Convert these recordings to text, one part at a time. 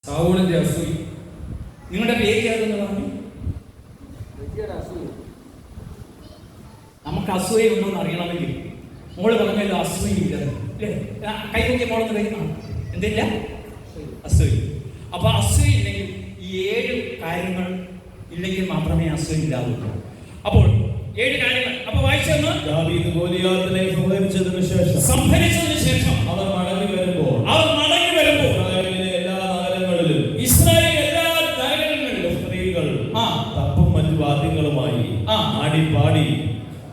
സാവൂളിന്റെ അസൂയ. നിങ്ങളുടെ പേര് ഏതെന്ന് പറഞ്ഞു? നമുക്ക് അസൂയ ഉണ്ടോന്ന് അറിയണമെങ്കിൽ മോള് പറഞ്ഞല്ലോ അസൂയില്ല അല്ലേ? കൈകൊക്കെ മോളെന്ന് കഴിയുന്നതാണ് എന്തില്ല അസൂയ. അപ്പൊ അസൂയ ഇല്ലെങ്കിൽ ഈ 7 കാര്യങ്ങൾ ഇല്ലെങ്കിൽ മാത്രമേ അസൂയ ഇല്ലാതുള്ളൂ. അപ്പോൾ 7 കാര്യങ്ങൾ അപ്പൊ വായിച്ചെന്ന് ദാവീദ് ഗോലിയാത്തിനെ സംഹരിച്ചതിന് ശേഷം അവർ മടങ്ങി വരുമ്പോൾ ഇസ്രായേലിലെ എല്ലാ നഗരങ്ങളിലും സ്ത്രീകൾ തപ്പും മറ്റു വാദ്യങ്ങളുമായി ആടിപ്പാടി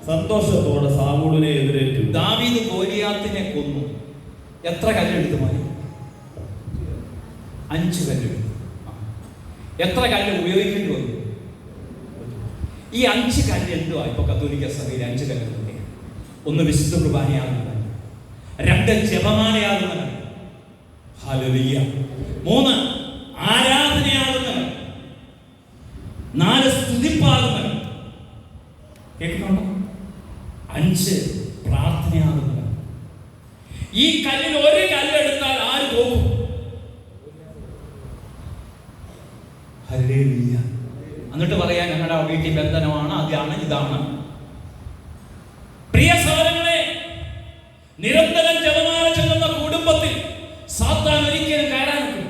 സന്തോഷത്തോടെ സാവൂളിനെ എതിരേറ്റു. ദാവീദ് ഗോലിയാത്തിനെ കൊന്നു. എത്ര കല്ലെടുത്തു മാറി? 5 കല്ലെടുത്തു. എത്ര കല്ല് ഉപയോഗിക്കേണ്ടി വന്നു? ഈ 5 കല്ല് എന്തുവാ? ഇപ്പൊ കത്തോലിക്ക സഭയിൽ 5 കല്ലുണ്ട്. 1 വിശുദ്ധ കുർബാനയാകുന്നവൻ, 2 ജപമാലയാകുന്നവൻ, ഹല്ലേലൂയ, 3 ആരാധനയാകുന്നവൻ, 4 സ്തുതിപ്പാകുന്നവൻ, കേൾക്കുന്നുണ്ടോ? 5 പ്രാർത്ഥനയാകുന്നവൻ. ഈ കല്ലിൽ ഒരു കല്ലെടുത്താൽ ആര് പോകും? ഹല്ലേലൂയ. എന്നിട്ട് പറയാൻ ഞങ്ങളുടെ വീട്ടിൽ ബന്ധനമാണ്, അതാണ് ഇതാണ്. പ്രിയ സഹോദരങ്ങളെ, നിരന്തരം ജപമാല ചൊല്ലുന്ന കുടുംബത്തിൽ സാത്താൻ ഒരിക്കലും കയറാൻ നിൽക്കും.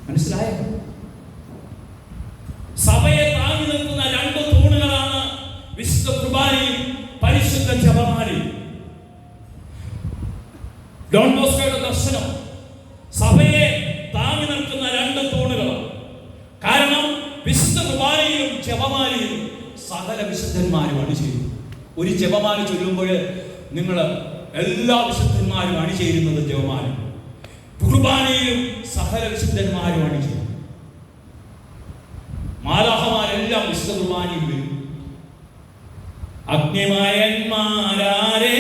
മനസ്സിലായോ? സഭയെ താങ്ങി നിൽക്കുന്ന 2 തൂണുകളാണ് വിശുദ്ധ കുർബാനയും പരിശുദ്ധ ജപമാലയും. ഡോൺ ബോസ്കോയുടെ ദർശനം സഭയെ താങ്ങി നിൽക്കുന്ന 2 തൂണുകളാണ്. കാരണം വിശുദ്ധ കുർബാനയിലും ജപമാലയിലും സകല വിശുദ്ധന്മാരും അണിചേരും. ഒരു ജപമാല ചൊല്ലുമ്പോൾ നിങ്ങൾ എല്ലാ വിശുദ്ധന്മാരും അണിചേരുന്നത് ജപമാല. കുർബാനയിലും സകല വിശുദ്ധന്മാരും അണിചേരും. മാലാഖമാരെല്ലാം വിശുദ്ധ കുർബാനയിൽ വരും. അഗ്നിമയന്മാരാരെ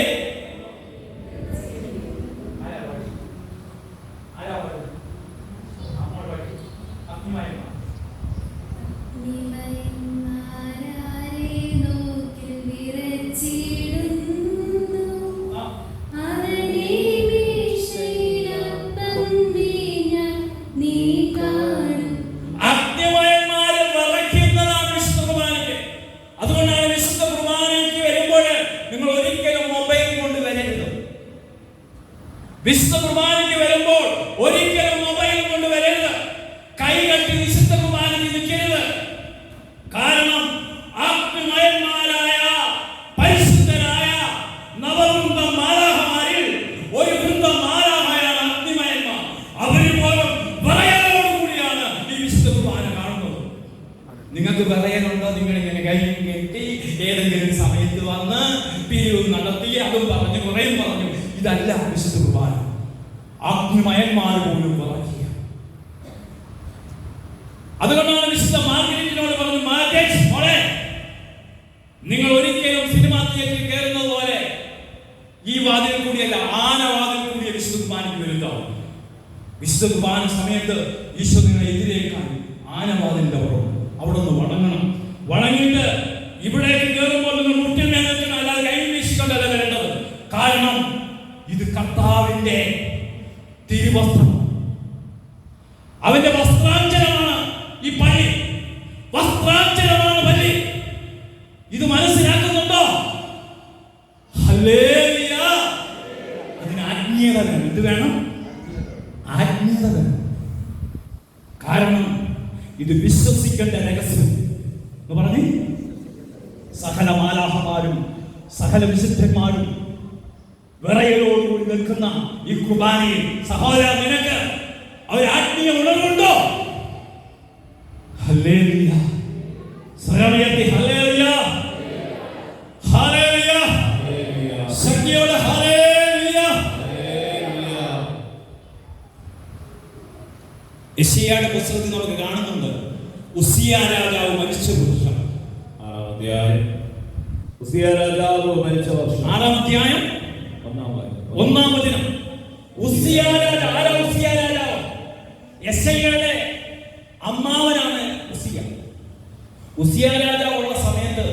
വിശുദ്ധ കുർബാനയ്ക്ക് വരുമ്പോൾ ഒരിക്കലും മൊബൈൽ കൊണ്ടുവരരുത്. കൈകെട്ടി വിശുദ്ധ കുർബാനയ്ക്ക് നിൽക്കരുത്. കാരണം ആത്മമയന്മാരായ പരിശുദ്ധരായ നവവൃന്ദ മാലാഖമാരിൽ ഒരു വൃന്ദ മാലാഖയാണ് അഗ്നിമയന്മാർ. അവര് പോലും വിറയലോടുകൂടിയാണ് ഈ വിശുദ്ധ കുർബാന കാണുന്നത്. നിങ്ങൾക്ക് വിറയലുണ്ടോ? നിങ്ങളിങ്ങനെ കൈ കെട്ടി ഏതെങ്കിലും സമയത്ത് വന്ന് പിരിവ് നടത്തി അതും പറഞ്ഞു കുറേയും പറഞ്ഞു. ഇതല്ല വിശുദ്ധ കുർബാന. അഗ്നിമയന്മാർ പോലും പറക്കുക. അതുകൊണ്ടാണ് വിശുദ്ധ മാർഗരറ്റിനോട് പറഞ്ഞു, മാർഗരറ്റ് മോളെ, നിങ്ങൾ ഒരിക്കലും സിനിമാ തിയേറ്ററിൽ കയറുന്നത് പോലെ ഈ വാതിൽ കൂടിയല്ല, ആനവാതിൽ കൂടിയ വിശുദ്ധ കുർബാനയ്ക്ക് വരുത്താവും. വിശുദ്ധ കുർബാന സമയത്ത് ഈശോ നിങ്ങളെ എതിരേക്കാൻ ആനവാതിലിന്റെ പുറം അവിടെ നിന്ന് വണങ്ങണം. വണങ്ങിയിട്ട് ഇവിടേക്ക് കയറുമ്പോൾ നിങ്ങൾ മുട്ടിൽ മേൽക്കണം, അല്ലാതെ കൈ വീശിക്കൊണ്ടല്ല വരേണ്ടത്. കാരണം ഇത് കർത്താവിന്റെ തിരുവസ്ത്രം, അവന്റെ വസ്ത്രാഞ്ജലമാണ്. ഈ പള്ളി വസ്ത്രാഞ്ജലമാണ് പള്ളി. ഇത് മനസ്സിലാക്കുന്നുണ്ടോ? ഹല്ലേലൂയ. അതിന് ആത്മീയത വേണം. ഇത് വേണം, ആത്മീയത വേണം. കാരണം ഇത് വിശ്വസിക്കേണ്ട രഹസ്യം എന്ന് പറഞ്ഞ് സകല മാലാഖമാരും സകല വിശുദ്ധന്മാരും വിറയലോടുകൂടി നിൽക്കുന്ന ഈ കുർബാനയിൽ സഹോദര, നിനക്ക് ഒരു ആത്മീയ ഉണർവുണ്ടോ? ഹല്ലേലൂയ. സ്വരമുയർത്തി ഹല്ലേലൂയ, ഹല്ലേലൂയ, ശക്തിയോടെ ഹല്ലേലൂയ. യെശയ്യായുടെ പുസ്തകത്തിൽ നമുക്ക് കാണുന്നുണ്ട്, ഉസിയ രാജാവ് മരിച്ച വർഷം. 6-ാം അധ്യായം. ഉസിയ രാജാവ് മരിച്ച വർഷം 6-ാം അധ്യായം 1-ാം വചനം. ഉസിയ രാജാവ് യെശയ്യായുടെ അമ്മാവനാണ് ഉസിയ. ഉസിയ രാജാവ് ഉള്ള സമയത്ത്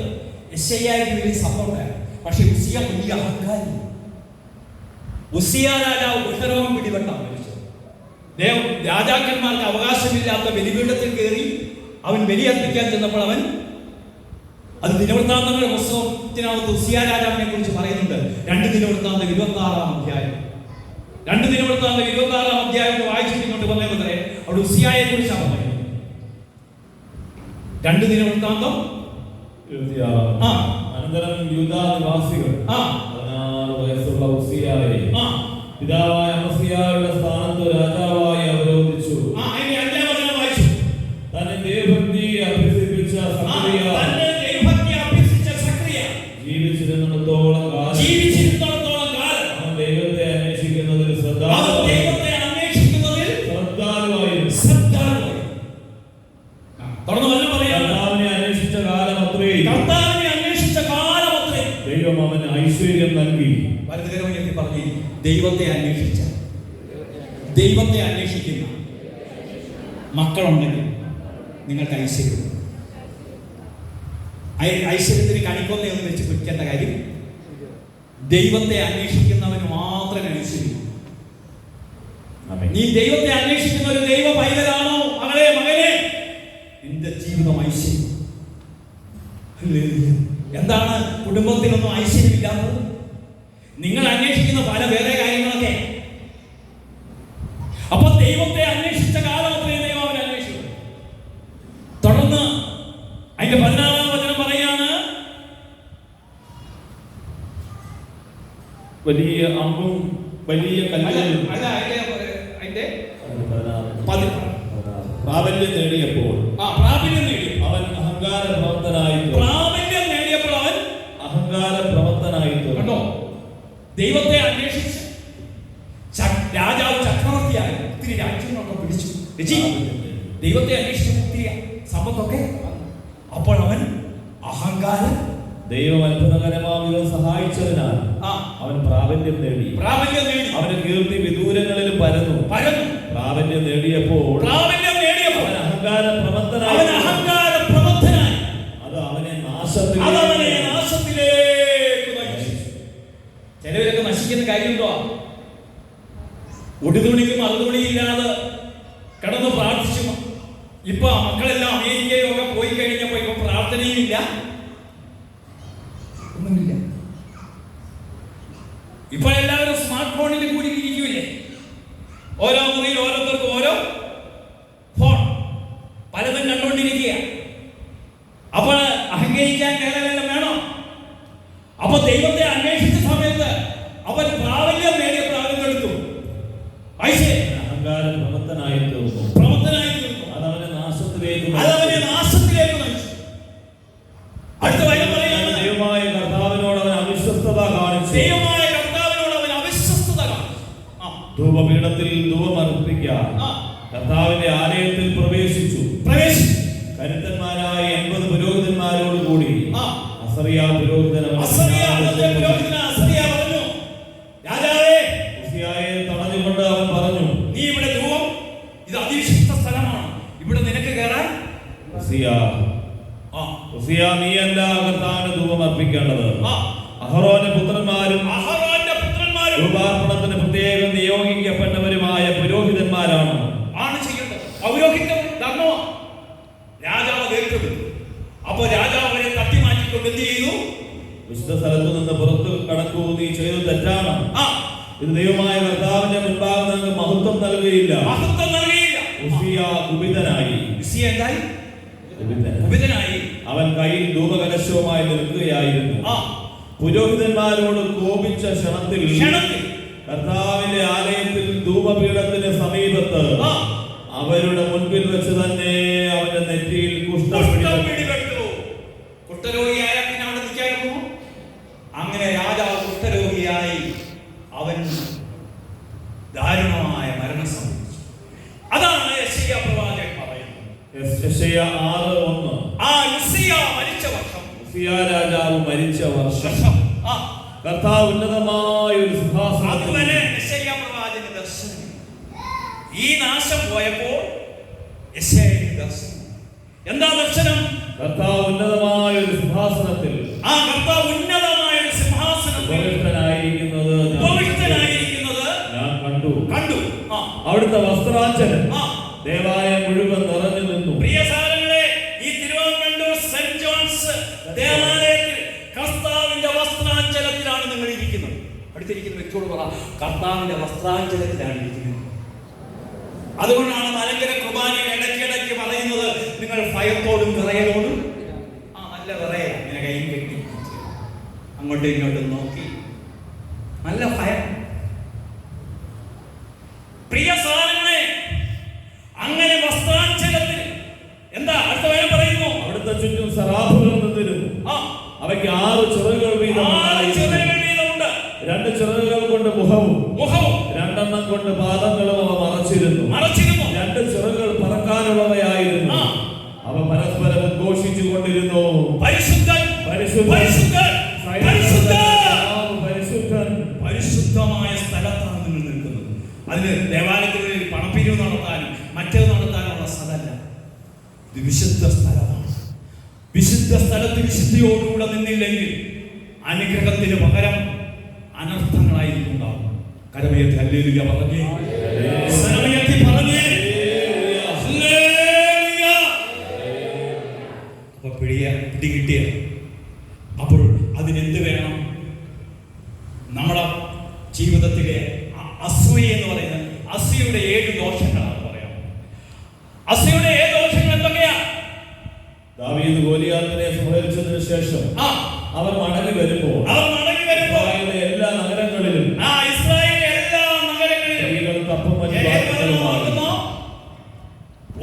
യെശയ്യായ്ക്ക് വലിയ സപ്പോർട്ടായിരുന്നു. പക്ഷെ ഉസിയ വലിയ അഹങ്കാരി. ഉസിയ രാജാവ് കുഷ്ഠരോഗം പിടിപെട്ടാണ് മരിച്ചത്. രാജാക്കന്മാർക്ക് അവകാശമില്ലാത്ത ബലിപീഠത്തിൽ കയറി അവൻ ബലിയർപ്പിക്കാൻ ചെന്നപ്പോൾ അവൻ, അത് ദിനവൃത്താന്തങ്ങളുടെ പുസ്തകത്തിനകത്ത് ഉസിയാ രാജാവിനെ കുറിച്ച് പറയുന്നുണ്ട്. 2 ദിനവൃത്താന്തം 26-ാം അധ്യായം. 2 ദിനവൃത്താന്തം 26-ാം അധ്യായം വായിച്ചിട്ട് പറഞ്ഞേ അവിടെ ഉസിയായെ കുറിച്ചാണ് പറയുന്നത്. 2 ദിനവൃത്താന്തം 26. അനന്തരം യൂദാ നിവാസികൾ 16 വയസ്സുള്ള ഉസിയായെ പിതാവായ അമസ്യായുടെ സ്ഥാനത്ത് രാജാവായി അവരോധിച്ചു. തന്നെ ദൈവഭക്തി അഭ്യസിപ്പിച്ച സക്രിയ ജീവിച്ചിരുന്നിടത്തോളം കാലം അവൻ ദൈവത്തെ അന്വേഷിക്കുന്നതിൽ ശ്രദ്ധാലുവായിരുന്നു. കർത്താവിനെ അന്വേഷിച്ച കാലം അത്രയും ദൈവം അവന് ഐശ്വര്യം നൽകി. പറഞ്ഞു, ദൈവത്തെ അന്വേഷിക്കുന്ന മക്കളുണ്ടെങ്കിൽ നിങ്ങൾക്ക് ഐശ്വര്യം. ഐശ്വര്യത്തിന് കണിക്കൊന്നയൊന്നും വെച്ച് പിടിക്കേണ്ട കാര്യം. ദൈവത്തെ അന്വേഷിക്കുന്നവന് മാത്രമേ ഐശ്വര്യം. നീ ദൈവത്തെ അന്വേഷിക്കുന്ന ഒരു ദൈവ പൈതലാണോ മകളെ, നിന്റെ ജീവിതം ഐശ്വര്യം. എന്താണ് കുടുംബത്തിലൊന്നും ഐശ്വര്യമില്ലാത്തത്? നിങ്ങൾ അന്വേഷിക്കുന്ന പല വേറെ കാര്യങ്ങളൊക്കെ. അപ്പൊ ദൈവത്തെ അന്വേഷിച്ച കാലം അത്രയും ദൈവം അവനെ അന്വേഷിച്ചു. തുടർന്ന് അതിന്റെ 16-ാം വചനം പറയാണ്, വലിയ അമ്പും വലിയ കല്ലും പ്രാബല്യം നേടിയപ്പോൾ അവൻ അഹങ്കാര പ്രവർത്തനായി കണ്ടോ? ദൈവത്തെ അന്വേഷിച്ച് രാജാവ് ചക്രവർത്തിയായി ഒത്തിരി രാജ്യങ്ങളൊക്കെ പിടിച്ചു. ദൈവത്തെ അന്വേഷിച്ച ഒത്തിരി സമ്പത്തൊക്കെ. അപ്പോൾ അവൻ അഹങ്കാരം, ദൈവം അത്ഭുതകരമാവിധം സഹായിച്ചതിനാൽ അവൻ പ്രാബല്യം നേടി. അവന്റെ കീർത്തി വിദൂരങ്ങളിൽ പരന്നു. പ്രാബല്യം നേടിയപ്പോൾ അവൻ അഹങ്കാര പ്രവർത്തനായി. അത് അവനെ നാശത്തിലേക്ക് നയിച്ചു. ചിലവരൊക്കെ നശിക്കുന്ന കാര്യമുണ്ടോ? ഒടുതുണിക്കും അറുതുണിയില്ലാതെ കിടന്ന് പ്രാർത്ഥിച്ചു. ഇപ്പൊ മക്കളെല്ലാം അമേരിക്കയിലൊക്കെ പോയി കഴിഞ്ഞപ്പോ ഇപ്പൊ പ്രാർത്ഥനയുമില്ല, ഒന്നുമില്ല. ഇപ്പൊ എല്ലാവരും സ്മാർട്ട് ഫോണിൽ കൂടി ഇരിക്കൂലേ? ഓരോ മുറിയിൽ ഓരോരുത്തർക്കും ഓരോ ഫോൺ, പലതും കണ്ടുകൊണ്ടിരിക്കുക. അപ്പോൾ അഹങ്കരിക്കാൻ കേരളം വേണോ? അപ്പൊ ദൈവത്തെ അന്വേഷിച്ച സമയത്ത് അവൻ പ്രാബല്യം നേടിയ പ്രാബല്യം എടുത്തു. അഹങ്കാര പ്രവർത്തനായി തീർന്നു. അതവനെ നാശത്തിലേക്ക് നയിച്ചു. അടുത്ത വചനം പറയുന്നത്, ദൈവമായ കർത്താവിനോട് അവൻ അവിശ്വസ്തത കാണിച്ചു. ധൂപപീഠത്തിൽ ധൂപമർപ്പിക്കാൻ കർത്താവിന്റെ ആലയത്തിൽ പ്രവേശിച്ചു. കരുത്തന്മാരായ 80 പുരോഹിതന്മാരോട് കൂടി അസറിയാ പുരോഹിതൻ ഉസിയായെ തടഞ്ഞുകൊണ്ട് അവൻ പറഞ്ഞു, നീ ഇവിടെ ധൂപം, ഇത് അതിവിശുദ്ധ സ്ഥലമാണ്, ഇവിടെ നിനക്ക് കയറാൻ. ഉസിയ, നീയല്ല കർത്താവിന് ധൂപം അർപ്പിക്കേണ്ടത്. അഹറോന്റെ പുത്രന്മാരും ധൂപാർപ്പണത്തിന് പ്രത്യേകം നിയോഗിക്കപ്പെട്ടവരുമായ പുരോഹിതന്മാരാണ് ചെയ്യേണ്ടത്. പൗരോഹിത്യം ധർമ്മമാണ്. രാജാവ് കേൾക്കുന്നത്. അപ്പൊ രാജാവ് അവരെ തട്ടി മാറ്റിക്കൊണ്ട് എന്ത് ചെയ്തു? വിശുദ്ധ സ്ഥലത്തു നിന്ന് പുറത്തു കടക്കൂ, നീ ചെയ്തത് തെറ്റാണ്. ഇത് ദൈവമായ കർത്താവിന്റെ മുൻപാകെ നിങ്ങൾക്ക് മഹത്വം നൽകുകയില്ല. ഉസിയ കുപിതനായി. അവൻ കയ്യിൽ ധൂപകലശവുമായി നിൽക്കുകയായിരുന്നു. പുരോഹിതന്മാരോട് കോപിച്ച ക്ഷണത്തിൽ കർത്താവിന്റെ ആലയത്തിൽ ധൂപപീഠത്തിന് സമീപത്ത് അവരുടെ മുൻപിൽ വെച്ച് തന്നെ അവന്റെ നെറ്റിയിൽ കുഷ്ഠം പിടിപെട്ടു. കുഷ്ഠരോഗിയായ പിന്നെ അവിടെ നിൽക്കായിരുന്നു. അങ്ങനെ രാജാവ് കുഷ്ഠരോഗിയായി അവൻ ദാരുണമായ മരണം സംഭവിച്ചു. അതാണ് യെശയ്യാ പ്രവാചകൻ പറയുന്നത്. യെശയ്യാ 6:1. യോസിയാ മരിച്ച വർഷം, ഉസിയ രാജാവ് മരിച്ച വർഷം കർത്താവ് ഉന്നതമായ ഒരു സിംഹാസനം. അതുവരെ യെശയ്യാ പ്രവാചകന്റെ ദർശനം. ഈ നാശം പോയപ്പോൾ യെശയ്യായുടെ ദർശനം. എന്താ ദർശനം? കർത്താവ് ഉന്നതമായ ഒരു സിംഹാസനത്തിൽ, കർത്താവ് ഉന്നതമായ ഒരു സിംഹാസനത്തിൽ ഉപവിഷ്ടനായിരിക്കുന്നത് ഞാൻ കണ്ടു. അവിടുത്തെ വസ്ത്രാഞ്ചലം ദേവാലയം മുഴുവൻ നിറഞ്ഞു നിന്നു. പ്രിയ സഹോദരങ്ങളെ, ഈ തിരുവനന്തപുരം സെന്റ് ജോൺസ് ദേവാലയത്തിൽ കർത്താവിന്റെ വസ്ത്രാഞ്ചലത്തിലാണ് നിങ്ങൾ ഇരിക്കുന്നത്. അടുത്തിരിക്കുന്ന വ്യക്തിയോട് പറ, കർത്താവിന്റെ വസ്ത്രാഞ്ചലത്തിലാണ് ഇരിക്കുന്നത്. അതുകൊണ്ടാണ് മലങ്കര കുർബാനയിൽ ഇടയ്ക്കിടയ്ക്ക് പറയുന്നത്, നിങ്ങൾ ഭയത്തോടും വിറയലോടും നല്ല വിറയ, ഇങ്ങനെ കൈയും കെട്ടി അങ്ങോട്ടും ഇങ്ങോട്ടും നോക്കി നല്ല ഭയം. പ്രിയ സഹോദരങ്ങളെ, അങ്ങനെ വസ്ത്രാഞ്ചലത്തിൽ എന്താ അടുത്ത വചനം പറയുന്നു? അവിടുത്തെ ചുറ്റും സറാഫുകൾ നിന്നിരുന്നു. അവയ്ക്ക് 6 ചിറകുകൾ വീതമുണ്ട്. 2 ചിറകുകൾ കൊണ്ട് മുഖവും 2 കൊണ്ട് പാദങ്ങളും അവ മറച്ചിരുന്നു. 2 ചിറകുകൾ പറക്കാനുള്ളവയായിരുന്നു. അവ പരസ്പരം ഉദ്ഘോഷിച്ചു കൊണ്ടിരുന്നു, പരിശുദ്ധൻ പരിശുദ്ധൻ പരിശുദ്ധൻ പരിശുദ്ധൻ. പരിശുദ്ധമായ സ്ഥലത്താണ് നിങ്ങൾ നിൽക്കുന്നത്. അതിന് ദേവാലയത്തിൽ പണപ്പിരിവ് നടത്താനും മറ്റേത് നടത്താനുള്ള സ്ഥലമല്ല. ഇത് വിശുദ്ധ സ്ഥലമാണ്. വിശുദ്ധ സ്ഥലത്ത് വിശുദ്ധിയോടുകൂടെ നിന്നില്ലെങ്കിൽ അനുഗ്രഹത്തിന് പകരം അനർത്ഥങ്ങളായിരിക്കും ഉണ്ടാവും. കരമയത്തി ഹല്ലേലൂയ പറഞ്ഞേ, സരമയത്തി പറഞ്ഞേ. അപ്പൊ പിടികിട്ടിയ അപ്പോൾ അതിനെന്ത് വേണം? നമ്മുടെ ജീവിതത്തിലെ അസൂയ എന്ന് പറയുന്നത് അസൂയയുടെ 7 ദോഷങ്ങളാണ് പറയാം. അസൂയയുടെ 7 ദോഷങ്ങൾ എന്തൊക്കെയാ? ദാവീദ് ഗോലിയാത്തിനെ സംഹരിച്ചതിനു ശേഷം അവർ മടങ്ങി വരുമ്പോൾ ഇസ്രായേലിലെ എല്ലാ നഗരങ്ങളിലും സ്ത്രീകൾ തപ്പും മറ്റുമാകുന്നു.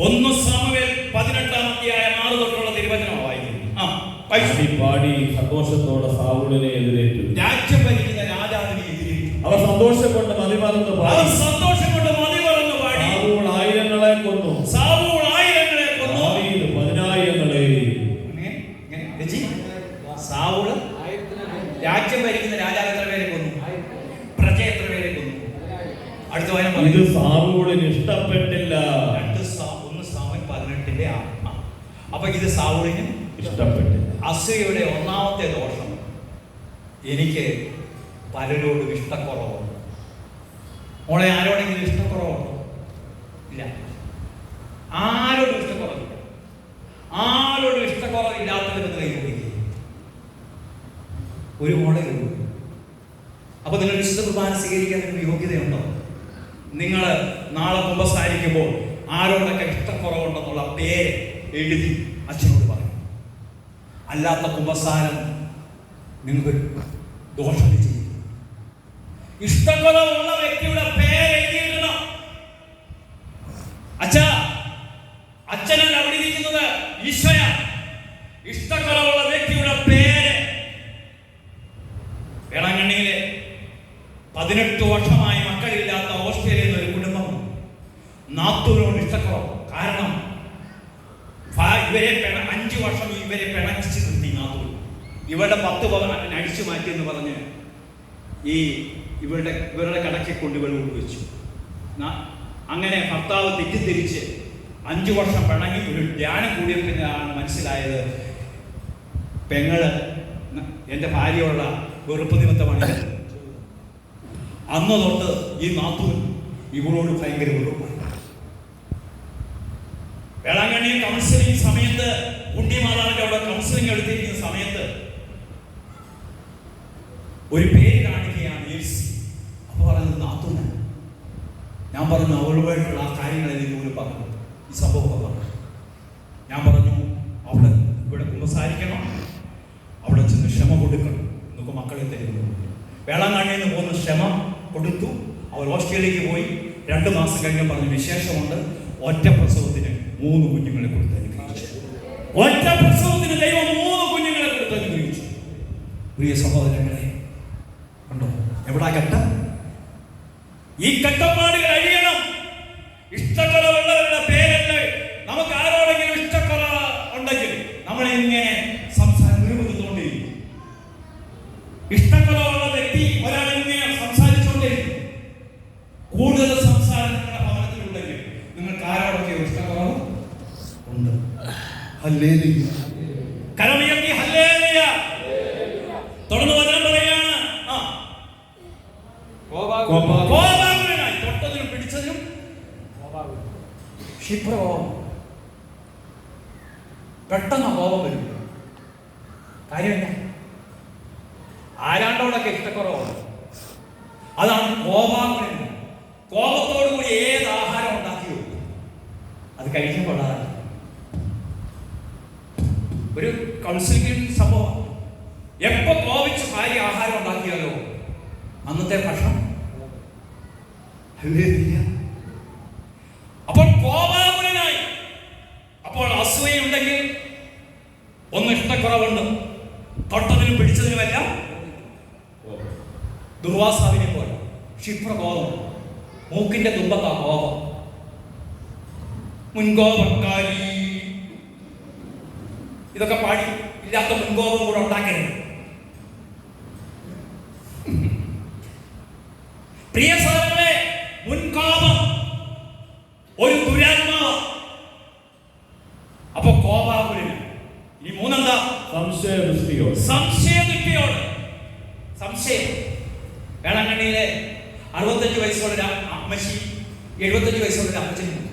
1 സാമുവേൽ 18-6 തിരുവചനം വായിക്കുന്നു. പാടി സന്തോഷത്തോടെ സാവൂളിനെ എതിരേറ്റു. രാജ്യം ഭരിക്കുന്ന രാജാവിനെ എതിരേറ്റു. അവർ സന്തോഷം കൊണ്ട് മതിമറന്ന് പാടി. സാവൂൾ ആയിരങ്ങളെ കൊന്നു. ദാവീദ് 10,000-ങ്ങളെ. സാവൂള് രാജ്യം ഭരിക്കുന്ന രാജാവ് എത്ര പേരെ കൊന്നു? പ്രജ എത്ര പേരെ കൊന്നു? അടുത്ത വായന ഇത് സാവൂളിന് ഇഷ്ടപ്പെട്ടില്ല. 1 സാമുവേൽ 18 അപ്പൊ ഇത് സാവൂളിന് ഇഷ്ടപ്പെട്ടില്ല. അസൂയയുടെ 1ാമത്തെ ദോഷം, എനിക്ക് പലരോടും ഇഷ്ടക്കുറവുണ്ട്. മോളെ, ആരോടെങ്കിലും ഇഷ്ടക്കുറവുണ്ടോ? ഇല്ല. ആരോടും ഇഷ്ടക്കുറവില്ല. ആരോടും ഇഷ്ടക്കുറവില്ലാത്തവരെന്ന് കൈ കൊടുക്കുക. ഒരു മോളെ ഉള്ളൂ. അപ്പൊ നിങ്ങൾ വിശുദ്ധ കുർബാന സ്വീകരിക്കാൻ നിങ്ങൾക്ക് യോഗ്യതയുണ്ടോ? നിങ്ങൾ നാളെ കുമ്പസാരിക്കുമ്പോൾ ആരോടൊക്കെ ഇഷ്ടക്കുറവുണ്ടെന്നുള്ള പേര് എഴുതി അച്ഛനോട് പറയും. അല്ലാത്ത കുമ്പസാരം നിങ്ങൾക്ക് ദോഷം ചെയ്യും. ഇഷ്ടക്കുറവുള്ള വ്യക്തിയുടെ പേര് എഴുതിയിടണം. അച്ഛനല്ല അവിടെ ഇരിക്കുന്നത്, ഈശോയ. ഇഷ്ടക്കുറവുള്ള വ്യക്തിയുടെ പേര്. വേളാങ്കണ്ണിയിലെ 18 വർഷമായി മക്കളില്ലാത്ത ഓസ്ട്രേലിയയിലെ ഒരു കുടുംബം നാത്തൂനോട് ഇഷ്ടക്കുറവ്. കാരണം ഇവരെ 5 വർഷം ഇവരെ പിണക്കിച്ച് നിർത്തി നാത്തൂൻ. ഇവരുടെ 10 പവൻ അടിച്ചു മാറ്റി എന്ന് പറഞ്ഞ് ഇവരുടെ കടക്കെ കൊണ്ട് ഇവർ കൊണ്ടുവച്ചു. അങ്ങനെ ഭർത്താവ് തെറ്റിദ്ധരിച്ച് 5 വർഷം പിണങ്ങി ഒരു ധ്യാനം കൂടിയപ്പോഴാണ് മനസ്സിലായത്, പെങ്ങള് എൻ്റെ ഭാര്യയുള്ള വെറുപ്പ് നിമിത്തമാണ്. അന്ന് തൊട്ട് ഈ നാത്തൂൻ ഇവളോട് ഭയങ്കര വെറുപ്പാണ്. വേളാങ്കണ്ണിയിൽ കൗൺസിലിംഗ് സമയത്ത്, ഉണ്ണിമാതാവിന്റെ അവിടെ കൗൺസിലിംഗ് എടുത്തിരിക്കുന്ന സമയത്ത് ഒരു പേര് കാണിക്കുകയാണ് എൽസി. അപ്പൊ പറയുന്നത് നാത്തൂന. ഞാൻ പറഞ്ഞു അവളുമായിട്ടുള്ള ആ കാര്യങ്ങളെല്ലാം ഇതുപോലെ പറഞ്ഞു, ഈ സംഭവമൊക്കെ പറഞ്ഞു. ഞാൻ പറഞ്ഞു അവിടെ ഇവിടെ കുമ്പസാരിക്കണം, അവിടെ ചെന്ന് ക്ഷമ കൊടുക്കണം എന്നൊക്കെ മക്കളെ തരുന്നു. വേളാങ്കണ്ണിയിൽ നിന്ന് പോകുന്ന ക്ഷമ കൊടുത്തു. അവർ ഓസ്ട്രേലിയക്ക് പോയി. 2 മാസം കഴിഞ്ഞ് പറഞ്ഞു വിശേഷമുണ്ട്, ഒറ്റ പ്രസവത്തിന് 3 കുഞ്ഞുങ്ങളെ കൊടുത്ത് അനുഗ്രഹിച്ചു. ഒറ്റ പ്രസവത്തിന് ദൈവം 3 കുഞ്ഞുങ്ങളെ കൊടുത്ത് അനുഗ്രഹിച്ചു. പ്രിയ സഹോദരങ്ങളെ, കണ്ടോ എവിടാ ഘട്ടം? ഈ കഷ്ടപ്പാടുകൾ അഴിയണം. ഇഷ്ടക്കുറവുള്ളവരുടെ പേരല്ലേ. നമുക്ക് ആരോടെങ്കിലും ഇഷ്ടക്കുറവ് ഉണ്ടെങ്കിൽ നമ്മളിങ്ങനെ സംസാരിച്ചുകൊണ്ടിരിക്കും. ഇഷ്ടക്കുറവുള്ള വ്യക്തി ഒരാളിങ്ങനെ സംസാരിച്ചുകൊണ്ടിരിക്കും. കൂടുതൽ സംസാരം നിങ്ങളുടെ ഭവനത്തിലുണ്ടെങ്കിൽ നിങ്ങൾക്ക് ആരോടൊക്കെ ഇഷ്ടക്കുറവ് ഉണ്ട്. ഹല്ലേലൂയ. കരമുയർത്തി ഹല്ലേലൂയ. തുടർന്ന് വചനം പറയാണ്, കോപാകുലനായി തൊട്ടതിനും പിടിച്ചതിനും ക്ഷിപ്രകോപം, പെട്ടെന്ന് കോപം വരും. കാര്യമില്ല, ആരാണ്ടോടൊക്കെ ഇഷ്ടക്കുറവാണ്. അതാണ് കോപാകുലൻ. കോപത്തോടു കൂടി ഏത് ആഹാരം ഉണ്ടാക്കിയോ അത് കഴിക്കുമ്പോഴാണ് ഒരു കൗൺസിലിംഗ് സംഭവം. എപ്പോ കോപിച്ച് ഭാര്യ ആഹാരം ഉണ്ടാക്കിയാലോ അന്നത്തെ ഭക്ഷണം. അപ്പോൾ കോപാകുലനായി. അപ്പോൾ അസൂയുണ്ടെങ്കിൽ ഒന്ന് ഇഷ്ടക്കുറവുണ്ട്, തൊട്ടതിനും പിടിച്ചതിനുമെല്ലാം ദുർവാസാവിനെ പോലെ ക്ഷിപ്രകോപം, മൂക്കിന്റെ തുമ്പത്താ കോപം, മുൻകോപക്കാരി. ഇതൊക്കെ പാടി ഇല്ലാത്ത മുൻകോപം കൂടെ ഉണ്ടാക്കരുത്. പ്രിയ സഹോദരങ്ങളെ, മുൻകോപം ഒരു ദുരാത്മാവ്. അപ്പൊ കോപാകുലന്. ഇനി മൂന്നെന്താ? സംശയദൃഷ്ടിയോട്. സംശയദൃഷ്ടിയോട്. സംശയം. വേളാങ്കണ്ണിയിലെ 65 വയസ്സുള്ള ഒരു അമ്മച്ചി 75 വയസ്സുള്ള ഒരു അമ്മച്ചനും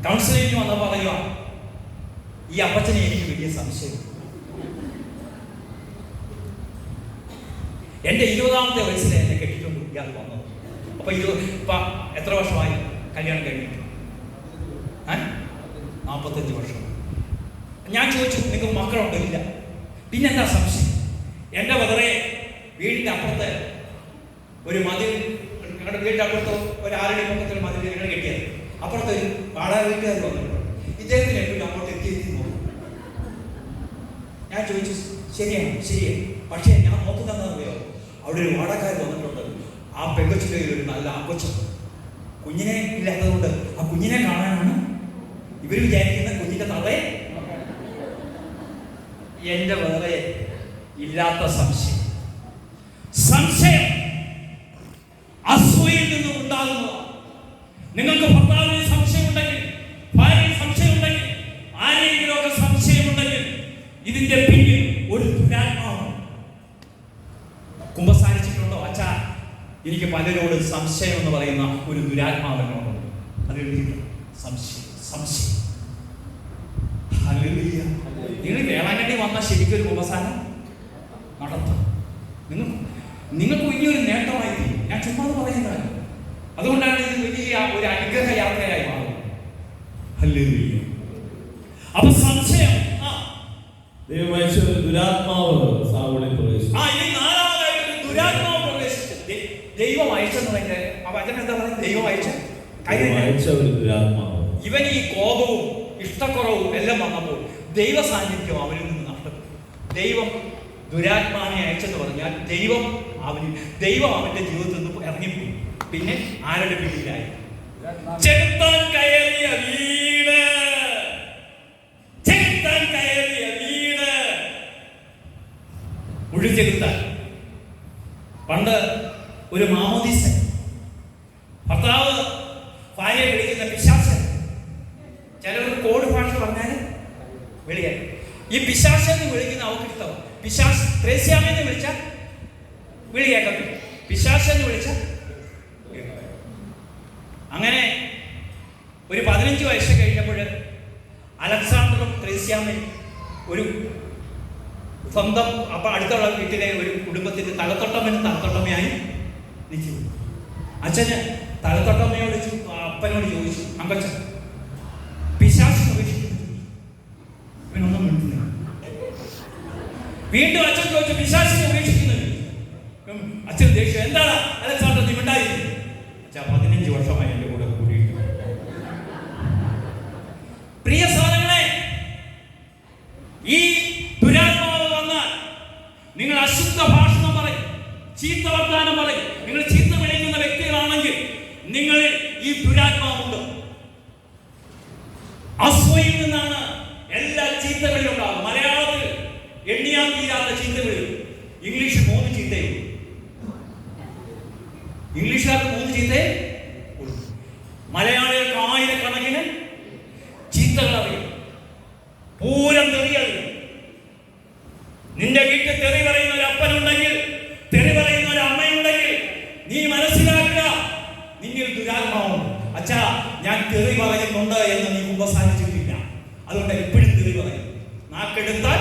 കൗൺസിലിംഗിന് വന്ന് പറയുക, ഈ അപ്പച്ചനെ എനിക്ക് വലിയ സംശയം. എന്റെ 20ാമത്തെ വയസ്സിൽ എന്നെ കെട്ടിക്കൊണ്ട് ഇയാൾ വന്നത്. അപ്പൊ എത്ര വർഷമായി കല്യാണം കഴിഞ്ഞിട്ട്? 45 വർഷം. ഞാൻ ചോദിച്ചു, നിങ്ങൾക്ക് മക്കളുണ്ടോ? ഇല്ല. പിന്നെന്താ സംശയം? എന്റെ വെറുതെ വീടിന്റെ അപ്പുറത്ത് ഒരു മതിൽ, ഞങ്ങളുടെ വീടിന്റെ അപ്പുറത്ത് ഒരു 6 അടി പൊക്കത്തിൽ മതിൽ ഞങ്ങൾ കെട്ടിയത്. അപ്പുറത്ത് ഒരു വാടക വീട്ടുകാർ വന്നിട്ടുണ്ട്. ഇദ്ദേഹത്തിന് എപ്പോഴും അങ്ങോട്ട് എത്തി നോക്കും. ഞാൻ ചോദിച്ചു, ശരിയാണ് ശരിയാണ്, പക്ഷേ ഞാൻ നോക്കുന്നതെന്നറിയോ, അവിടെ ഒരു വാടകക്കാർ വന്നിട്ടുണ്ട്. ആ പെങ്കൊച്ചിൻ്റെ ഒരു നല്ല ആങ്കൊച്ചു, കുഞ്ഞിനെ ഇല്ലാത്തതുകൊണ്ട് ആ കുഞ്ഞിനെ കാണാനാണ് ഇവർ വിചാരിക്കുന്ന. കുഞ്ഞിന്റെ തറയെ എന്റെ വേറെ ഇല്ലാത്ത സംശയം. സംശയം അസൂയയിൽ നിന്നും ഉണ്ടാകുന്നതാണ്. നിങ്ങൾക്ക് ഭർത്താവിന് സംശയമുണ്ടെങ്കിൽ, ഭാര്യയിൽ സംശയമുണ്ടെങ്കിൽ, ആരെങ്കിലുമൊക്കെ സംശയമുണ്ടെങ്കിൽ ഇതിന്റെ പിന്നിൽ ഒരു ദുരാത്മാവാണ്. കുമ്പസാരിച്ചിട്ടുണ്ടോ? അച്ഛാ, എനിക്ക് പലരോട് സംശയം എന്ന് പറയുന്ന ഒരു ദുരാത്മാവിനോട് അത് എഴുതിയിട്ടുണ്ട്. സംശയം സംശയം. നിങ്ങൾ വേളാങ്കണ്ണി വന്നാൽ ശരിക്കും ഒരു കുമ്പസാരം നടത്തും. നിങ്ങൾക്ക് വലിയൊരു നേട്ടമായി. ഞാൻ ചുമ്മാ പറയുന്നതാണ്. അതുകൊണ്ടാണ് ഇത് വലിയ ഒരു അനുഗ്രഹ യാത്രയായി മാറുന്നത്. അപ്പൊ സംശയം. ദുരാത്മാവ് സാവൂളിൽ പ്രവേശിച്ചു. ഈ നാലാമതായിട്ട് ഒരു ദുരാത്മാവ് പ്രവേശിച്ചു. ദൈവം അയച്ചെന്നതിന്റെ ആ വചനം എന്താ പറയുക? ദൈവം അയച്ച ഒരു ദുരാത്മാവ്. ഇവൻ ഈ കോപവും ഇഷ്ടക്കുറവും എല്ലാം വന്നപ്പോൾ ദൈവ സാന്നിധ്യം അവരിൽ നിന്ന് നഷ്ടപ്പെട്ടു. ദൈവം ദുരാത്മാവിനെ അയച്ചെന്ന് പറഞ്ഞാൽ ദൈവം അവന്റെ ജീവിതത്തിൽ നിന്ന് ഇറങ്ങിപ്പോയി. പിന്നെ ആരുടെ പിടിയിലായി? ചെകുത്താൻ കയറിയ വീട്, ചെകുത്താൻ കയറിയ വീട്. ചെകുത്താൻ. പണ്ട് ഒരു മാമോദീസൻ, ഭർത്താവ് ഭാര്യയെ വിളിക്കുന്ന പിശാചൻ. ചിലവർക്ക് കോഡ് ഭാഷ പറഞ്ഞാൽ വിളിയായി. ഈ പിശാചെന്ന് വിളിക്കുന്ന അവർക്ക് ഇഷ്ടം. പിശാച് ത്രേസ്യാമെന്ന് വിളിച്ചാൽ വിളിയാക്കാൻ, പിശാചെന്ന് വിളിച്ചാൽ. അങ്ങനെ ഒരു 15 വയസ്സ് കഴിഞ്ഞപ്പോൾ അലക്സാണ്ടറും ത്രേസ്യാമയും ഒരു സ്വന്തം അപ്പം അടുത്തുള്ള വീട്ടിലെ ഒരു കുടുംബത്തിന്റെ തലത്തൊട്ടമ്മനും തലത്തൊട്ടമ്മയായി നിൽക്കുന്നു. അച്ഛന് തലത്തൊട്ടമ്മയോട് അപ്പനോട് ചോദിച്ചു, അമ്പച്ചൻ പിശാചിനെ ഉപേക്ഷിക്കുന്നു. ഇവനൊന്നും മിണ്ടുന്നില്ല. വീണ്ടും അച്ഛൻ ചോദിച്ചു, പിശാചിനെ ഉപേക്ഷിക്കുന്നു. അച്ഛൻ ദേഷ്യം, എന്താണ് അലക്സാണ്ടർ നീ മിണ്ടായിരിക്കും? അച്ഛാ 15 വർഷമായി എൻ്റെ കൂടെ കൂടിയിട്ട്. പ്രിയ സഹോദരങ്ങളെ, ഈ ദുരാത്മാവ് വന്നാൽ നിങ്ങൾ അശുദ്ധ ഭാഷണം പറയും, ചീത്ത വർത്താനം പറയും. നിങ്ങൾ ചീത്ത വിളിക്കുന്ന വ്യക്തികളാണെങ്കിൽ നിങ്ങളിൽ ഈ ദുരാത്മാവുണ്ട്. അസൂയയിൽ നിന്നാണ് എല്ലാ ചീത്തകളിലും ഉണ്ടാകും. മലയാളത്തിൽ എണ്ണിയാൽ തീരാത്ത ചീത്തകളിൽ. ഇംഗ്ലീഷ് 3 ചീത്തയും. ഇംഗ്ലീഷുകാർക്ക് 3 ചീത്തയും. മലയാളികൾക്ക് ആയിരക്കണക്കിന് ചീത്തകൾ അറിയും. പൂരം തെറിയറിയും. നിന്റെ വീട്ടിൽ തെറി പറയുന്ന ഒരു അപ്പനുണ്ടെങ്കിൽ, തെറി പറയുന്ന ഒരു അമ്മയുണ്ടെങ്കിൽ നീ മനസ്സിലാക്കുക, നിന്നിൽ ദുരാത്മാവുണ്ട്. അച്ഛാ, ഞാൻ തെറി പറയുന്നുണ്ട് എന്ന് നീ കുമ്പസാരിച്ചിട്ടില്ല. അതുകൊണ്ട് എപ്പോഴും തെറി പറയും. നാക്കെടുത്താൽ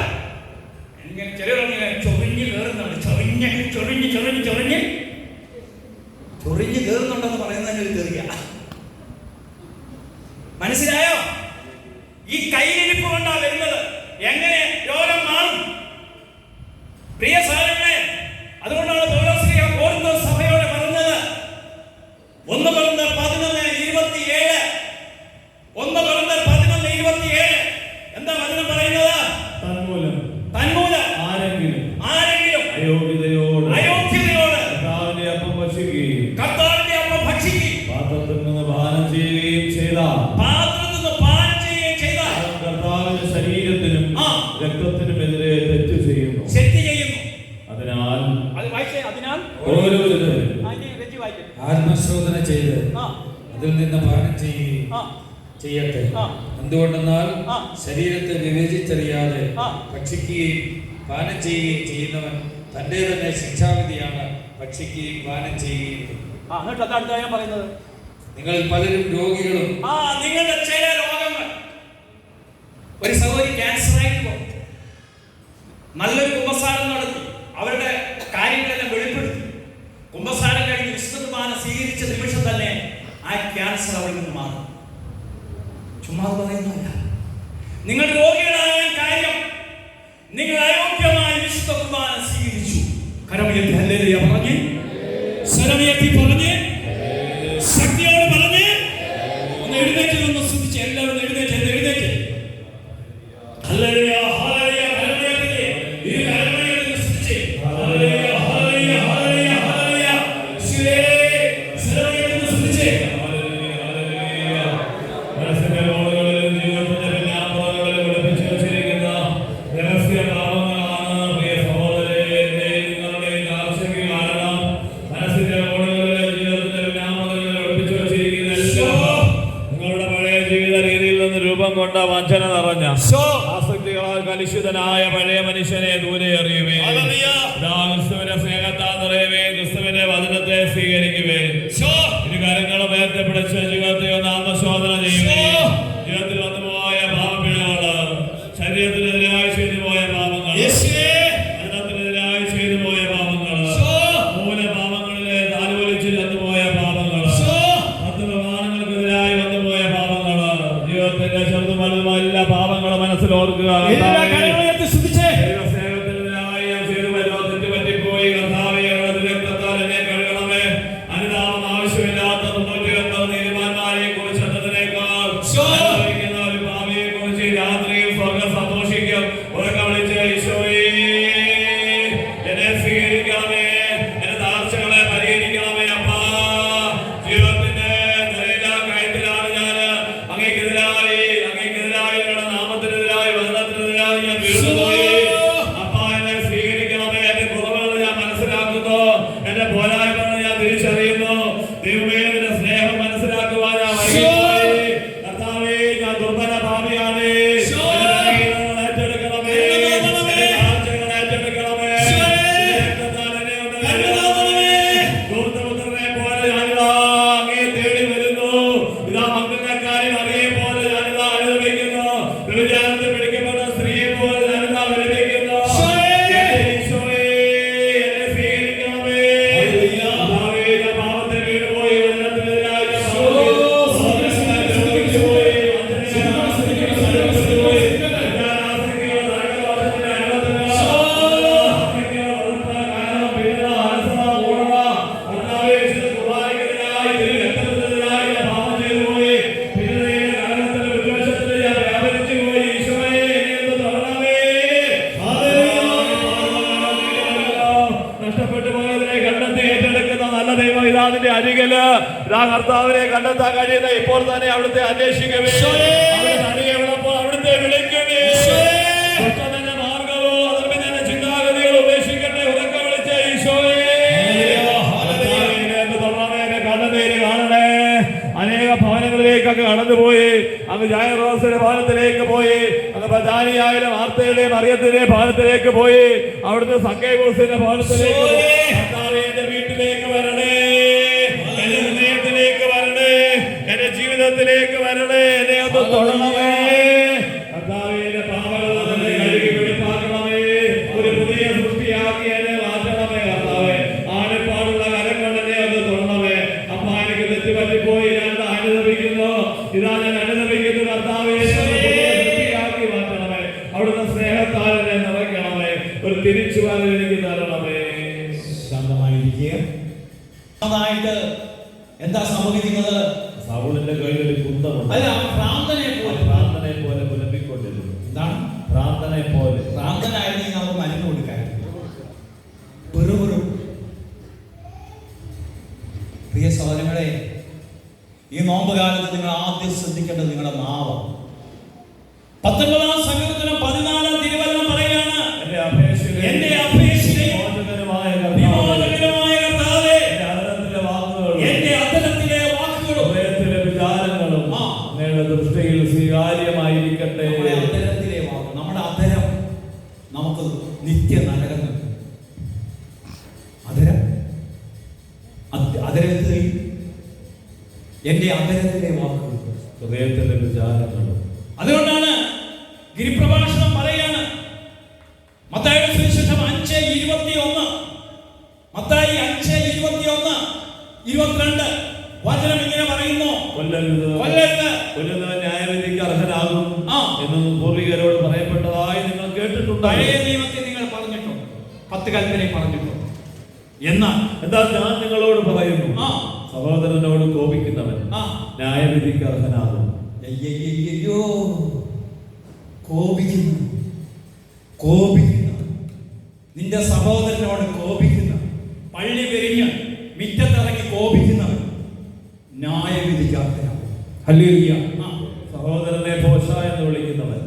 ഇങ്ങനെ ചിലരങ്ങനെ ചൊറിഞ്ഞ് കയറുന്നുണ്ട്. ചൊറിഞ്ഞ് കയറുന്നുണ്ടെന്ന് പറയുന്നതിന് ഒരു തെറിയ. മനസ്സിലായോ? ഈ കയ്യിലിരിപ്പ് കൊണ്ടാ വരുന്നത്. എങ്ങനെ രോഗം മാറും? പ്രിയ സഹോദരങ്ങളെ, അതുകൊണ്ടാണ് പൗലോസ് കോരിന്ത്യർ സഭയോട് പറഞ്ഞത് 1 Corinthians 11:27. 1 Corinthians 11:27 എന്താ വചനം പറയുന്നത്? തന്മൂലം ആരെങ്കിലും അയോഗ്യതയോട് കർത്താവിന്റെ അപ്പം ഭക്ഷിക്കുകയും പാത്രത്തിൽ നിന്ന് പാനം ചെയ്യുകയും ചെയ്താൽ കർത്താവിന്റെ ശരീരത്തിനും രക്തത്തിനുമെതിരെ തെറ്റ് ചെയ്യുന്നു. അതിനാൽ ഓരോരുത്തരും ആത്മശോധന ചെയ്ത് അതിൽ നിന്ന് പാനം ചെയ്യട്ടെ. എന്തുകൊണ്ടെന്നാൽ ശരീരത്തെ വിവേചിച്ചറിയാതെ ഭക്ഷിക്കുകയും പാനം ചെയ്യുകയും ചെയ്യുന്നവൻ തന്റെ തന്നെ ശിക്ഷാവിധിയാണ് ഭക്ഷിക്കുകയും പാനം ചെയ്യുകയും. പറയുന്നത് നിങ്ങൾ പലരും രോഗികളും നിങ്ങളുടെ ചില രോഗങ്ങൾ. ഒരു സഹോദരി ക്യാൻസർ ആയിട്ട് പോകും. നല്ലൊരു കുമ്പസാരം നടത്തി അവരുടെ കാര്യങ്ങളെല്ലാം വെളിപ്പെടുത്തി. കുമ്പസാരം കഴിഞ്ഞ് വിശുദ്ധ കുർബാന സ്വീകരിച്ച നിമിഷം തന്നെ ആ ക്യാൻസർ അവിടെ നിന്ന് മാറും. ചുമ്മാ പറയുന്നതല്ല. നിങ്ങൾ രോഗികളായ കാര്യം നിങ്ങൾ അയോഗ്യമായി വിശുദ്ധ കുർബാന സ്വീകരിച്ചു. കരമുയർത്തി ഹല്ലേലൂയ പറഞ്ഞ്, സ്വരമുയർത്തി പറഞ്ഞ്, ശക്തിയോട് പറഞ്ഞ്, ഒന്ന് എഴുന്നേറ്റ് നിന്ന് സ്തുതിച്ച് എല്ലാവരും എഴുന്നേറ്റ്. ഹല്ലേലൂയ ഹല്ലേലൂയ ഹല്ലേലൂയ. ഈ കരമുയർത്തി സ്തുതിച്ച് ഹല്ലേലൂയ ഹല്ലേലൂയ ഹല്ലേലൂയ ഹല്ലേലൂയ. സ്വരമുയർത്തി സ്തുതിച്ച് കൊണ്ട വഞ്ചന നിറഞ്ഞ ആസക്തികളാൽ കലുഷിതനായ പഴയ മനുഷ്യനെ ദൂരെ എറിയുവേ. ക്രിസ്തുവിന്റെ സ്നേഹത്താൽ നിറയുവേ. ക്രിസ്തുവിന്റെ വചനത്തെ സ്വീകരിക്കുവേ. ഇരു കരങ്ങളും ഉയർത്തിപ്പിടിച്ച് ജീവിതത്തെ ഒന്ന് ആത്മശോധന ചെയ്യുവേ. ജീവിതത്തിൽ വന്നുപോയ പാപപിഴകള്, ശരീരത്തിനെതിരായി ചെയ്തു പോയ പാപങ്ങൾ, വചനത്തിനെതിരായി ചെയ്തു പോയ പാപങ്ങള്, മൂലപാപങ്ങളിലെ താലോലിച്ച് ചെന്നുപോയ പാപങ്ങള്, പ്രമാണങ്ങൾക്കെതിരായി വന്നുപോയ പാപങ്ങള്, ജീവിതത്തിന്റെ ചെറുതും വലുതുമായ എല്ലാ പാപങ്ങളും മനസ്സിലോർക്കുക. സ്നേഹത്തിനെതിരായി ഞാൻ ചെയ്തു വരുമോ തെറ്റുപറ്റിപ്പോയി. കർത്താവേ, രക്തത്താൽ എന്നെ കഴുകണമേ. അനുതാപം ആവശ്യമില്ലാത്ത 99 നീതിമാന്മാരെ കുറിച്ച് എന്നതിനേക്കാൾ ഒരു പാപിയെ കുറിച്ച് രാത്രിയിൽ സ്വർഗ്ഗം സന്തോഷിക്കും. ഉറക്കെ വിളിച്ച് ഈശോയേ, എന്നെ സ്വീകരിക്കണമേ, എന്റെ താഴ്ചകളെ പരിഹരിക്കണമേ. അപ്പാ, ജീവിതത്തിന്റെ നിലയില്ലാ കയത്തിലാണ് ഞാൻ. അങ്ങേക്കെതിരായി അങ്ങയുടെ നാമത്തിനെതിരായി വചനത്തിനെതിരായി ഞാൻ വീഴുന്നുപോയി. അപ്പാ, എന്നെ സ്വീകരിക്കണമേ. എന്റെ കുറവുകൾ ഞാൻ മനസ്സിലാക്കുന്നു, എന്റെ പോരായ്മകൾ ഞാൻ തിരിച്ചറിയുന്നു. ദൈവമേ, നിന്റെ സ്നേഹം മനസ്സിലാക്കുവാൻ ഞാൻ വൈകിപ്പോയി. കർത്താവേ, ഞാൻ ദുർബല പാപിയാണ്. ഏറ്റെടുക്കണമേ, എന്റെ താഴ്ചകൾ ഏറ്റെടുക്കണമേ. രക്തത്താൽ എന്നെ ഒന്ന് കഴുകണമേ. ദൂർത്തപുത്രനെ പോലെ ഞാനിതാ അങ്ങയെ തേടി വരുന്നു. ഇതാ മംഗലക്കാരി അറിയെ പോലെ ഞാനിതാ അനുഭവിക്കുന്നു. വ്യഭിചാരത്തിൽ പിടിക്കപ്പെട്ട സ്ത്രീയെ പോലെ ഞാനിതാ വിലപിക്കുന്നു. ഈശോയേ, എന്നെ സ്വീകരിക്കണമേ. കർത്താവേ, ഞാൻ പാപത്തിൽ വീണുപോയി. വചനത്തിനെതിരായി ഞാൻ നഷ്ടപ്പെട്ടു പോയതിനെ കണ്ടെത്തി ഏറ്റെടുക്കുന്ന നല്ല ദൈവം ഇതാതിന്റെ അരികില് കർത്താവിനെ കണ്ടെത്താൻ കഴിയുന്ന ഇപ്പോൾ തന്നെ അവിടുത്തെ അന്വേഷിക്കവേ. അരികെ ഉള്ളപ്പോൾ അവിടുത്തെ വിളിക്കവേ. തന്നെ മാർഗമോ അതിൽ തന്നെ ചിന്താഗതികൾ ഉപേക്ഷിക്കട്ടെ. ഉറക്കെ വിളിച്ച ഈശോയെ, കണ്ണുനീര് കാണണേ. അനേക ഭവനങ്ങളിലേക്കൊക്കെ കടന്നുപോയി. അങ്ങ് ജയറോസിന്റെ ഭവനത്തിലേക്ക് പോയി. അങ്ങ് പ്രധാനിയായാലും വാർത്തയുടെയും അറിയത്തിന്റെയും ഭവനത്തിലേക്ക് പോയി. അവിടുത്തെ സക്കേബൂസിന്റെ ഭവനത്തിലേക്ക് എന്റെ വീട്ടിലേക്ക് വരണേ. എന്റെ ഹൃദയത്തിലേക്ക് വരണേ. എന്റെ ജീവിതത്തിലേക്ക് വരണേ. കരുണേ എന്നെ ഒന്ന് തൊടണമേ. കർത്താവേ പാപങ്ങൾ തന്നെ കഴുകി വെടിപ്പാക്കണമേ. ഒരു പുതിയ സൃഷ്ടിയാക്കി എന്നെ മാറ്റണമേ കർത്താവേ. ആണിപ്പാടുള്ള കരങ്ങൾ എന്നെ ഒന്ന് തൊടണമേ. അപ്പ എനിക്ക് തെറ്റുപറ്റിപ്പോയി, ഞാൻ അനുദപിക്കുന്നു. ഇതാ ഞാൻ അനുദപിക്കുന്നു കർത്താവേ. സൃഷ്ടിയാക്കി മാറ്റണമേ. അവിടുന്ന് സ്നേഹത്താൽ എന്നെ നിറയ്ക്കണമേ. ഒരു തിരിച്ചുവരവ് എനിക്ക് തരണമേ. ശാന്തമായിരിക്കുക. എന്താ സംഭവിക്കുന്നത്? സൗളിന്റെ കയ്യിൽ ഒരു കുന്തമുണ്ട്. അല്ല, ഭ്രാന്തനെ പോലെ പുലമ്പിക്കൊണ്ടിരുന്നു. എന്താണ് ഭ്രാന്തനെ പോലെ? ഭ്രാന്തനായിരുന്നെങ്കിൽ നമുക്ക് മരുന്ന് കൊടുക്കായിരുന്നു. വെറും പ്രിയ സഹോദരങ്ങളെ, ഈ നോമ്പ് കാലത്ത് നിങ്ങൾ ആദ്യം ശ്രദ്ധിക്കേണ്ടത് നിങ്ങളുടെ നാവ്. 19-ാം സങ്കീർത്തനം 14-ാം തിരുവചനം പറയുകയാണ്, എന്റെ അപേക്ഷയും വിമോചകനുമായ കർത്താവേ, എന്റെ അധരത്തിലെ വാക്കുകളും ഹൃദയത്തിലെ വിചാരങ്ങളും അങ്ങയുടെ ദൃഷ്ടിയിൽ സ്വീകാര്യമായിരിക്കട്ടെ. അധരത്തിലെ വാക്ക്, നമ്മുടെ അധരം നമുക്ക് നിത്യ നരകം നൽകും. അധരത്തിൽ എന്റെ അധരത്തിലെ വാക്കുകൾ, ഹൃദയത്തിലെ വിചാരങ്ങളും. അതുകൊണ്ടാണ് ഗിരിപ്രഭാഷണം പറയാണ്, മത്തായിയുടെ സുവിശേഷം 5:21, മത്തായി 5:21-22 വചനം ഇങ്ങനെ പറയുന്നു, കൊല്ലുന്നവൻ ന്യായവിധിക്ക് അർഹനാകും എന്നൊന്നും പൂർവികരോട് പറയപ്പെട്ടതായി നിങ്ങൾ കേട്ടിട്ടുണ്ട്. പഴയ നിയമത്തിൽ നിങ്ങൾ പറഞ്ഞിട്ടുണ്ട്, 10 കൽപ്പനയെ പറഞ്ഞിട്ടുണ്ട്. എന്നാൽ എന്താ ഞാൻ നിങ്ങളോട് പറയുന്നു, സഹോദരനോട് കോപിക്കുന്നവൻ ന്യായവിധിക്ക് അർഹനാകും. അയ്യോ, കോപിക്കുന്നു, നിന്റെ സഹോദരനോട് കോപിക്കുന്ന, പള്ളി പെരിഞ്ഞ് മിറ്റത്തിറങ്ങി കോപിക്കുന്നവൻ ന്യായവിധിക്കാത്തനാണ്. ഹല്ലേലൂയ. സഹോദരനെ ഭോഷ എന്ന് വിളിക്കുന്നവൻ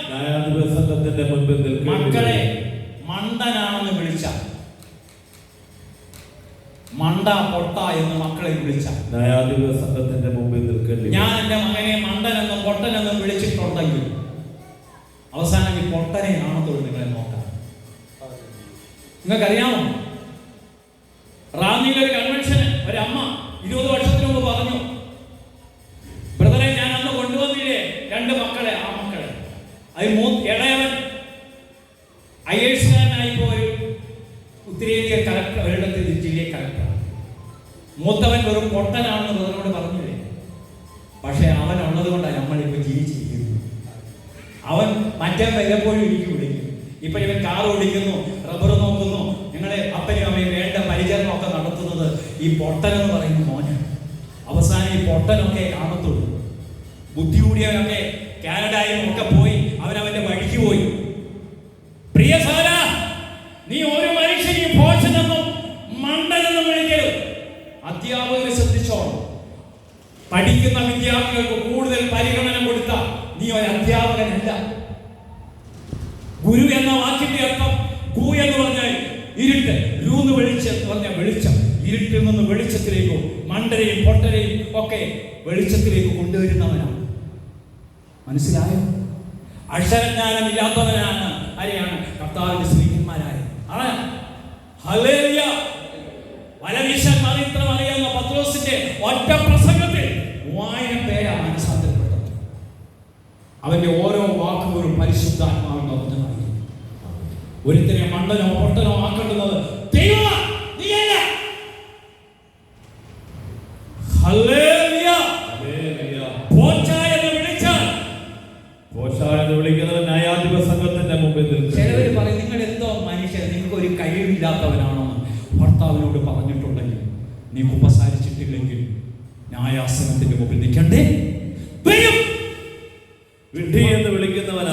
ന്യായാധിപ സംഘത്തിന്റെ മുൻപിൽ നിൽക്കും. മക്കളെ മണ്ടനാണെന്ന് വിളിച്ച, മണ്ട പൊട്ട എന്ന് മക്കളെ വിളിച്ച, ന്യായാധിപ സംഘത്തിന്റെ മുമ്പിൽ നിൽക്കേണ്ടി. ഞാൻ എന്റെ മകനെ മണ്ടനെന്നും പൊട്ടനെന്നും വിളിച്ചിട്ടുണ്ടെങ്കിൽ അവസാനം ഈ പൊട്ടനെ കാണത്തുള്ളൂ. നിങ്ങളെ നോക്കാം. നിങ്ങൾക്കറിയാമോ, റാന്നിയിലെ ഒരു കൺവെൻഷന് ഒരമ്മ 20 വർഷത്തിന് മുമ്പ് പറഞ്ഞു, ബ്രദറെ ഞാൻ അന്ന് കൊണ്ടുവന്നില്ലേ 2 മക്കളെ, ആ മക്കളെ, അതിൽ ഇളയവൻ IAS-കാരനായിപ്പോ ഒരു ഉത്തരേന്ത്യ കളക്ടർ, ഒരിടത്ത് ജില്ലയെ കളക്ടർ. മൂത്തവൻ വെറും പൊട്ടനാണെന്ന് ബ്രദറിനോട് പറഞ്ഞില്ലേ. പക്ഷെ അവൻ ഉള്ളത് കൊണ്ടാണ് നമ്മളിപ്പോൾ ജീവിച്ചിരിക്കുന്നത്. അവൻ മറ്റേ വല്ലപ്പോഴും എനിക്ക് വിളിക്കും. ഇപ്പൊ ഇവൻ കാർ ഓടിക്കുന്നു, റബ്ബർ നോക്കുന്നു, നിങ്ങളെ അപ്പനും അമ്മയും വേണ്ട പരിചരണമൊക്കെ നടത്തുന്നത് ഈ പൊട്ടനെന്ന് പറയുന്ന മോനാണ്. അവസാനം ഈ പൊട്ടനൊക്കെ കാണത്തുള്ളൂ. ബുദ്ധി കൂടിയവനൊക്കെ കാനഡയിലും ഒക്കെ പോയി അവനവന്റെ വഴിക്ക് പോയി. പ്രിയ സഹോദര, നീ ഒരു മനുഷ്യനെയും ഭോഷനെന്നും മണ്ടനെന്നും വിളിക്കരുത്. അധ്യാപകരെ ശ്രദ്ധിച്ചോളൂ. പഠിക്കുന്ന വിദ്യാർത്ഥികൾക്ക് കൂടുതൽ പരിഗണന കൊടുത്ത നീ ഒരു അധ്യാപകനല്ല. ഗുരു എന്ന വാക്കിന്റെ അർത്ഥം, ഗു എന്ന് പറഞ്ഞാൽ ഇരുട്ട്, രൂന്ന് വെളിച്ചം എന്ന് പറഞ്ഞാൽ വെളിച്ചം. ഇരുട്ടിൽ നിന്ന് വെളിച്ചത്തിലേക്കോ മണ്ടരെയും പൊട്ടരെയും ഒക്കെ വെളിച്ചത്തിലേക്ക് കൊണ്ടുവരുന്നവനാണ്. മനസ്സിലായോ? അക്ഷരജ്ഞാനമില്ലാത്തവനാണ് ആരെയാണ്? കർത്താവിന്റെ സ്ത്രീകന്മാരായ വലവീശാൻ മാത്രം അറിയാവുന്ന പത്രോസിന്റെ ഒറ്റ പ്രസംഗത്തിൽ 3000 പേരാണ് മനസ്സാന്തരപ്പെട്ടത്. അവന്റെ ഓരോ വാക്കുകളും പരിശുദ്ധാത്മാവിന്റെ ഒന്നതായി. ഒരുത്തനെ മണ്ടനോ പൊട്ടനോ ആക്കേണ്ടുന്നത് ദൈവമാണ്, നീയല്ല. ഹല്ലേലൂയ. പോച്ച എന്ന് വിളിക്കുന്നവൻ ന്യായാധിപ സംഘത്തിന്റെ മുമ്പിൽ നിൽക്കും. ചിലവർ പറയും, നിങ്ങൾ എന്തോ മനുഷ്യൻ, നിങ്ങൾക്ക് ഒരു കഴിവില്ലാത്തവനാണെന്ന് ഭർത്താവിനോട് പറഞ്ഞിട്ടുണ്ടെങ്കിൽ, നീ ഉപസാരിച്ചിട്ടില്ലെങ്കിൽ ന്യായാസനത്തിന്റെ മുമ്പിൽ നിൽക്കണ്ടേ? വിഡ്ഢി എന്ന് വിളിക്കുന്നവൻ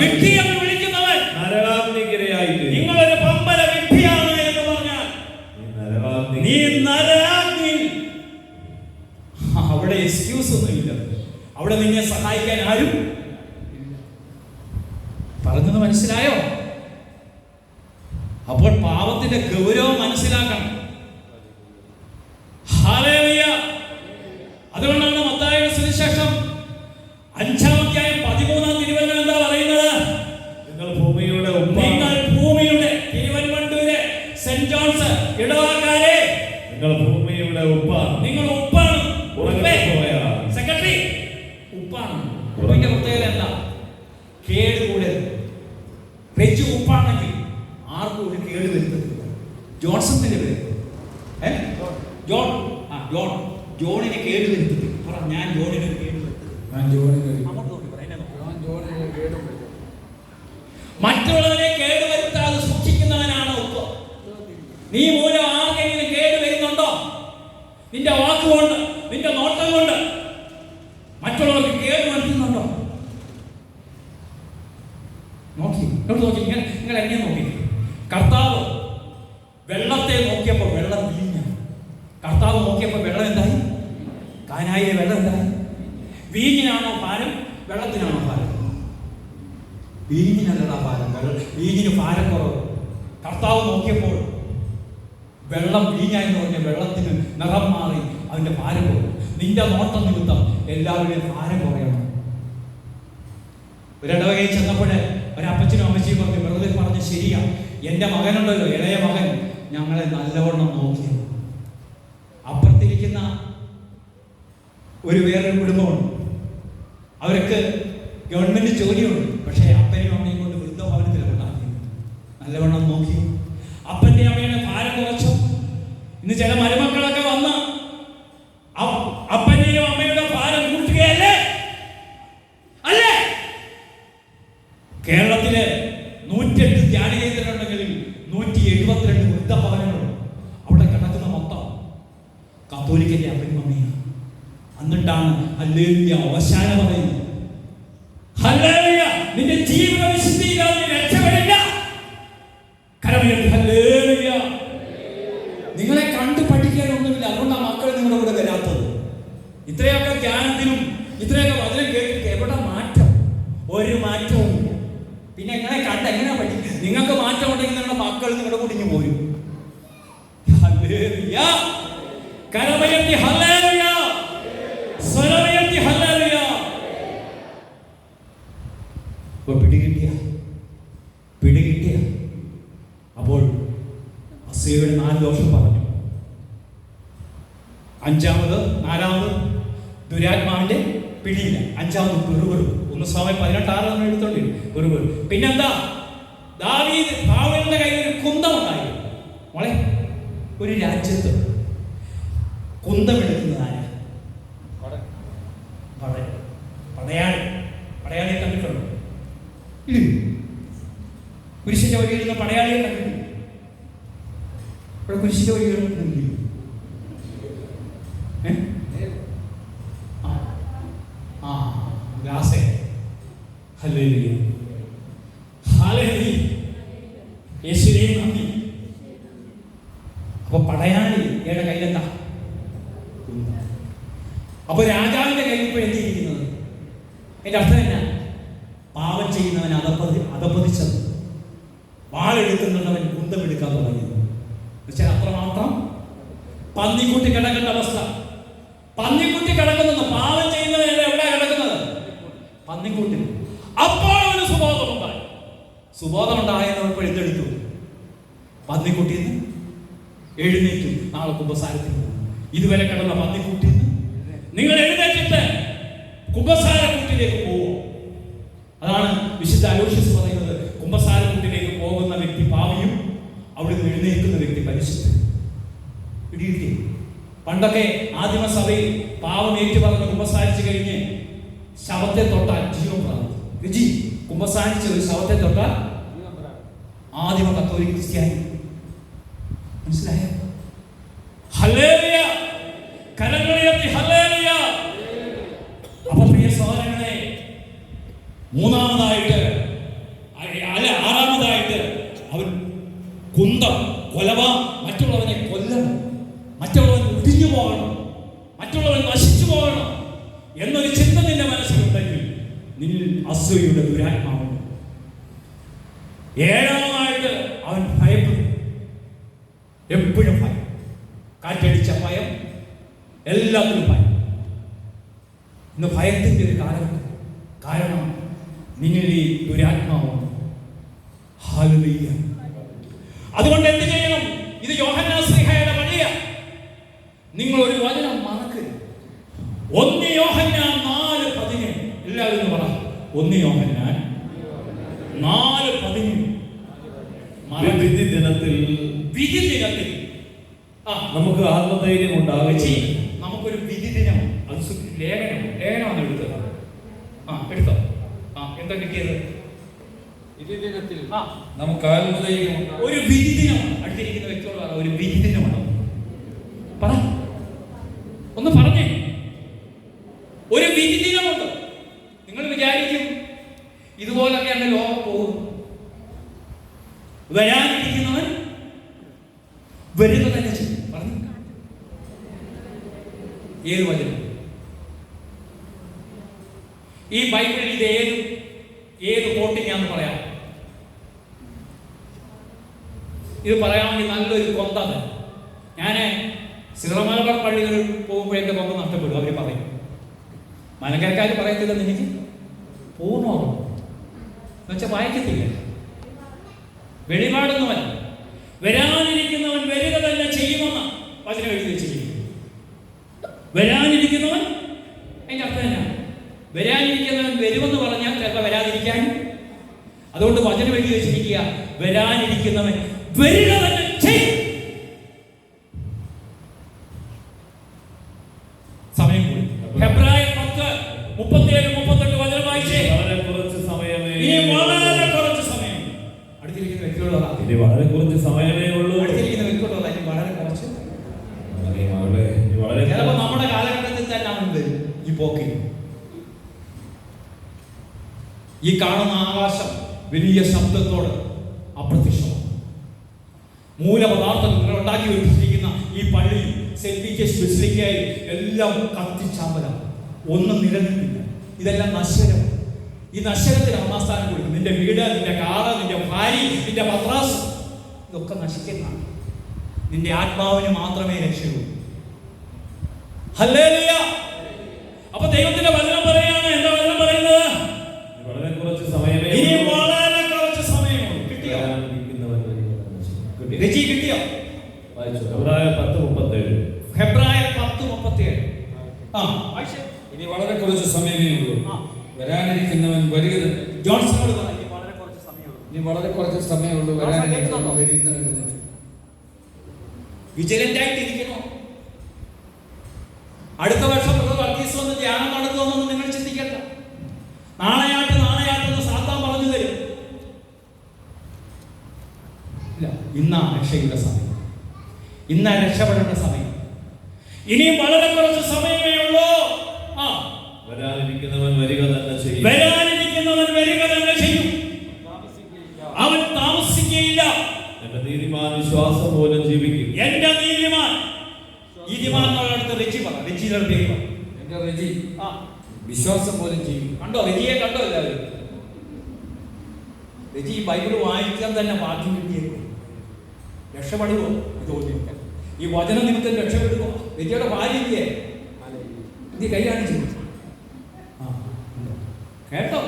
നരകാഗ്നിക്കിരയായി. നിങ്ങളൊരു പമ്പര വിഡ്ഢിയാണ് എന്ന് പറഞ്ഞാൽ നീ നരകാഗ്നി. അവിടെ എക്സ്ക്യൂസ് ഒന്നുമില്ല. അവിടെ നിന്നെ സഹായിക്കാൻ ആരും. പറഞ്ഞത് മനസ്സിലായോ? അപ്പോൾ പാപത്തിന്റെ ഗൗരവം മനസ്സിലാക്കണം. ഹല്ലേലൂയ. അതുകൊണ്ടാണ് മത്തായിയുടെ സുവിശേഷം 5-ാം അധ്യായം 13-ാം തിരുവചനം എന്താ പറയുന്നത്? നിങ്ങൾ ഭൂമിയുടെ തിരുവൻവണ്ടൂര് സെന്റ് ജോൺസ് ഇടവക്കാരെ, നിങ്ങൾ ഭൂമിയുടെ ഉപ്പാണ്. നിങ്ങൾ ഉപ്പാണ്. ജോൺസന്റെ പേര് ജോൺ. ജോണിനെ കേടുവരുത്തി പറ. ഞാൻ ജോണിനെ കേടുവരുത്തി. അങ്ങോട്ട് നോക്കി പറ. എന്നെ നോക്കി. മറ്റുള്ളവരെ കേടുവരുത്താതെ സൂക്ഷിക്കുന്നവനാണ് ഉപ്പ്. നീ മൂലം ആർക്കെങ്കിലും കേട് വരുന്നുണ്ടോ? നിന്റെ വാക്കുകൊണ്ട്, നിന്റെ നോട്ടം കൊണ്ട് മറ്റുള്ളവർക്ക് കേട് വരുത്തുന്നുണ്ടോ? നോക്കി നോക്കി. നിങ്ങൾ എന്നെ നോക്കി. കർത്താവ് വെള്ളത്തെ നോക്കിയപ്പോൾ വെള്ളം വീഞ്ഞ. കർത്താവ് നോക്കിയപ്പോൾ വെള്ളം എന്തായി? കാനായിലെ വെള്ളം എന്തായി? വീഞ്ഞിനാണോ ഭാരം? വെള്ളത്തിനാണോ ഭാരം? വീഞ്ഞിനല്ലടാ ഭാരം. വീഞ്ഞിന് ഭാരം കുറവ്. കർത്താവ് നോക്കിയപ്പോൾ വെള്ളം വീഞ്ഞായെന്ന് പറഞ്ഞ വെള്ളത്തിന് നിറം മാറി, അതിന്റെ ഭാരം കുറവ്. നിന്റെ നോട്ടം നിമിത്തം എല്ലാവരുടെയും ഭാരം കുറയണം. ഒരിടവകയിൽ ചെന്നപ്പോൾ ഒരപ്പച്ചനും അമ്മച്ചിയും പറഞ്ഞു, വെറുതെ പറഞ്ഞ് ശരിയാ, എൻ്റെ മകനുണ്ടല്ലോ, ഇളയ മകൻ ഞങ്ങളെ നല്ലവണ്ണം നോക്കിയത്. അപ്പുറത്തിരിക്കുന്ന വേറൊരു കുടുംബമുണ്ട്. അവർക്ക് ഗവൺമെന്റ് ജോലിയുണ്ട്. പക്ഷേ അപ്പനെയും അമ്മയും കൊണ്ട് വൃദ്ധഭവനത്തിലാണ് ഉണ്ടാക്കിയത്. നല്ലവണ്ണം നോക്കി. അപ്പന്റെ അമ്മയുടെ ഭാരം കുറച്ചു. ഇന്ന് ചില മരുമക്കളൊക്കെ വന്ന് അപ്പന്റെയും അമ്മയുടെ ഭാരം കൂട്ടുകയല്ലേ? അല്ലേ? കേരളത്തില് 108 ധ്യാനകേന്ദ്രങ്ങളുണ്ടെങ്കിൽ 172 വൃദ്ധഭവനങ്ങളുണ്ട്. അവിടെ കിടക്കുന്ന മൊത്തം കത്തോലിക്കന്റെ അപ്പനും അമ്മയാണ്. എന്നിട്ടാണ് ഹല്ലേലൂയ അവസാന പറയുന്നത്. ഹല്ലേലൂയ, നിന്റെ ജീവിത വിശുദ്ധിയില്ലാതെ രക്ഷപ്പെടില്ല. കരമുയർത്തി ഹല്ലേലൂയ. നിങ്ങളെ കണ്ടു പഠിക്കാനൊന്നുമില്ല. അതുകൊണ്ടാണ് മക്കൾ നിങ്ങളുടെ കൂടെ വരാത്തത്. ഇത്രയൊക്കെ ധ്യാനത്തിനും ഇത്രയൊക്കെ വചനം കേട്ടിട്ട് എവിടെ മാറ്റം? ഒരു മാറ്റവും ഇല്ല. പിന്നെ എങ്ങനെ കണ്ട് എങ്ങനെ പഠിക്കും? നിങ്ങൾക്ക് മാറ്റം ഉണ്ടെങ്കിൽ നിങ്ങളുടെ മക്കൾ നിങ്ങളുടെ കുടിഞ്ഞു പോരും. ഹല്ലേലൂയ. കരമുയർത്തി ഹല്ലേലൂയ. സ്വരമുയർത്തി ഹല്ലേലൂയ. പിടികിട്ടിയ അപ്പോൾ അസൂയയുടെ 4 ദോഷം പറഞ്ഞു. 4ാമത് ദുരാത്മാവിന്റെ പിടിയില്ല. 5ാമത് വെറുവെറുപ്പ്. 1 Samuel 18:6 എടുത്തോണ്ട് വെറുവെറു. പിന്നെന്താ? ദാവീദ് സാവൂലിന്റെ കയ്യിൽ ഒരു കുന്തം ഉണ്ടായി. മോളെ, ഒരു രാജ്യത്ത് കുന്തമെടുക്കുന്നതായ പടയാളി കണ്ടിട്ടുണ്ടോ? ഇല്ല. കുരിശിന്റെ വഴിയിലുള്ള പടയാളിയെ കണ്ടിട്ടില്ല. ഇവിടെ കുരിശിന്റെ വഴി അപ്പൊ പടയാളിയുടെ കയ്യിലെന്താ? അപ്പൊ രാജാവിന്റെ കയ്യിൽ ഇപ്പോൾ എന്തിരിക്കുന്നത്? എന്റെ അർത്ഥം എന്നാ? പാപം ചെയ്യുന്നവൻ അതപ്പതിച്ചത്, വാളെടുക്കുന്നവൻ കുന്തമെടുക്കാൻ തുടങ്ങിയത്. എന്നുവെച്ചാൽ അത്രമാത്രം പന്നിക്കുട്ടി കിടക്കേണ്ട അവസ്ഥ. പന്നിക്കുട്ടി കിടക്കുന്നത്, പാപം ചെയ്യുന്നവൻ എവിടെ കിടക്കുന്നത്? പന്നിക്കുട്ടി. അപ്പോൾ അവന് സുബോധമുണ്ടായി. സുബോധമുണ്ടായെന്നപ്പോൾ എന്തെടുത്തു? പന്നിക്കുട്ടിയിൽ നിന്ന് എഴുന്നേറ്റു. നാളെ കുമ്പസാരത്തിൽ ഇതുവരെ കിടന്ന പന്നിക്കുട്ടിയിൽ നിന്ന് നിങ്ങൾ എഴുന്നേറ്റിട്ട് കുമ്പസാരക്കുട്ടിലേക്ക് പോവോ? അതാണ് വിശുദ്ധ അലോഷ്യസ് പറയുന്നത്. കുമ്പസാരക്കുട്ടിലേക്ക് പോകുന്ന വ്യക്തി പാപിയും അവിടുന്ന് എഴുന്നേൽക്കുന്ന വ്യക്തി പരിശുദ്ധൻ. പിടികിട്ടി? പണ്ടൊക്കെ ആദിമസഭയിൽ പാവം ഏറ്റുപറഞ്ഞ് കുമ്പസാരിച്ചു കഴിഞ്ഞ് ശവത്തെ തൊട്ടാൽ ജീവൻ പ്രാപിച്ചു. കുമ്പസാരിച്ച ഒരു ശവത്തെ തൊട്ടാൽ ആദിമ കത്തോലിക്ക ക്രിസ്ത്യാനി. മനസ്സിലായോ? ഹല്ലേലൂയ. കരങ്ങളുയർത്തി ഹല്ലേലൂയ. അപ്പൊ പ്രിയ സഹോദരങ്ങളെ, 3ാമതായിട്ട് 6ാമതായിട്ട് അവൻ കുന്തം മറ്റുള്ളവനെ കൊല്ലണം, മറ്റുള്ളവൻ ഒടിഞ്ഞു പോകണം, മറ്റുള്ളവൻ നശിച്ചു പോകണം എന്നൊരു ചിന്ത നിന്റെ മനസ്സിലുണ്ടെങ്കിൽ നിന്നിൽ അസൂയയുടെ ദുരാത്മാവുണ്ട്. 7ാമതായിട്ട് അവൻ ഭയപ്പെടും. എപ്പോഴും ഭയം. കാറ്റടിച്ച ഭയം, എല്ലാത്തിനും ഭയം. ഇന്ന് ഭയത്തിന്റെ ഒരു കാലമുണ്ട്. കാരണം നിന്നിൽ ഈ ദുരാത്മാവുണ്ട്. ഹല്ലേലൂയ. അതുകൊണ്ട് എന്ത് ചെയ്യണം? ഇത് യോഹന്നാൻ ശ്ലീഹായുടെ വഴിയാ. നിങ്ങൾ ഒരു വചനം മറക്കരുത്. 1 യോഹന്നാൻ 4:17. എല്ലാവരും പറ. 1 യോഹന്നാൻ 4:17. ദിനത്തിൽ വിധി ദിനത്തിൽ നമുക്ക് ആത്മധൈര്യം ഉണ്ടാകും. നമുക്കൊരു വിധി ദിനം. അത് ലേഖനമാണ് എടുത്തത്. എടുത്തോ. എന്താ കിട്ടിയത്? നമുക്ക് ആത്മധൈര്യം ഒരു വിധി ദിനമാണ്. അടുത്തിരിക്കുന്ന വ്യക്തിയോട് പറ, ഒരു വിധി ദിനമാണ്. പറ, ഒന്ന് പറഞ്ഞേ. ഒരു വിധി ദിനമുണ്ട്. നിങ്ങൾ വിചാരിക്കും ഇതുപോലൊക്കെയാണ് ലോകം പോകും. വരാനിരിക്കുന്നവൻ വരിക തന്നെ ചെയ്യും. പറഞ്ഞു ഏത് വചനം? ഈ ബൈബിളിൽ ഇത് ഏത് കോട്ടിങ്ങാന്ന് പറയാം? ഇത് പറയാമെങ്കിൽ നല്ലൊരു കൊന്താണ്. ഞാൻ സിറമലബാർ പള്ളികളിൽ പോകുമ്പോൾ എൻ്റെ കൊമ്പ് നഷ്ടപ്പെടും. അവർ പറയും. മലങ്കരക്കാർ പറയത്തില്ലെന്ന് എനിക്ക് പൂർണ്ണമാണ് എന്നുവെച്ചാൽ വായിക്കത്തില്ല. വെളിപാടുന്നവൻ വരാനിരിക്കുന്നവൻ വരിക തന്നെ ചെയ്യുമെന്ന് വചനം എഴുതി വെച്ചിരിക്കുന്നു. വരാനിരിക്കുന്നവൻ അതിൻ്റെ അർത്ഥം തന്നെ വരാനിരിക്കുന്നവൻ വരുമെന്ന് പറഞ്ഞാൽ ചിലപ്പോൾ വരാതിരിക്കാൻ. അതുകൊണ്ട് വചനം എഴുതി വെച്ചിരിക്കുക, വരാനിരിക്കുന്നവൻ വരിക തന്നെ ചെയ്യും. സമയം കൂടി. ഫെബ്രുവരി 10:37-38 വചനം വായിച്ചേ. വളരെ കുറച്ച് സമയമേ. ഇനി വളരെ കുറച്ച് സമയം. അടുത്തിരിക്കുന്ന വ്യക്തിയോട് പറ, ഇനി വളരെ കുറച്ച് സമയമേ ഉള്ളൂ. അടുത്തിരിക്കുന്ന വ്യക്തിയോട് പറ, ഇനി വളരെ കുറച്ച്. ചിലപ്പോൾ നമ്മുടെ കാലഘട്ടത്തിൽ തന്നെ അവൻ വരും. ഈ പോക്കിൽ ഈ കാണുന്ന ആകാശം വലിയ ശബ്ദത്തോട് അപ്രത്യക്ഷമാണ്. മൂലപദാർത്ഥം നിങ്ങൾ ഉണ്ടാക്കി വെച്ചിരിക്കുന്ന ഈ പള്ളി, സെന്റ് പീറ്റേഴ്സ് ബസിലിക്കയിൽ എല്ലാം കത്തിച്ചാമ്പലാണ്. ഒന്നും നിലനിൽക്കില്ല. ഇതെല്ലാം നശ്വരം. ഈ നശ്വരത്തിന് ഒന്നാം സ്ഥാനം കൊടുക്കും. നിന്റെ വീട്, നിന്റെ കാറ്, നിന്റെ ഭാര്യ, നിന്റെ പത്രാസ്, ഇതൊക്കെ നശിക്കുന്നതാണ്. നിന്റെ ആത്മാവിന് മാത്രമേ രക്ഷയുള്ളൂ. ഹല്ലേലൂയ. അപ്പൊ ദൈവത്തിന്റെ വചനം പറയാണ്. എന്താ വചനം പറയുന്നത്? വളരെ കുറച്ച് സമയമേ. ഇനി വളരെ കുറച്ച് സമയമുള്ളൂ. കിട്ടിയോ? രചി കിട്ടിയോ? ഫെബ്രുവരി 10:37. ഫെബ്രുവരി 10:37. ഇനി വളരെ കുറച്ച് സമയമേ ഉള്ളൂ. വരാനിരിക്കുന്നവൻ വരിക. ജോൺസണോട് പറ, ഇനി വളരെ കുറച്ച് സമയമുള്ളൂ. ഇനി വളരെ കുറച്ച് സമയമുള്ളൂ. വരാനിരിക്കുന്നവൻ വരുന്നവൻ. വിജിലന്റ് ആയിട്ട് ഇരിക്കണോ? അടുത്ത വർഷം വർഗീസ് വന്ന് ധ്യാനം നടത്തുമെന്നൊന്നും നിങ്ങൾ ചിന്തിക്കണ്ട. നാളെയാട്ടെന്ന് സാത്താൻ പറഞ്ഞു തരും. ഇല്ല, ഇന്നാ രക്ഷയുടെ സമയം. ഇന്നാ രക്ഷപ്പെടേണ്ട സമയം. ഇനിയും വളരെ കുറച്ച് സമയമേ ഉള്ളൂ. വരാനിരിക്കുന്നവൻ വരിക തന്നെ ചെയ്യും. വരാനിരിക്കുന്നവൻ വരിക തന്നെ ചെയ്യും. അവൻ താമസിക്കുകയില്ല. എന്റെ നീതിമാൻ വിശ്വാസം പോലും ജീവിക്കും. എന്റെ നീതിമാൻ അടുത്ത് രചി പറ. രചിയുടെ പേര് പറ. എന്റെ രചി വിശ്വാസം പോലും ചെയ്യും. കണ്ടോ? രചിയെ കണ്ടോ എല്ലാവരും? രചി ബൈബിൾ വായിക്കാൻ തന്നെ ഭാഗ്യം കിട്ടിയേക്കും. രക്ഷപ്പെടുവോ? ചോദിക്കാം. ഈ വചന നിമിത്തം രക്ഷപ്പെടുവോ? രചിയുടെ ഭാര്യയ്ക്ക് നീ കൈ കാണിച്ചു കേട്ടോ?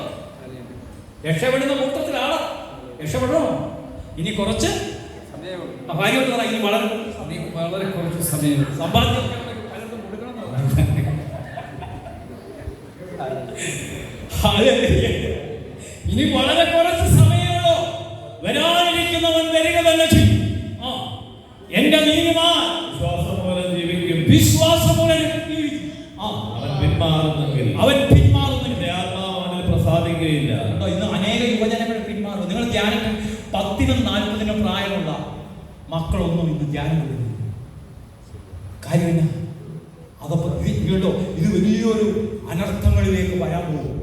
രക്ഷപ്പെടുന്ന കൂട്ടത്തിലാണ്. രക്ഷപ്പെടണോ? ഇനി കുറച്ച് ഭാര്യ ഇനി വളരെ കുറച്ച് സമയം. സമ്പാദ്യം ഇനി വളരെ കുറച്ച് സമയമോ. വരാനിരിക്കുന്നവൻ വരിക തന്നെ ചെയ്യും. എന്റെ നീതിമാൻ വിശ്വാസം പോലെ ജീവിക്കും. വിശ്വാസം പോലെ അവൻ പിന്മാറുന്നില്ല. ആത്മാവ് അവനിൽ പ്രസാദിക്കുകയില്ല. ഇന്ന് അനേക യുവജനങ്ങൾ പിന്മാറും. നിങ്ങൾ ധ്യാനം 10-40 പ്രായമുള്ള മക്കളൊന്നും ഇന്ന് ധ്യാനം കൊടുക്കുന്നു. കാര്യമില്ല. അതപ്പോ കേട്ടോ, ഇത് വലിയൊരു അനർത്ഥങ്ങളിലേക്ക് വരാൻ പോകും.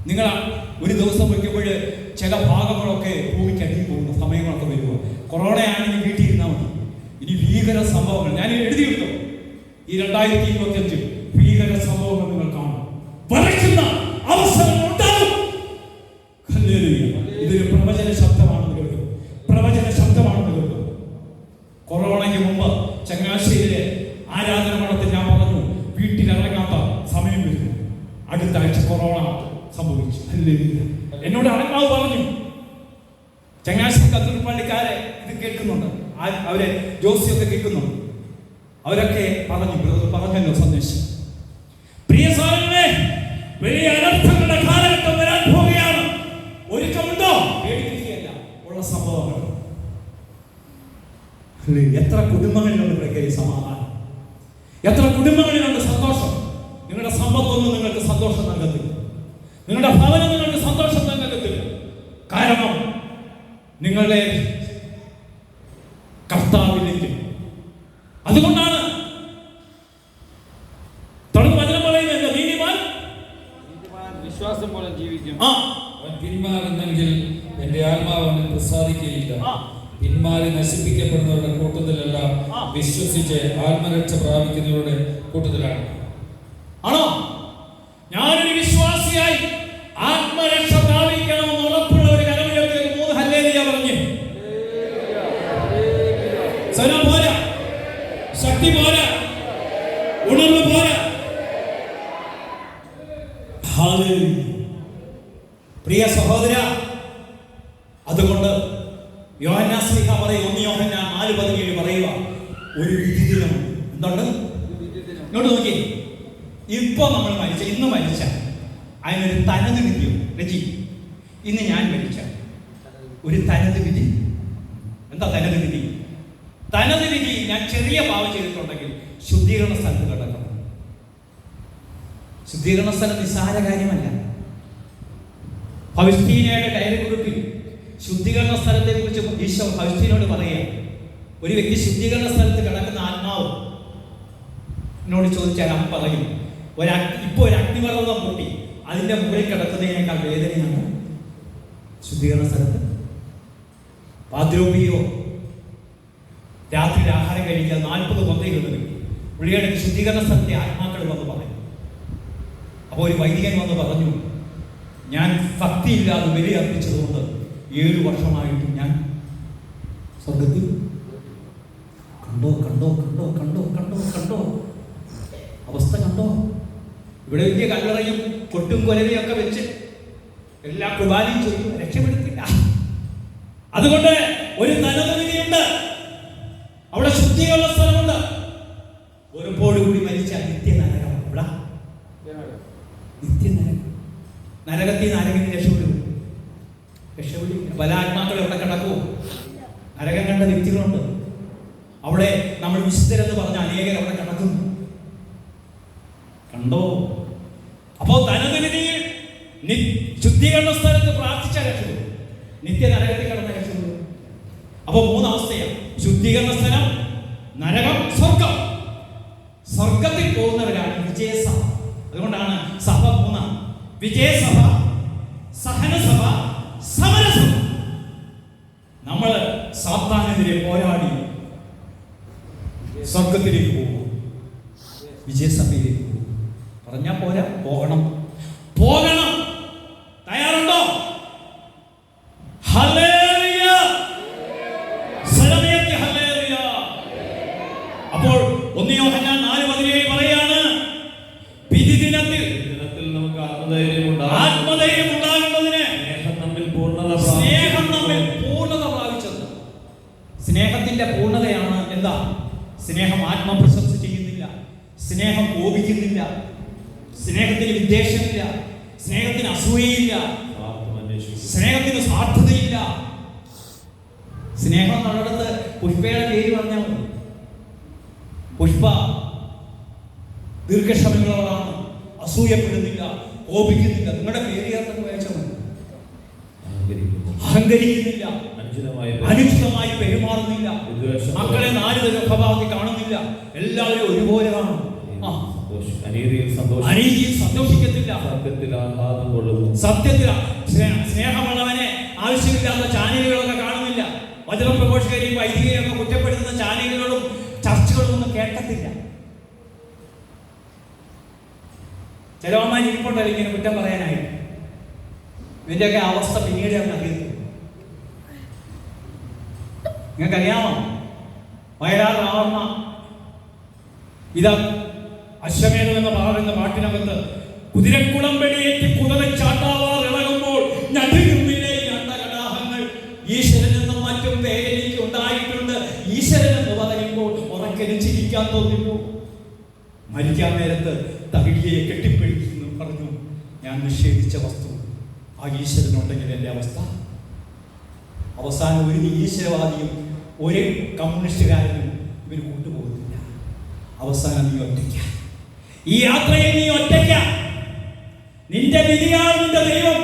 നിങ്ങൾ ഒരു ദിവസം വയ്ക്കുമ്പോൾ ചില ഭാഗങ്ങളൊക്കെ ഭൂമിക്ക് അടിയിൽ പോകുന്ന സമയങ്ങളൊക്കെ വരുമ്പോൾ, കൊറോണയാണെങ്കിൽ വീട്ടിൽ ഇരുന്നാൽ മതി. ഇനി ഭീകര സംഭവങ്ങൾ ഞാൻ എഴുതി വെക്കും. ഈ 2025 ഭീകര സംഭവങ്ങൾ നിങ്ങൾ കാണും. വരയ്ക്കുന്ന അവസരങ്ങൾ ഉണ്ടാകും. ഇതൊരു പ്രവചന ശബ്ദമാണെന്ന് കേൾക്കും. പ്രവചന ശബ്ദമാണെന്ന് കേൾക്കും. കൊറോണയ്ക്ക് മുമ്പ് ചങ്ങനാശ്ശേരിയിലെ ആരാധന മഠത്തിൽ ഞാൻ പറഞ്ഞു, വീട്ടിലിറങ്ങാത്ത സമയം വരുന്നു. അടുത്ത ആഴ്ച കൊറോണ സംഭവിച്ചു. എന്നോട് അടങ്ങാവ് പറഞ്ഞു. ചങ്ങനാശ്ശേരി കത്തൂർ പള്ളിക്കാരെ ഇത് കേൾക്കുന്നുണ്ട്. അവരെ ജോസിയൊക്കെ കേൾക്കുന്നുണ്ട്. അവരൊക്കെ പറഞ്ഞല്ലോ സന്ദേശം. പ്രിയ സാധനങ്ങളെ, വലിയ അനർത്ഥങ്ങളുടെ കാലഘട്ടം വരാൻ പോവുകയാണ്. ഒരുക്കമുണ്ടോ? പേടിപ്പിക്കുകയല്ല, ഉള്ള സംഭവങ്ങൾ. എത്ര കുടുംബങ്ങളിലുണ്ട് പ്രകൃതി സമാധാനം, എത്ര കുടുംബങ്ങളിലുണ്ട് സന്തോഷം. നിങ്ങളുടെ സമ്പത്തൊന്നും നിങ്ങൾക്ക് സന്തോഷം നൽകത്തില്ല, നിങ്ങളുടെ ഭവനം നിങ്ങൾക്ക് സന്തോഷം നൽകത്തില്ല. കാരണം നിങ്ങളുടെ കർത്താവിലേക്ക്. അതുകൊണ്ടാണ് തുടർന്ന് വചനം പറയുന്നത്, നീതിമാൻ വിശ്വാസം പോലെ ജീവിക്കും. ആ അവൻ പിന്മാറുന്നെങ്കിൽ എന്റെ ആത്മാവ് അവനിൽ പ്രസാദിക്കുകയില്ല. ആ. പിന്മാറി നശിപ്പിക്കപ്പെടുന്നവരുടെ കൂട്ടത്തിലല്ല, വിശ്വസിച്ച് ആത്മരക്ഷ പ്രാപിക്കുന്നവരുടെ കൂട്ടത്തിലാണ്. ആണോ? ഞാനൊരു വിശ്വാസിയായി ആത്മരക്ഷ പ്രാപിക്കണമെന്ന് ഉറപ്പുള്ള ഒരു കരമുയർത്തി 3 ഹല്ലേലൂയ പറഞ്ഞു. സ്വരം പോരാ, ശക്തി പോരാ, ഉണർവ് പോരാ. ഹല്ലേലൂയ. പ്രിയ സഹോദര, അതുകൊണ്ട് യോഹന്നാൻ ശ്ലീഹ പറയും, 1 യോഹന്നാൻ 4:17 പറയുക, ഒരു വിധി ദിനം. എന്തുണ്ട്? ഇങ്ങോട്ട് നോക്കി. ഇപ്പൊ നമ്മൾ മരിച്ച, ഇന്ന് മരിച്ച അതിനൊരു തനത് വിധിയോ രജി? ഇന്ന് ഞാൻ മരിച്ച ഒരു തനത് വിധി. എന്താ തനത് വിധി? തനത് വിധി, ഞാൻ ചെറിയ പാവം ചെയ്തിട്ടുണ്ടെങ്കിൽ ശുദ്ധീകരണ സ്ഥലത്ത് കിടക്കണം. ശുദ്ധീകരണ സ്ഥലം നിസ്സാര കാര്യമല്ല. ഫൗസ്റ്റീനയുടെ ഡയറി കുറിപ്പിൽ ശുദ്ധീകരണ സ്ഥലത്തെ കുറിച്ച് ഈശോ ഫൗസ്റ്റീനോട് പറയുക, ഒരു വ്യക്തി ശുദ്ധീകരണ സ്ഥലത്ത് കിടക്കുന്ന ആത്മാവ് എന്നോട് ചോദിച്ചാൽ അവൻ പറയും, ഇപ്പോൾ ഒരു അഗ്നിപർവ്വതം പൊട്ടി അതിന്റെ മുകളിൽ കിടക്കുന്നതിനേക്കാൾ വേദനയാണ് ശുദ്ധീകരണ സ്ഥലത്ത്. പാദ്രോപിയോ രാത്രി ആഹാരം കഴിക്കാതെ 40 കൊന്തയുള്ളത് പുള്ളിയുടെ ശുദ്ധീകരണ സ്ഥലത്തെ ആത്മാക്കൾ വന്ന് പറയും. അപ്പോൾ ഒരു വൈദികൻ വന്ന് പറഞ്ഞു, ഞാൻ ഭക്തിയില്ലാതെ ബലി അർപ്പിച്ചതുകൊണ്ട് 7 വർഷമായിട്ടും ഞാൻ സ്വർഗത്തിൽ. കണ്ടോ കണ്ടോ കണ്ടോ കണ്ടോ കണ്ടോ കണ്ടോ അവസ്ഥ കണ്ടോ? ഇവിടെ വലിയ കല്ലറയും കൊട്ടും കൊലവയും ഒക്കെ വെച്ച് എല്ലാ കുർബാനയും ചെയ്യും, രക്ഷപ്പെടുത്തില്ല. അതുകൊണ്ട് ഒരു നരകവിധിയുണ്ട്, അവിടെ ശുദ്ധിയുള്ള സ്ഥലമുണ്ട്. ഉറപ്പോടുകൂടി മരിച്ച നിത്യനരകം. ഇവിടെ നിത്യനരകം. നരകത്തിൽ നിന്ന് ആരെങ്കിലും രക്ഷപ്പെടും? രക്ഷപ്പെടില്ല. പല ആത്മാക്കളും എവിടെ കിടക്കുമോ? നരകം കണ്ട വ്യക്തികളുണ്ട്. അവിടെ നമ്മൾ വിശുദ്ധരെന്ന് പറഞ്ഞ അനേകർ അവിടെ കിടക്കുന്നു. കണ്ടോ? അപ്പോ തനതുവിധിയിൽ ശുദ്ധീകരണ സ്ഥലത്ത് പ്രാർത്ഥിച്ച രക്ഷപ്പെടും, നിത്യ നരകത്തിൽ കിടന്ന രക്ഷപ്പെടും. അപ്പോ 3 അവസ്ഥയാണ്: ശുദ്ധീകരണ സ്ഥലം, നരകം, സ്വർഗം. സ്വർഗത്തിൽ പോകുന്നവരാണ് വിജയസഭ. അതുകൊണ്ടാണ് സഭ 3: വിജയസഭ, സഹനസഭ, സമരസഭ. നമ്മൾ സാത്താനെതിരെ പോരാടി സ്വർഗത്തിലേക്ക് പോകും, വിജയസഭയിലേക്ക് പോകും. പറഞ്ഞാൽ പോരാ, പോകണം, പോകണം. തയ്യാറുണ്ടോ? ഹല്ലേലൂയ, സലമേത്തി ഹല്ലേലൂയ. അപ്പോൾ 1 യോഹന്നാൻ 4:17 പറയാണ്, വിധി ദിനത്തിൽ നമുക്ക് ആത്മധൈര്യം ഉണ്ടാകുന്നതിന് സ്നേഹം നമ്മിൽ പൂർണ്ണത പ്രാപിച്ചത്. സ്നേഹത്തിന്റെ പൂർണ്ണതയാണ് എന്താ? സ്നേഹം ആത്മപ്രശംസ ചെയ്യുന്നില്ല, സ്നേഹം കോപിക്കുന്നില്ല, സ്നേഹത്തിന് വിദ്വേഷമില്ല, സ്നേഹത്തിന് അസൂയയില്ല, സ്നേഹത്തിന് സ്വാർത്ഥതയില്ല. സ്നേഹം എന്നുള്ളിടത്ത് പുഷ്പയുടെ പേര് പറഞ്ഞാൽ മതി. പുഷ്പ ദീർഘക്ഷമയുള്ളവരാണ്, അസൂയപ്പെടുന്നില്ല, കോപിക്കുന്നില്ല. നിങ്ങളുടെ പേര് ചേർത്തൊക്കെ വായിച്ചാൽ മതി. അഹങ്കരിക്കുന്നില്ല, അനുചിതമായി പെരുമാറുന്നില്ല, മക്കളെ 4 തരം സ്വഭാവത്തിൽ കാണുന്നില്ല, എല്ലാവരും ഒരുപോലെ കാണും. അനീതിയിൽ സന്തോഷിക്കത്തില്ല, സത്യത്തിൽ സ്നേഹമുള്ളവനെ ആവശ്യമില്ലാത്ത ചാനലുകളൊക്കെ കാണുന്നില്ല. വചന പ്രഘോഷകരെയും വൈദികരെയും ഒക്കെ കുറ്റപ്പെടുത്തുന്ന ചാനലുകളും ചർച്ചകളും ഒന്നും കേൾക്കത്തില്ല. ചിലവന്മാർ ഇരിപ്പുണ്ടല്ലോ ഇങ്ങനെ കുറ്റം പറയാനായിട്ട്. ഇതിൻ്റെയൊക്കെ അവസ്ഥ പിന്നീട് ഞാൻ അറിയുന്നു. നിങ്ങൾക്കറിയാമോ? വയലാർ രാമണ്ണ ഇതാ അശ്വമേധം എന്ന് പറയുന്ന പാട്ടിനകത്ത്, കുതിരക്കുളമ്പടിയേറ്റ് കുതിരച്ചാട്ടാവാർ ഇളകുമ്പോൾ ഞടുങ്ങില്ലേ അണ്ടകടാഹങ്ങൾ, ഈശ്വരനെന്നും മറ്റും പേരെനിക്ക് ഉണ്ടായിട്ടുണ്ട്, ഈശ്വരനെന്ന് പറയുമ്പോൾ ഉറക്കന് ചിരിക്കാൻ തോന്നുന്നു. മരിക്കാൻ നേരത്ത് തകിടിയെ കെട്ടിപ്പിടിക്കുന്നു പറഞ്ഞു, ഞാൻ നിഷേധിച്ച വസ്തു ആ ഈശ്വരനുണ്ടെങ്കിൽ എൻ്റെ അവസ്ഥ. അവസാനം ഒരു ഈശ്വരവാദിയും ഒരു കമ്മ്യൂണിസ്റ്റുകാരനും ഇവർ കൊണ്ടുപോകുന്നില്ല. അവസാനം നീ ഒറ്റയ്ക്ക. ഈ യാത്രയിൽ നീ ഒറ്റയ്ക്ക. നിന്റെ വിധിയാണ് നിന്റെ ദൈവം.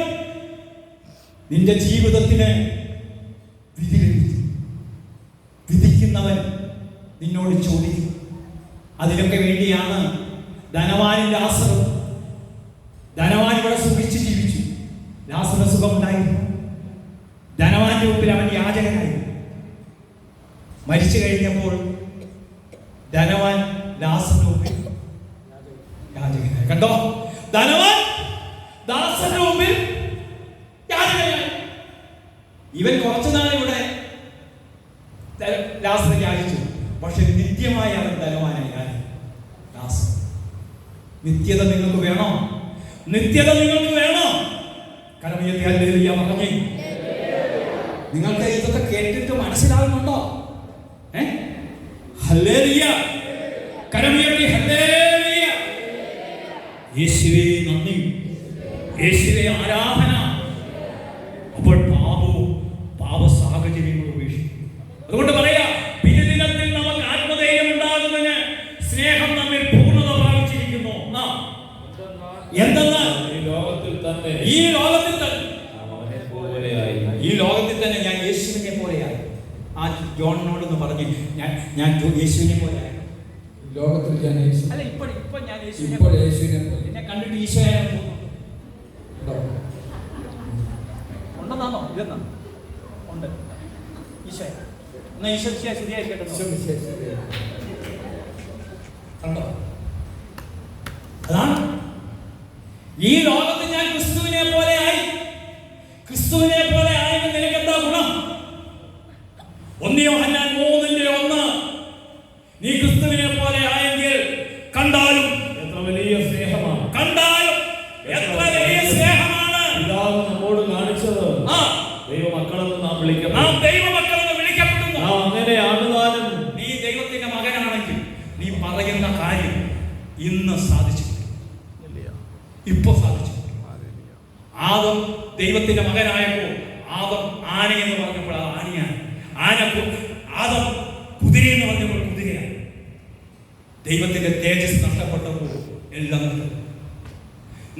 നിന്റെ ജീവിതത്തിന് വിധിക്കുന്നവൻ നിന്നോട് ചോദിക്കും. അതിനൊക്കെ വേണ്ടിയാണ് ധനവാനും ലാസറും. ധനവാൻ ഇവിടെ സുഖിച്ച് ജീവിച്ചു, ലാസറിന് സുഖമുണ്ടായിരുന്നു. ധനവാന്റെ മുമ്പിൽ അവൻ യാചകനായിരുന്നു. മരിച്ചു കഴിഞ്ഞപ്പോൾ ധനവാൻ ലാസറിന്റെ മുമ്പിൽ യാചകനായി. കണ്ടോ, ധനവാൻ ദാസന്റെ മുമ്പിൽ യാചകനായി. ഇവൻ കുറച്ചുനാൾ ഇവിടെ ലാസറിനെ യാചിച്ചു, പക്ഷെ നിത്യമായി അവൻ ധനവാനായി. ലാസർ, നിത്യത നിങ്ങൾക്ക് വേണോ? നിത്യത നിങ്ങൾക്ക് വേണോ? കരമുയർത്തി ഹല്ലേലൂയ പറഞ്ഞേ. നിങ്ങൾക്ക് ഇതൊക്കെ കേട്ടിട്ട് മനസ്സിലാകുന്നുണ്ടോ? ഹല്ലേലൂയ, കരമുയർത്തി ഹല്ലേലൂയ. യേശുവേ നന്ദി, യേശുവേ ആരാധന. അപ്പോൾ പാപ സാഹചര്യങ്ങൾ ഉപേക്ഷിക്കും. അതുകൊണ്ട് പറയാ, പിന്നദിനത്തിൽ നമുക്ക് ആത്മധൈര്യം ഉണ്ടാകുന്നതിന് സ്നേഹം നമ്മിൽ പൂർണ്ണത പ്രാപിച്ചിരിക്കുന്നു. എന്തെന്നാൽ ഈ ലോകത്തിൽ തന്നെ ഞാൻ യേശുവിനെ പോലെയായി. ആ ജോണിനോടൊന്ന് പറഞ്ഞ് ഞാൻ യേശുവിനെ പോലെയായി. ലോകത്തിൽ ഞാൻ അല്ല, ഇപ്പൊ ഞാൻ യേശുവിനെ എന്നെ കണ്ടിട്ട് ഈശോയെ ഉണ്ടെന്നാണോ? ഇതെന്നാ ഉണ്ട് ഈശോ. എന്നാ ഈശോ ശരിയായിരിക്കട്ടെ. കണ്ടോ, അതാണ് ഈ ലോകത്തിൽ ഞാൻ ക്രിസ്തുവിനെ പോലെ ആയി. ക്രിസ്തുവിനെ പോലെ ആയെങ്കിൽ നിനക്ക് എന്താ ഗുണം? 1 യോഹന്നാൻ 3:1. നീ ക്രിസ്തുവിനെ പോലെ ആയെങ്കിൽ കണ്ടാലും എത്ര വലിയ സ്നേഹമാണ്, കണ്ടാലും എത്ര വലിയ സ്നേഹമാണ് പിതാവ് നമ്മോട് കാണിച്ചത്. ദൈവമക്കളെന്ന് നാം വിളിക്കപ്പെടുന്നു. നാം അങ്ങനെയാണ് താനും. നീ ദൈവത്തിന്റെ മകനാണെങ്കിൽ നീ പറയുന്ന കാര്യം ഇന്ന് സാധിച്ചു, ഇപ്പൊ സാധിച്ചു. ആദം ദൈവത്തിന്റെ മകനായപ്പോൾ ആദം ആനയെന്ന് പറഞ്ഞപ്പോൾ അത് ആനയാണ്. ആദം കുതിരയെന്ന് പറഞ്ഞപ്പോൾ കുതിരയാണ്. ദൈവത്തിന്റെ തേജസ് നഷ്ടപ്പെട്ടപ്പോൾ എല്ലാം നഷ്ടപ്പെട്ടു.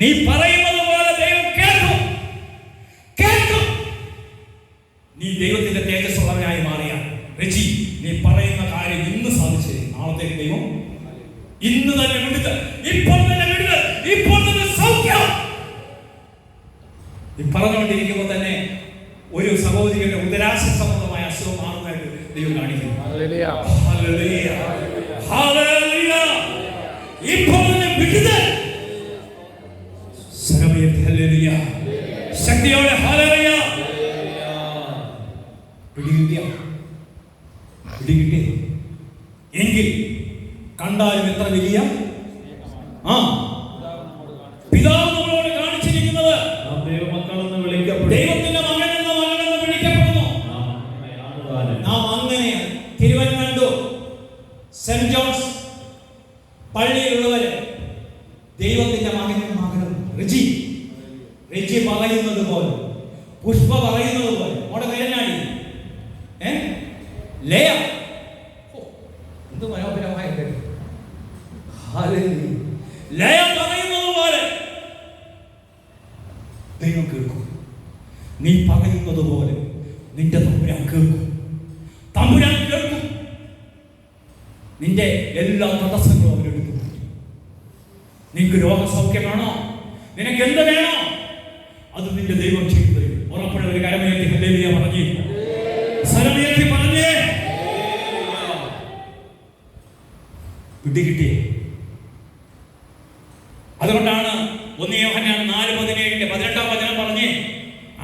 നീ പറയുന്നത് പോലെ ദൈവം കേൾക്കും. നീ ദൈവത്തിന്റെ തേജസ്സുള്ളവനായി മാറിയ രജി, നീ പറയുന്ന കാര്യം ഇന്ന് സാധിച്ചു. നാളത്തേക്ക് ദൈവം ഇന്ന് തന്നെ വിടുതൽ, ഇപ്പോൾ തന്നെ വിടുതൽ, ഇപ്പോൾ തന്നെ സൗഖ്യം. ഈ പറഞ്ഞുകൊണ്ടിരിക്കുമ്പോൾ തന്നെ ഒരു സഹോദരിയുടെ ഉദരാശയ സംബന്ധമായ അസുഖം മാറുന്നതായിട്ട് ദൈവം കാണിക്കുന്നു. ഇപ്പോൾ തന്നെ വിടുതൽ. ശക്തിയോടെ പിടികിട്ടിയ എങ്കിൽ കണ്ടാലും എത്ര വലിയ പിതാവ് നമ്മളോട് കാണിച്ചിരിക്കുന്നത് ദൈവമക്കളെന്ന് വിളിക്കപ്പെടും. ദൈവത്തിന്റെ മകനെന്ന് വിളിക്കപ്പെടുന്നു. നാം അങ്ങനെയാണ്. തിരുവനന്തപുരം സെന്റ് ജോൺസ് പള്ളിയിലുള്ളവര് ദൈവത്തിന്റെ മകനും റിജി പറയുന്നത് പോലെ, പുഷ്പ പറയുന്നത് പോലെ, അവിടെ പേരനാടി ലയ, എന്ത് മനോഹരമായ ലയ പറയുന്നത് പോലെ ദൈവം കേൾക്കും. നീ പറയുന്നത് പോലെ നിന്റെ തമ്പുരാൻ കേൾക്കും. നിന്റെ എല്ലാ തടസ്സങ്ങളും അവരെടുക്കും. നിനക്ക് രോഗസൗഖ്യമാണോ, നിനക്ക് എന്ത് വേണോ, അത് നിന്റെ ദൈവം ചെയ്തു തരും. ഉറപ്പുള്ള ഒരു കരമുയർത്തി ഹല്ലേലൂയ പറഞ്ഞേ, സ്വരമുയർത്തി പറഞ്ഞേ. പിടികിട്ടിയേ. അതുകൊണ്ടാണ് 1 യോഹന്നാൻ 4:17 18-ാം വചനം പറഞ്ഞേ,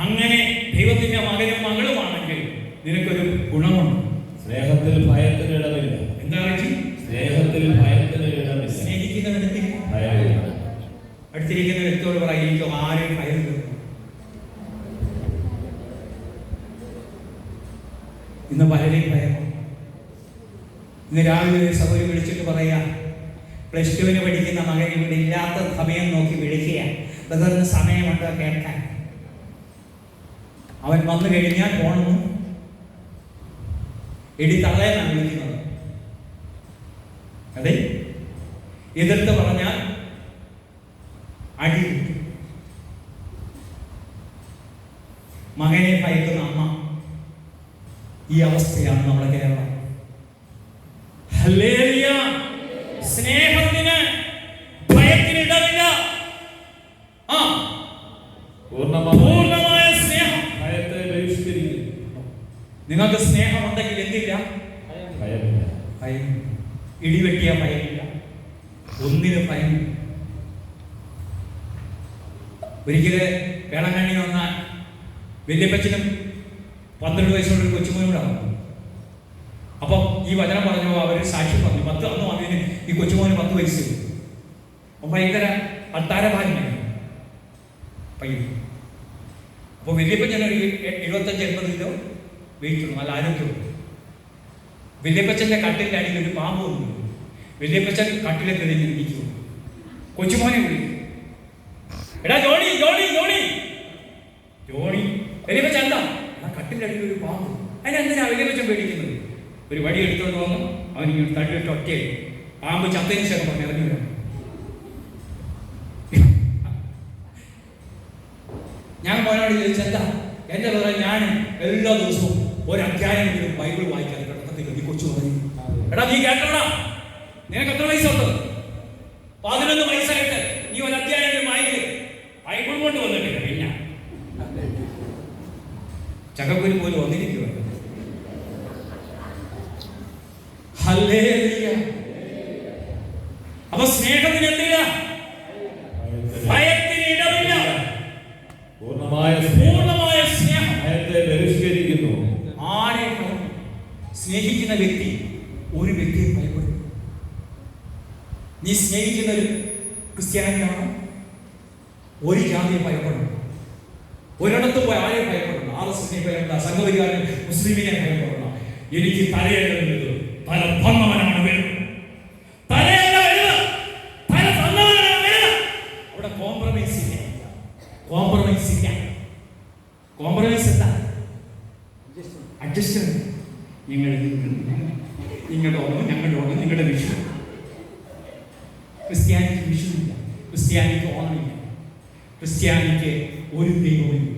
അങ്ങനെ ദൈവത്തിന്റെ മകനും മകളുമാണെങ്കിൽ നിനക്കൊരു ഗുണമുണ്ട്. സ്നേഹത്തിൽ ഭയത്തിന് ഇടമില്ല. എന്താ സ്നേഹത്തിൽ ഭയത്തിന് ഇടമില്ല. സ്നേഹിക്കുന്നവനെത്തി ഭയമില്ല. അടുത്തിരിക്കുന്ന വ്യക്തിയോട് പറയും, എനിക്ക് ആരെയും ഭയമില്ല. ഇന്ന് പലരെയും ഭയമാണ്. ഇന്ന് രാവിലെ ഒരു സഹോദരി വിളിച്ചിട്ട് പറയാ, +2 പഠിക്കുന്ന മകൻ ഇവിടെ ഇല്ലാത്ത സമയം നോക്കി വിളിക്കുക, ബദറിന് സമയമുണ്ടോ കേൾക്കാൻ. അവൻ വന്നു കഴിഞ്ഞാൽ പോണെന്ന് എടി തള്ളയെന്നാണ് വിളിക്കുന്നത്. അതെ, എതിർത്ത് പറഞ്ഞാൽ അടി കിട്ടും. മകനെ ഭയക്കുന്ന അമ്മ. ഈ അവസ്ഥയാണ് നമ്മുടെ കേരളം. ഹല്ലേലൂയ. സ്നേഹത്തിന് ഭയത്തിന് ഇടമില്ല. പൂർണ്ണമായ സ്നേഹം. ഭയത്തെ ബഹിഷ്കരിക്കുന്നു. നിങ്ങൾക്ക് സ്നേഹമുണ്ടെങ്കിൽ എന്തില്ല? ഭയം. ഇടിവെട്ടിയ ഭയമില്ല, ഒന്നിനും ഭയമില്ല. ഒരിക്കല് വേളാങ്കണ്ണി വന്ന വല്യപ്പച്ചനും 12 വയസ്സുള്ള ഒരു കൊച്ചുമോനോടാണ്. അപ്പം ഈ വചനം പറഞ്ഞു, അവർ സാക്ഷ്യം പറഞ്ഞു. 10 അന്ന് വന്നതിന് ഈ കൊച്ചുമോന് 10 വയസ്സ്. അപ്പം ഭയങ്കര അത്താരഭാരമായി പയ്യൻ. അപ്പോൾ വല്യപ്പച്ചൻ ഒരു 75-80 കിലോ വെയിറ്റ് ഉള്ളു, നല്ല ആരോഗ്യമുണ്ട്. വല്യപ്പച്ചൻ്റെ കട്ടിലിൻ്റെ അടിയിൽ ഒരു പാമ്പ് വന്നു. വല്യപ്പച്ചൻ കട്ടിലെ തെളിഞ്ഞിരിക്കുന്നു. കൊച്ചുമോനെ വിളിക്കും, എടാ ജോണി ജോണി ജോണി ജോണി. വല്യപ്പച്ചൻ എന്താ? ആ കട്ടിൻ്റെ അടിയിൽ ഒരു പാമ്പ്. അതിനെന്തിനാ വല്യപ്പച്ചൻ പേടിക്കുന്നത്? ഒരു വടി എടുത്തുകൊണ്ട് വന്നു അവനിങ്ങനെ തള്ളിയിട്ട് ഒറ്റയായി. പാമ്പ് ചത്തതിന് ശേഷം പറഞ്ഞു ഇറങ്ങി വരാം. ഞാൻ മോനോട് ചോദിച്ചെന്താ? എൻ്റെ പറയാൻ ഞാൻ എല്ലാ ദിവസവും ഒരധ്യായമെങ്കിലും ബൈബിൾ വായിക്കാൻ കിടക്കത്തില്ല. നീ കൊച്ചു പറഞ്ഞു, എടാ നീ കേട്ടോടാ, നിനക്ക് എത്ര വയസ്സുണ്ട്? 11 വയസ്സായിട്ട് നീ ഒരധ്യായം വായിക്ക്. ബൈബിൾ കൊണ്ട് വന്നിട്ടില്ല. പിന്നെ ചകക്കുരു പോലും വന്നിരിക്കുക. ഹല്ലേലൂയ. അപ്പൊ സ്നേഹത്തിന് എന്തില്ല? ഭയത്തിന് ഇടമില്ല. പൂർണ്ണമായ സ്നേഹം ഭയത്തെ ബഹിഷ്കരിക്കുന്നു. ആരെ സ്നേഹിക്കുന്ന വ്യക്തി ഒരു വ്യക്തിയെ ഭയപ്പെടും. നീ സ്നേഹിക്കുന്ന ഒരു ക്രിസ്ത്യാനിയാണോ? ഒരു ജാതിയെ ഭയപ്പെടണം. ഒരിടത്ത് പോയി ആരെയും ഭയപ്പെടണം. RSSനെ ഭയപ്പെടണം, സംഘപരിവാരൻ മുസ്ലിമിനെ ഭയപ്പെടണം. എനിക്ക് തലയല്ല വലുത്, തല തന്നവനാണ് വലുത്. തലയല്ല വലുത്, തല തന്നവനാണ് വലുത്. അവിടെ കോംപ്രമൈസ് ഇല്ല. കോംപ്രമൈസ് ഇല്ല. കോംപ്രമൈസ് എന്താ? അഡ്ജസ്റ്റ്മെന്റ്. നിങ്ങളുടെ ഓണം, ഞങ്ങളുടെ ഓണം, നിങ്ങളുടെ വിഷു. ക്രിസ്ത്യാനിക്ക് വിഷുവില്ല, ക്രിസ്ത്യാനിക്ക് ഓണമില്ല, ക്രിസ്ത്യാനിക്ക് ഒരു ദൈവമില്ല.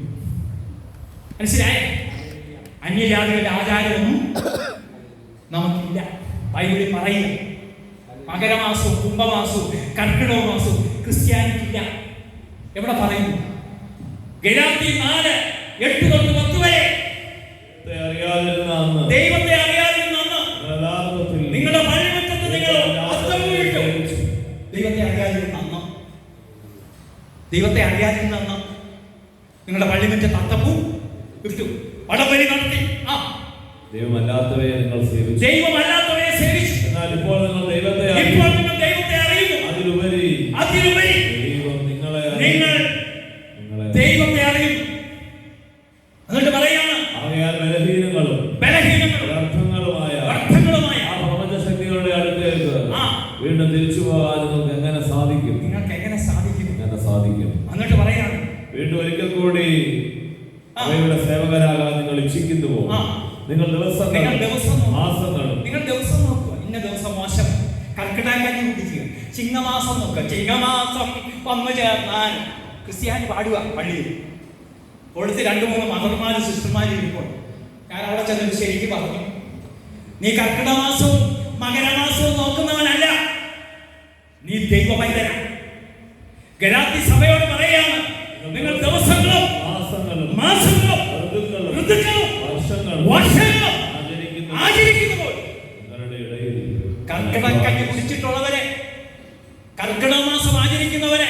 മനസ്സിലായ? അന്യജാതികളുടെ ആചാരമൊന്നും നമുക്കില്ല. ബൈബിളിൽ പറയില്ല. മകരമാസവും കുംഭമാസവും കർക്കിടക മാസവും ക്രിസ്ത്യാനിക്കില്ല. എവിടെ പറയുന്നു? ഗലാത്യർ 4:8 തൊട്ട് 10 വരെ ദൈവത്തെ അറിയാതിരുന്ന അന്ന് നിങ്ങളുടെ പള്ളിമുറ്റത്ത് നിങ്ങൾ അസ്തമിട്ടു. ദൈവത്തെ അറിയാതിരുന്ന അന്ന്, ദൈവത്തെ അറിയാതിരുന്ന അന്ന് നിങ്ങളുടെ പള്ളിമുറ്റത്ത് അത്തപ്പൂ ഇട്ടു, വടംവലി നടത്തി. ദൈവമല്ലാത്തവയെ നിങ്ങൾ സേവിച്ചു. ദൈവമല്ലാത്തവയെ സേവിച്ചു. എന്നാൽ ഇപ്പോൾ നിങ്ങൾ ദൈവത്തെ അറിയുന്നു. അതിലുപരി നിങ്ങൾ ദൈവത്തെ അറിയുന്നു. എന്നിട്ട് പറയാണ്, ആകയാൽ ബലഹീനങ്ങളും വ്യർത്ഥങ്ങളുമായ ആ പ്രപഞ്ചശക്തികളുടെ അടുത്തേക്ക് വീണ്ടും തിരിച്ചു പോകാൻ നിങ്ങൾക്ക് എങ്ങനെ സാധിക്കും? എന്നിട്ട് പറയാണ്, വീണ്ടും ഒരിക്കൽ കൂടി അവയുടെ സേവകരാകാൻ നിങ്ങൾ ഇച്ഛിക്കുന്നുവോ? നിങ്ങൾ ദിവസം നോക്കുക. ഇന്ന ദിവസം മോശം, കർക്കിടകഞ്ഞി കുടിക്കുക. ചിങ്ങമാസം നോക്കുക. ചിങ്ങമാസം വന്നു ചേർന്നാൽ ക്രിസ്ത്യാനി പാടുക പള്ളിയിൽ. കൊടുത്ത് 2-3 മദർമാരും സിസ്റ്റർമാരും ഇരിപ്പോൾ. ഞാൻ അവിടെ ചെന്നിട്ട് ശരിക്കും പറഞ്ഞു, നീ കർക്കിടമാസവും മകരമാസവും നോക്കുന്നവനല്ല, നീ ദൈവ പൈതലാണ്. ഗലാത്യ സഭയോട് പറയാണ്, നിങ്ങൾ ദിവസങ്ങളും മാസങ്ങളും ഋതുക്കളും വർഷങ്ങളും ആചരിക്കുമ്പോൾ കർക്കിടക്കഞ്ഞി കുടിച്ചിട്ടുള്ളവരെ, കർക്കിടക മാസം ആചരിക്കുന്നവരെ,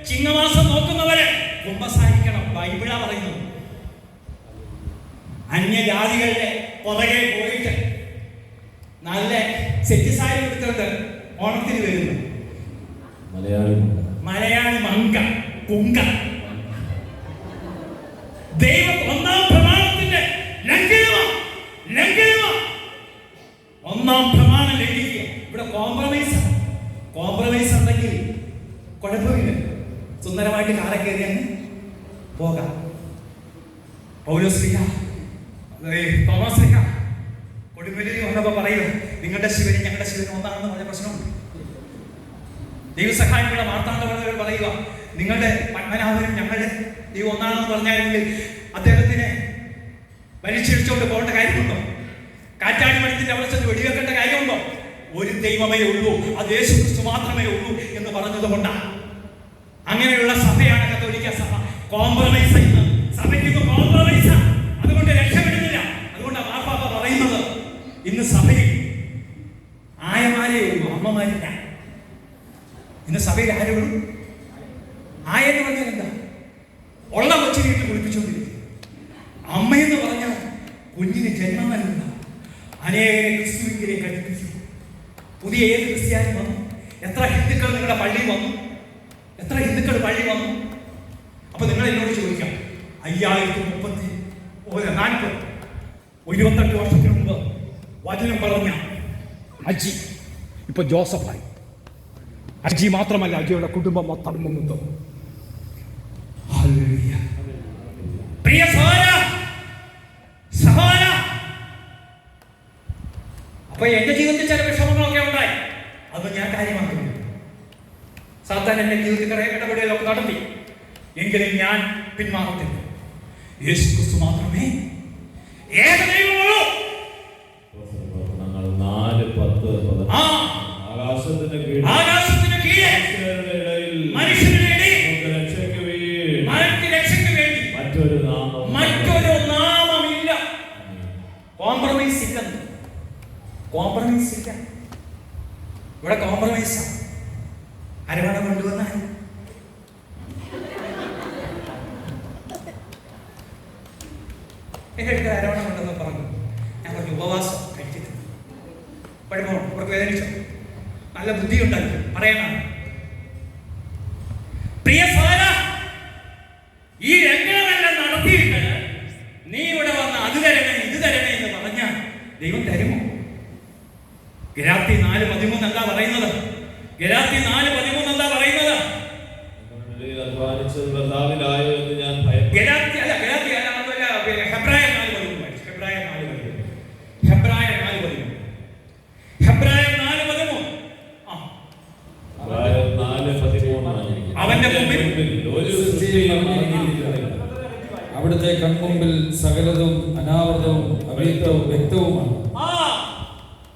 ചിങ്ങമാസം നോക്കുന്നവരെ കുമ്പസാരിക്കണം. ബൈബിളാ പറയുന്നു. അന്യജാതികളുടെ പുറകെ പോയിട്ട് നല്ല സെറ്റ് സാരി എടുത്തിട്ട് ഓണത്തിന് വരുന്നു. മലയാളി മങ്ക കുങ്ക. ദൈവം 1-ാം പ്രമാണത്തിന്റെ ലംഘനമാണ്. 1-ാം പ്രമാണം ലംഘിക്കുക. ഇവിടെ കോംപ്രമൈസ് ഉണ്ടെങ്കിൽ കുഴപ്പമില്ല. സുന്ദരമായിട്ട് കാറെ കയറി അങ്ങ് പോകാം. പൗലോസ് ശ്രീഹ, തോമസ് ശ്രീഹ കൊടുങ്ങല്ലൂരിൽ വന്നപ്പോ പറയുക, നിങ്ങളുടെ ശിവനും ഞങ്ങളുടെ ശിവനും ഒന്നാണെന്ന് പറഞ്ഞ പ്രശ്നമുണ്ട്. ദൈവസഹായികളുടെ മാർത്താണ്ഡവളകൾ പറയുക, നിങ്ങളുടെ പത്മനാഭനും ഞങ്ങളുടെ ദൈവം ഒന്നാണെന്ന് പറഞ്ഞാലെങ്കിൽ അദ്ദേഹത്തിനെ വലിച്ചിടിച്ചുകൊണ്ട് പോകേണ്ട കാര്യമുണ്ടോ? കാറ്റാടി മരത്തിന്റെ അവിടെ ചെന്ന് വെടിവെക്കേണ്ട കാര്യമുണ്ടോ? ഒരു ദൈവമേ ഉള്ളൂ, അത് യേശു ക്രിസ്തു മാത്രമേ ഉള്ളൂ എന്ന് പറഞ്ഞതുകൊണ്ടാണ്. അങ്ങനെയുള്ള സഭയാണ് കത്തോലിക്ക സഭ. കോംപ്രമൈസ് ചെയ്യുന്നത്, സഭയ്ക്ക് കോംപ്രമൈസ്, അതുകൊണ്ട് രക്ഷപ്പെടുന്നില്ല. അതുകൊണ്ടാണ് മാർപ്പാപ്പ പറയുന്നത് ഇന്ന് സഭയിൽ ആയമാരേ ഉള്ളൂ, അമ്മമാരില്ല. ഇന്ന് സഭയിൽ ആരുള്ളൂ? ആയെന്ന് പറഞ്ഞാൽ എന്താ? ഉള്ള കൊച്ചിനെ കുളിപ്പിച്ചുകൊണ്ടിരിക്കും. അമ്മയെന്ന് പറഞ്ഞാൽ കുഞ്ഞിന് ജന്മം നൽകുന്ന അനേകം ക്രിസ്തുവിനെ കഴിപ്പിച്ചു. പുതിയ ഏത് ക്രിസ്ത്യാനി വന്നു? എത്ര ഹിന്ദുക്കൾ നിങ്ങളുടെ പള്ളി വന്നു? എത്ര ഹിന്ദുക്കൾ പള്ളി വന്നു? അപ്പൊ നിങ്ങൾ എന്നോട് ചോദിക്കാം, 5040 28 വർഷത്തിന് മുമ്പ് വചനം പറഞ്ഞ അജി ഇപ്പൊ ജോസഫായി. അജി മാത്രമല്ല, അജിയുടെ കുടുംബം മൊത്തം മുങ്ങുന്നു. പ്രിയ സഹോദര, അപ്പൊ എന്റെ ജീവിതത്തിൽ ചില വിഷമങ്ങളൊക്കെ ഉണ്ടായി. അത് ഞാൻ കാര്യമാക്കുന്നു. സാത്താൻ എന്റെ ജീവിതത്തിൽ കുറെ ഇടപെടലൊക്കെ നടത്തി. എങ്കിലും ഞാൻ പിന്മാറത്തില്ല. യേശു ക്രിസ്തു മാത്രമേ ഏക ദൈവമുള്ളൂ. ആകാശത്തിന് കീഴെ മനുഷ്യരുടെ രക്ഷയ്ക്ക് വേണ്ടി മറ്റൊരു നാമമില്ല. കോംപ്രമൈസ് ഇല്ല. കോംപ്രമൈസ് ഇല്ല. ഇവിടെ കോംപ്രമൈസ് അരവണ കൊണ്ടുവന്നാൽ എന്റെ അടുത്ത് അരവണ കൊണ്ടെന്ന് പറഞ്ഞു. ഞാൻ പറഞ്ഞു ഉപവാസം കഴിച്ചിട്ട് പഠിപ്പോ അവർക്ക് വേദനിച്ചു. നല്ല ബുദ്ധിയുണ്ടായി പറയാനാണ്. പ്രിയ സഹോദരാ, ഈ രംഗമെല്ലാം നടത്തിയിട്ട് നീ ഇവിടെ വന്ന് അത് തരണേ ഇത് തരണേ എന്ന് പറഞ്ഞാൽ ദൈവം തരുമോ? ഗലാത്യ 4:13 എന്താ പറയുന്നത്? ഗലാത്യ 4:13 എന്താ പറയുന്നത്? അവന്റെ മുമ്പിൽ അവിടുത്തെ കൺമുമ്പിൽ സകലതും അനാവൃതവും അവ്യക്തവും വ്യക്തവുമാണ്.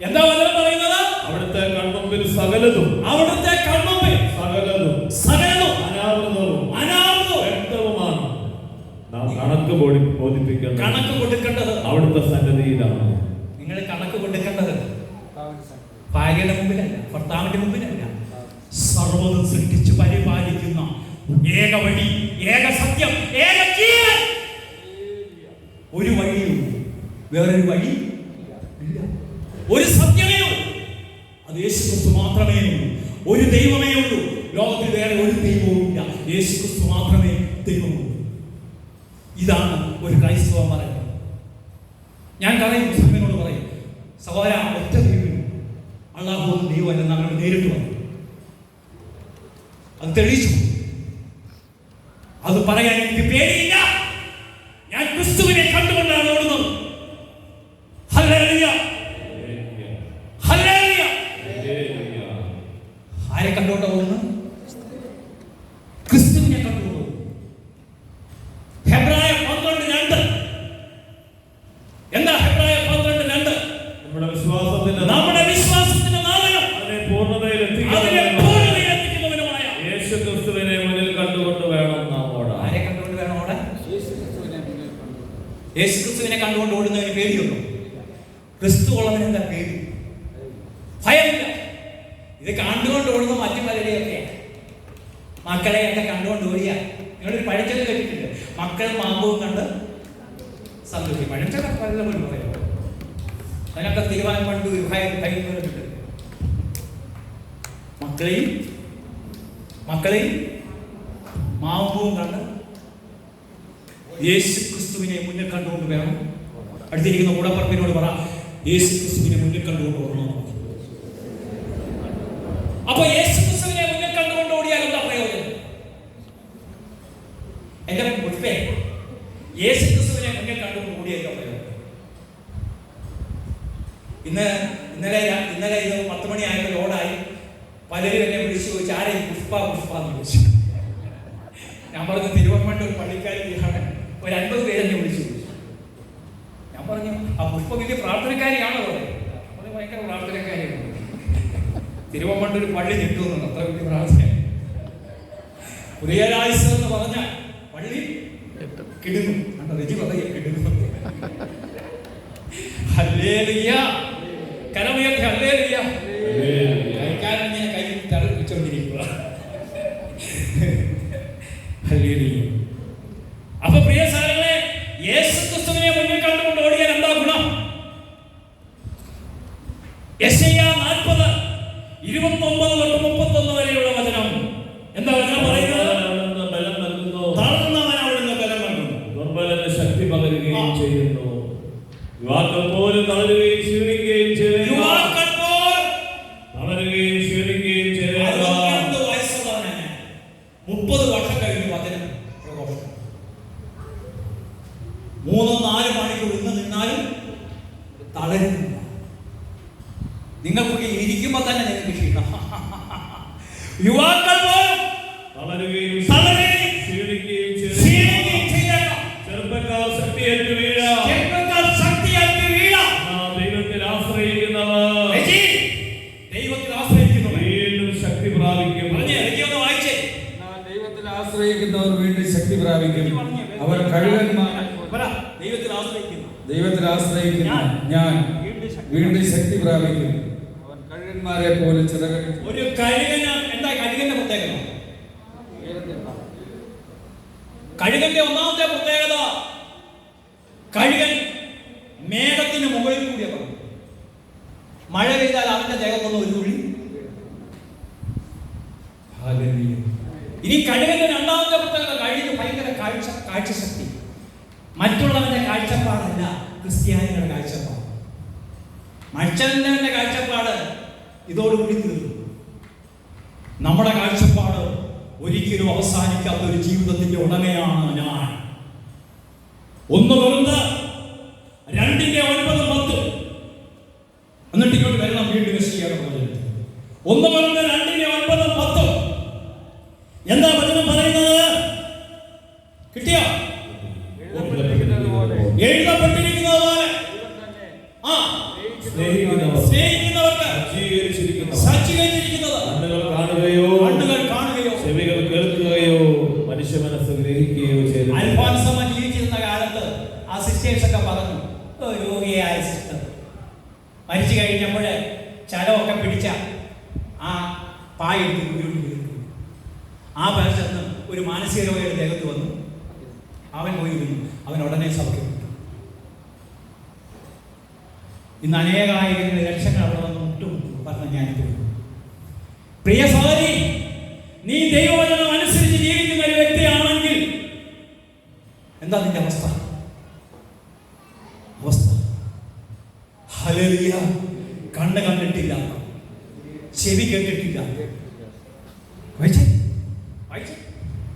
എന്താ വചനം പറയുന്നത്? അവിടുത്തെ കൺമുമ്പിൽ സകലതും, അവിടുത്തെ കൺമുമ്പിൽ സകലതും അനാവൃതവും വ്യക്തവുമാണ്. നാം കണക്ക് കൊടുക്കേണ്ടത് അവിടുത്തെ സന്നിധിയിലാണ്. നിങ്ങൾ കണക്ക് കൊടുക്കേണ്ടത് ഭാര്യയുടെ മുമ്പിലല്ല, ഭർത്താവിന്റെ മുമ്പിലല്ല. സർവ്വതും സൃഷ്ടിച്ച് പരിപാലിക്കുന്ന ഏക വഴി, ഏക സത്യം, ഏക ജീവൻ. ഒരു വഴിയുള്ളൂ, വേറൊരു വഴി ഇല്ല. ഒരു സത്യമേ ഉള്ളൂ, അത് യേശു ക്രിസ്തു മാത്രമേ ഉള്ളൂ. ഒരു ദൈവമേ ഉള്ളൂ, ലോകത്തിൽ വേറെ ഒരു ദൈവവും ഇല്ല. യേശു ക്രിസ്തു മാത്രമേ ദൈവമുള്ളൂ. ഇതാണ് ഒരു ക്രൈസ്തവ പറയുന്നത്. ഞാൻ പറയും, മുസ്ലിമിനോട് പറയും, സഹോദര, ഒറ്റ ദൈവം അള്ളാഹു ദൈവമല്ലെന്ന് അവരോട് നേരിട്ട് പറഞ്ഞു. അത് തെളിയിച്ചു. അത് പറയാൻ എനിക്ക് പേടിയില്ല. ഞാൻ ക്രിസ്തുവിനെ കണ്ടുകൊണ്ടാണ് ഓടുന്നത്. Hallelujah, hallelujah. ആരെ കണ്ടുകൊണ്ട് ഓടുന്നു? ക്രിസ്തുവിനെ കണ്ടുകൊണ്ട്. ഹെബ്രായർ 12:2 എന്താ? ഹെബ്രായർ 12:2 നമ്മുടെ വിശ്വാസത്തിന്റെ നാമം അതിനെ പൂർണ്ണതയിലെത്തിക്കുന്നവനുമായ യേശു ക്രിസ്തുവിനെ മുന്നിൽ കണ്ടുകൊണ്ട് വേണം നാം ഓടാൻ. ആരെ കണ്ടുകൊണ്ട് വേണം ഓടാൻ? യേശു ക്രിസ്തുവിനെ കണ്ടുകൊണ്ട് ഓടുന്നതിന് പേടിയുണ്ടോ? ക്രിസ്തു ഉള്ളവന് എന്താ പേടി? ഭയമില്ല. ഇത് കണ്ടുകൊണ്ട് ഓടുന്ന മറ്റു പലരെയൊക്കെ മക്കളെയൊക്കെ കണ്ടുകൊണ്ട് ഓടിയ നിങ്ങളൊരു പഴഞ്ചൊല്ല് കേട്ടിട്ടുണ്ട്, മക്കൾ മാമ്പവും കണ്ട് സന്തോഷിക്കും. പഴഞ്ചൊല്ല പലപ്പോഴും പറയും. അതിനൊക്കെ തീരുമാനം കൊണ്ട് ഒരു ഭയന്നുണ്ട്. മക്കളെയും മാമ്പവും കണ്ട് യേശു ക്രിസ്തുവിനെ മുന്നിൽ കണ്ടുകൊണ്ട് വേണം. അടുത്തിരിക്കുന്ന കൂടപ്പറപ്പിനോട് പറ, യേശു ക്രിസ്തുവിനെ മുന്നിൽ കണ്ടുകൊണ്ട് ഓടണം. അപ്പൊ യേശു ക്രിസ്തുവിനെ മുന്നിൽ കണ്ടുകൊണ്ട് ഓടിയാൽ എന്താ പ്രയോജനം? എന്റെ മുൻപേ യേശു ക്രിസ്തുവിനെ മുന്നിൽ കണ്ടുകൊണ്ട് ഓടിയാൽ പ്രയോജനം. ഇന്ന് ഇന്നലെ ഇത് 10 മണിയായപ്പോൾ ലോഡായി. പലരും എന്നെ വിളിച്ചു ചോദിച്ചു, ആരെയും പുഷ്പ എന്ന് വിളിച്ചു. ഞാൻ പറഞ്ഞു തിരുവമ്മയുടെ ഒരു പള്ളിക്കാരിയാണ്, ഒരു 50 പേരെന്നെ വിളിച്ചു ചോദിച്ചു. ഞാൻ പറഞ്ഞു ആ പുഷ്പ വലിയ പ്രാർത്ഥനക്കാരിയാണോ? അത് ഭയങ്കര പ്രാർത്ഥനക്കാരിയാണ്. തിരുവമ്മയുടെ ഒരു പള്ളി ഞെട്ടുന്നുണ്ട്, അത്ര വലിയ പ്രാർത്ഥന. പ്രിയരാഴ്ച എന്ന് പറഞ്ഞ പള്ളി കിടുങ്ങും. രജി പറയാ കിടുങ്ങും. ഹല്ലേലൂയ, കരമുയർത്തി ഹല്ലേലൂയ. കൈക്കാരൻ ഇങ്ങനെ കൈ തടവിച്ചുകൊണ്ടിരിക്കുക. ഹല്ലേലൂയ. അപ്പൊ പ്രിയ സാരങ്ങളെ, യേശുക്രിസ്തുവിനെ മുന്നിൽ കണ്ടുകൊണ്ട് ഓടിയാൽ എന്താ ഗുണം? യെശയ്യാ 40:29-31 വരെയുള്ള വചനം എന്താ വചനം പറയുന്നത്? ബലം നൽകുന്നു, തളർന്നവൻ അവിടുന്ന് ബലം നൽകുന്നു, ദുർബലന് ശക്തി പകരുകയും ചെയ്യുന്നു. യുവാക്കൾ പോലും തളരുകയും ക്ഷീണിക്കുകയും ചെയ്യുന്നു. യുവാക്കൾ പോലും തളരുകയും ക്ഷീണിക്കുകയും ചെയ്യുന്നു. 62 വയസ്സുള്ളവനാണ്. 30 വർഷം കഴിഞ്ഞു വചനം പ്രഘോഷണം. 3-4 മണിക്കൂർ ഇന്ന് നിന്നാലും തളരുന്നില്ല. നിങ്ങൾക്കൊക്കെ ഇരിക്കുമ്പോ തന്നെ നിങ്ങൾക്ക് ക്ഷീണം. യുവാക്കൾ പോലും തളരുകയും തളരുകയും ക്ഷീണിക്കുകയും ക്ഷീണിക്കുകയും ചെയ്യുന്നു. ചെറുപ്പക്കാർ ശക്തിയേറ്റ് വീഴാം. ശക്തിയാക്കി വീഴാം. ദൈവത്തിൽ ആശ്രയിക്കുന്നവർ ദൈവത്തിൽ ആശ്രയിക്കുന്നവർ വീണ്ടും ശക്തി പ്രാപിക്കും. പറഞ്ഞേ, ഒന്ന് വായിച്ചേ. ദൈവത്തിൽ ആശ്രയിക്കുന്നവർ വീണ്ടും ശക്തി പ്രാപിക്കും. അവർ കഴുകന്മാർ. ദൈവത്തിൽ ആശ്രയിക്കുന്ന ഞാൻ വീണ്ടും ശക്തി പ്രാപിക്കും. അവൻ കഴുകന്മാരെ പോലെ ചിറകടിക്കും. ഒരു കഴുകന് എന്താ കഴുകന്റെ പ്രത്യേകത? കഴുകന്റെ ഒന്നാമത്തെ പ്രത്യേകത, കഴുകൻ മേഘത്തിന് മുകളിൽ കൂടിയ പറയും. മഴ പെയ്താൽ അവന്റെ ദേഹത്തൊന്നും ഒരു തുള്ളി. ഇനി കഴുകന്റെ രണ്ടാമത്തെ പ്രത്യേകത, കഴുകന് ഭയങ്കര കാഴ്ചശക്തി. മറ്റുള്ളവന്റെ കാഴ്ചപ്പാടല്ല ക്രിസ്ത്യാനികളുടെ കാഴ്ചപ്പാട്. മനുഷ്യന്റെ കാഴ്ചപ്പാട് ഇതോടുകൂടി തീർന്നു. നമ്മുടെ കാഴ്ചപ്പാട് ഒരിക്കലും അവസാനിക്കാത്ത ഒരു ജീവിതത്തിന്റെ ഉടമയാണ് ഞാൻ. 1 വെറുതെ 2:9-10. എന്നിട്ട് ഇങ്ങോട്ട് വരണം വീണ്ടും ചെയ്യാൻ. 1 വെറുതെ 2:9-10. എന്താ വചനം പറയുന്നത്? കിട്ടിയോ? എഴുതപ്പെട്ടിരിക്കുന്നത് പോലെ സ്നേഹിക്കുന്നവർക്ക് സജ്ജീകരിച്ചിരിക്കുന്നത്. കണ്ണുകൾ കാണുകയോ ചെവികൾ കേൾക്കുകയോ മനുഷ്യ മനസ്സ് ഗ്രഹിക്കുകയോ ചെയ്തു. അൽഫോൻസമ്മ ജീവിച്ചിരുന്ന കാലത്ത് ആ സിസ്റ്റേഴ്സ് ഒക്കെ പറഞ്ഞു, രോഗിയായ സിസ്റ്റർ മരിച്ചു കഴിഞ്ഞപ്പോൾ ചലമൊക്കെ പിടിച്ച ആ പായെടുത്ത് ആ പരിസരത്ത് ഒരു മാനസിക രോഗിയുടെ ദേഹത്ത് വന്നു. അവൻ പോയിരുന്നു, അവൻ ഉടനെ സൗഖ്യപ്പെട്ടു. ഇന്ന് അനേകായിരങ്ങൾ ലക്ഷങ്ങൾ അവിടെ വന്ന് മുട്ടുമുട്ടും പറഞ്ഞ ഞാൻ പ്രിയ സഹോദരി, നീ ദൈവവചനം അനുസരിച്ച് ജീവിക്കുന്ന ഒരു വ്യക്തിയാണെങ്കിൽ എന്താ നിന്റെ അവസ്ഥ? ഹല്ലേലൂയ. കണ്ണ് കണ്ടിട്ടില്ല, ചെവി കേട്ടിട്ടില്ല.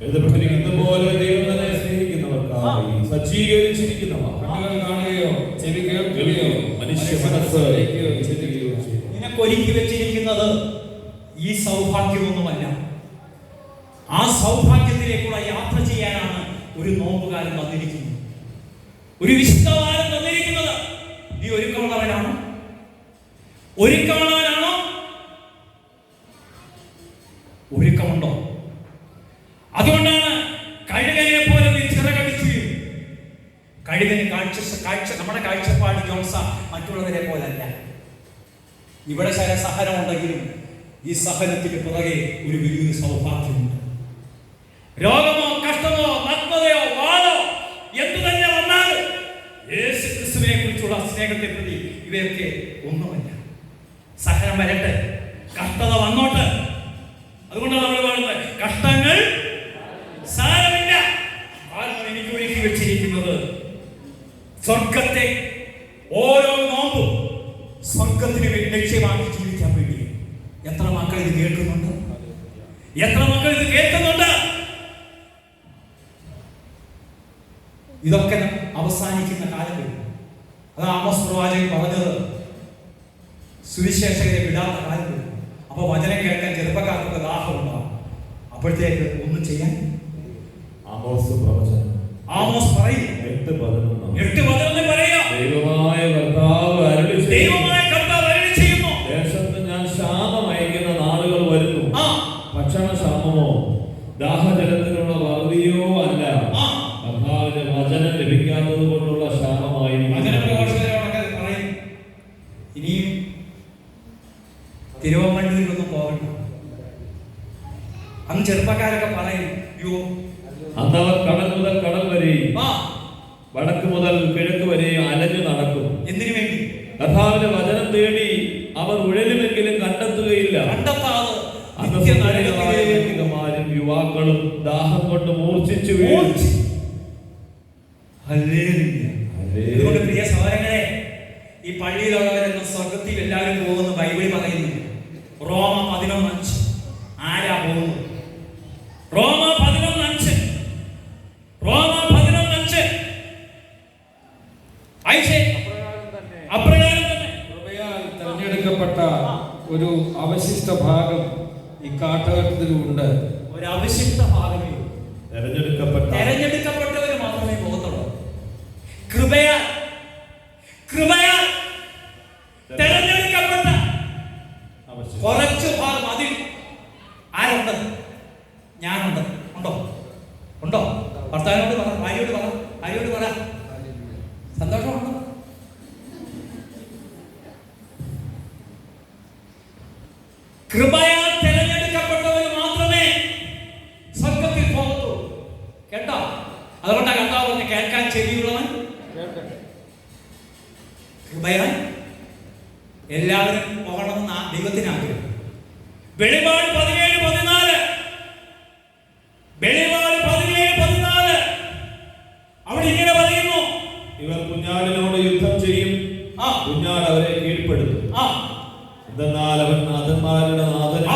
എഴുതപ്പെട്ടിരിക്കുന്ന പോലെ ദൈവം തന്നെ സ്നേഹിക്കുന്നവർക്കായി സജ്ജീകരിച്ചിരിക്കുന്നവർ കണ്ണുകൾ കാണുകയോ ചെവി കേൾക്കുകയോ മനുഷ്യ മനസ്സ് ചിന്തിക്കുകയോ ചെയ്തു. നിനക്കൊരുക്കി വെച്ചിരിക്കുന്നത് ഈ സൗഭാഗ്യമൊന്നുമല്ല. ആ സൗഭാഗ്യത്തിലേക്കുള്ള യാത്ര ചെയ്യാനാണ് ഒരു നോമ്പുകാരൻ തന്നിരിക്കുന്നത്, ഒരു വിശുദ്ധവാരൻ തന്നിരിക്കുന്നത്. നീ ഒരുക്കമുള്ളവനാണോ? ഒരുക്കമുള്ളവനാണോ? ഒരുക്കമുണ്ടോ? അതുകൊണ്ടാണ് കഴുകനെ പോലെ നീ ചിറകടിച്ചു. കഴുകന് കാഴ്ച നമ്മുടെ കാഴ്ചപ്പാട് ജോൺസ മറ്റുള്ളവരെ പോലല്ല. ഇവിടെ ചില സഹനമുണ്ടെങ്കിലും ഈ സഹനത്തിന് പുറകെ ഒരു വലിയൊരു സൗഭാഗ്യമുണ്ട്. രോഗമോ കഷ്ടമോ നഗ്നതയോ വാളോ എന്തു തന്നെ വന്നാലും യേശുക്രിസ്തുവിനെ കുറിച്ചുള്ള സ്നേഹത്തെ പ്രതി ഇവയൊക്കെ ഒന്നുമല്ല. സഹനം വരട്ടെ, കഷ്ടത വന്നോട്ട്. അതുകൊണ്ടാണ് നമ്മൾ പറയുന്നത് കഷ്ടങ്ങൾ സാരമില്ല, എനിക്ക് ഒരുക്കി വെച്ചിരിക്കുന്നത് സ്വർഗത്തെ. ഓരോ നോമ്പും സ്വർഗത്തിന് ലക്ഷ്യമാക്കി ജീവിക്കാൻ വേണ്ടി. എത്ര മക്കൾ ഇത് കേൾക്കുന്നുണ്ട്? എത്ര മക്കൾ ഇത് കേൾക്കുന്നുണ്ട്? ഇതൊക്കെ അവസാനിക്കുന്ന കാലം വരും. അതാ ആമോസ് പ്രവാചകൻ പറഞ്ഞത്, സുവിശേഷകരെ വിടാത്ത കാലം വരും. അപ്പോൾ വചനം കേൾക്കാൻ ചെറുപ്പക്കാർക്കൊക്കെ ദാഹമുണ്ടാകും. അപ്പോഴത്തേക്ക് ഒന്നും ചെയ്യാൻ ആമോസ് പ്രവചനം ആമോസ് പറയും 8:11 പറയാ, ദൈവമായ കർത്താവ് അരുളി ചെയ്യുന്നു, ദേശത്ത് ഞാൻ ക്ഷാമം അയക്കുന്ന നാളുകൾ വരുന്നു. ഭക്ഷണക്ഷാമമോ ദാഹജലത്തിനുള്ള വറുതിയോ അല്ല, കർത്താവിന്റെ വചനം ലഭിക്കാത്തത് കൊണ്ടുള്ള ക്ഷാമമായിരിക്കും. പറയും ഇനിയും തിരുവമ്മണ്ണിലൊന്നും പോകണ്ട. അന്ന് ചെറുപ്പക്കാരൊക്കെ പറയും, അയ്യോ അന്നവർ കടൽ മുതൽ കടൽ വരെയും വടക്ക് മുതൽ കിഴക്ക് വരെയും അലഞ്ഞു നടക്കും. എന്തിനു വേണ്ടി? കർത്താവിന്റെ വചനം തേടി അവർ ഉഴലുമെങ്കിലും കണ്ടെത്തുകയില്ല. അന്നമാരും യുവാക്കളും ദാഹം കൊണ്ട് മൂർച്ഛിച്ചു വീഴും. അതുകൊണ്ട് പ്രിയ സഹോദരങ്ങളെ, ഈ പള്ളിയിലുള്ളവരെന്ന് സ്വർഗത്തിൽ എല്ലാവരും പോകുന്നു ബൈബിൾ പറയുന്നു. റോമ 11:5 ആരാ പോകുന്നു? റോമ 11:5 അപ്രകാരം തന്നെ കൃപയാൽ തെരഞ്ഞെടുക്കപ്പെട്ട ഒരു അവശിഷ്ട ഭാഗം ഈ കാട്ടകത്തിലുണ്ട്. ഒരു അവശിഷ്ട ഭാഗമേ തെരഞ്ഞെടുക്കപ്പെട്ടവര് മാത്രമേ പോകത്തുള്ളൂ. കൃപയാൽ തെരഞ്ഞെടുക്കപ്പെട്ട കുറച്ചു ഭാഗം അതിൽ ആരുണ്ട്? ഞാനുണ്ട്. ഉണ്ടോ? ഭർത്താവിനോട് പറ, ഭാര്യയോട് പറ. സന്തോഷമുണ്ടോ? കൃപയാൽ തെരഞ്ഞെടുക്കപ്പെട്ടവർ മാത്രമേ സ്വർഗത്തിൽ പോകത്തുള്ളൂ. കേട്ടോ? അതുകൊണ്ടാണ് കർത്താവ് പറഞ്ഞ് കേൾക്കാൻ ചെവിയുള്ളവൻ. കൃപയാൽ എല്ലാവരും പോകണമെന്ന് ദൈവത്തിന് ആഗ്രഹം. വെളിപാട് 17:14 അവിടെ ഇങ്ങനെ പറയുന്നു, ഇവർ കുഞ്ഞാടിനോട് യുദ്ധം ചെയ്യും, കുഞ്ഞാട് അവരെ കീഴ്പ്പെടുത്തും. എന്തെന്നാൽ അവൻ നാഥന്മാരുടെ നാഥനും